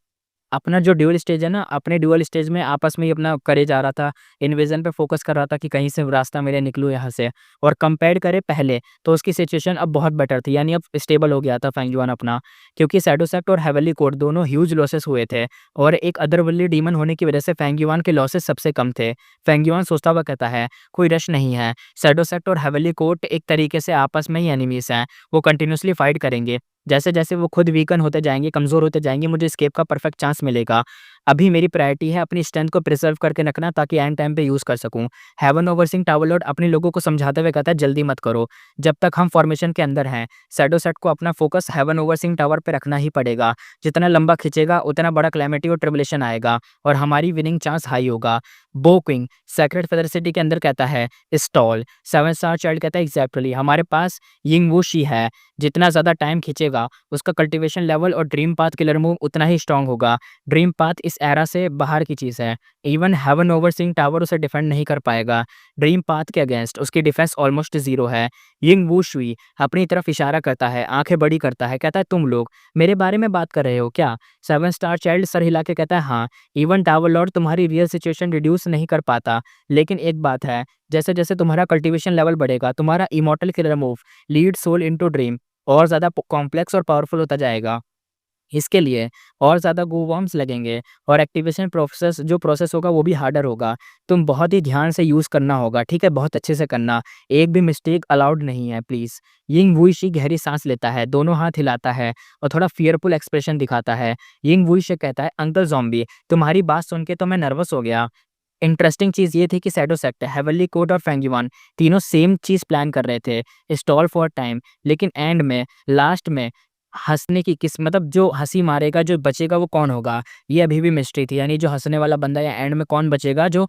अपना जो ड्यूअल स्टेज है ना, अपने ड्यूअल स्टेज में आपस में ही अपना करे जा रहा था। इन्विजन पे फ़ोकस कर रहा था कि कहीं से रास्ता मिले, निकलूँ यहाँ से। और कंपेयर करें पहले, तो उसकी सिचुएशन अब बहुत बेटर थी, यानी अब स्टेबल हो गया था फेंगयुआन अपना। क्योंकि शैडो सेक्ट और हेवनली कोर्ट दोनों ह्यूज लॉसेस हुए थे और एक अदरवर्ल्डली डीमन होने की वजह से फेंगयुआन के लॉसेस सबसे कम थे। फेंगयुआन सोचता हुआ कहता है, कोई रश नहीं है। शैडो सेक्ट और हेवनली कोर्ट एक तरीके से आपस में ही एनिमीज़ हैं। वो कंटिन्यूअसली फाइट करेंगे। जैसे-जैसे वो खुद वीकन होते जाएँगे, कमज़ोर होते जाएँगे, मुझे एस्केप का परफेक्ट चांस मिलेगा। अभी मेरी प्रायोरिटी है अपनी स्ट्रेंथ को प्रिज़र्व करके रखना ताकि एंड टाइम पे यूज़ कर सकूँ। हेवन ओवरसीइंग टावर लॉर्ड अपने लोगों को समझाते हुए कहता है, जल्दी मत करो, जब तक हम फॉर्मेशन के अंदर हैं। शैडो सेट को अपना फ़ोकस हेवन ओवरसीइंग टावर पे रखना ही पड़ेगा। जितना लंबा खींचेगा, उतना बड़ा कैलेमिटी और ट्रिब्यूलेशन आएगा और हमारी विनिंग चांस हाई होगा। बो किंग सेक्रेड फेदर सिटी के अंदर कहता है, स्टॉल। 7 स्टार चाइल्ड कहता है, एग्ज़ैक्टली हमारे पास यिंग वूशी है। जितना ज़्यादा टाइम खींचेगा, उसका कल्टीवेशन लेवल और ड्रीम पाथ किलर मूव उतना ही स्ट्रॉन्ग होगा। ड्रीम पाथ इस एरा से बाहर की चीज़ है। इवन हेवन ओवरसीइंग टावर उसे डिफेंड नहीं कर पाएगा। ड्रीम पाथ के अगेंस्ट उसकी डिफेंस ऑलमोस्ट ज़ीरो है। यिंग वू शुई अपनी तरफ इशारा करता है, आँखें बड़ी करता है, कहता है, तुम लोग मेरे बारे में बात कर रहे हो क्या? 7 स्टार चाइल्ड सर हिला के कहता है, हाँ। इवन टावर लॉर्ड तुम्हारी रियल सिचुएशन रिड्यूस नहीं कर पाता, लेकिन एक बात है, जैसे-जैसे तुम्हारा कल्टीवेशन लेवल बढ़ेगा, तुम्हारा immortal killer move lead soul into dream और ज़्यादा कॉम्प्लेक्स और पावरफुल होता जाएगा। इसके लिए और ज़्यादा गूवॉर्म्स लगेंगे और एक्टिवेशन प्रोसेस होगा वो भी हार्डर होगा। तुम बहुत ही ध्यान से यूज़ करना होगा, ठीक है? बहुत अच्छे से करना, एक भी मिस्टेक अलाउड नहीं है प्लीज़। यिंग वुईशी गहरी साँस लेता है, दोनों हाथ हिलाता है और थोड़ा फ़ियरफुल एक्सप्रेशन दिखाता है। यिंग वुईशी कहता है, अंकल ज़ॉम्बी, तुम्हारी बात सुन के तो मैं नर्वस हो गया। इंटरेस्टिंग चीज़ ये थी कि शैडो सेक्टर, हेवनली कोर्ट और फेंगयुआन तीनों सेम चीज़ प्लान कर रहे थे, स्टॉल फॉर टाइम। लेकिन एंड में, लास्ट में हँसने की जो हँसी मारेगा, जो बचेगा वो कौन होगा? ये अभी भी मिस्ट्री थी। यानी जो हँसने वाला बंदा या एंड में कौन बचेगा जो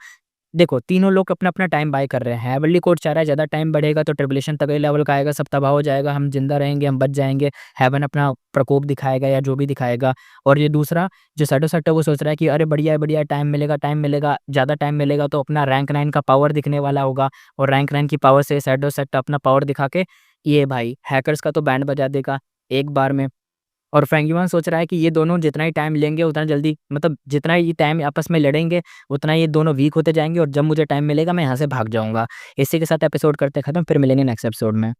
देखो तीनों लोग अपना-अपना टाइम बाय कर रहे हैं। हेवनली कोर्ट चाह रहा है ज़्यादा टाइम बढ़ेगा तो ट्रिब्यूलेशन तगड़े लेवल का आएगा, सब तबाह हो जाएगा, हम ज़िंदा रहेंगे, हम बच जाएँगे। हेवन अपना प्रकोप दिखाएगा या जो भी दिखाएगा। और ये दूसरा जो शैडो सेक्टर वो सोच रहा है कि अरे बढ़िया है, टाइम मिलेगा, ज़्यादा टाइम मिलेगा तो अपना रैंक 9 का पावर दिखने वाला होगा और रैंक 9 की पावर से शैडो सेक्टर अपना पावर दिखा के ये भाई हैकर्स का तो बैंड बजा देगा एक बार में। और फेंगयुआन सोच रहा है कि ये दोनों जितना ही टाइम लेंगे उतना जल्दी जितना ही टाइम आपस में लड़ेंगे उतना ये दोनों वीक होते जाएँगे और जब मुझे टाइम मिलेगा मैं यहाँ से भाग जाऊँगा। इसी के साथ एपिसोड करते हैं खत्म, फिर मिलेंगे नेक्स्ट एपिसोड में।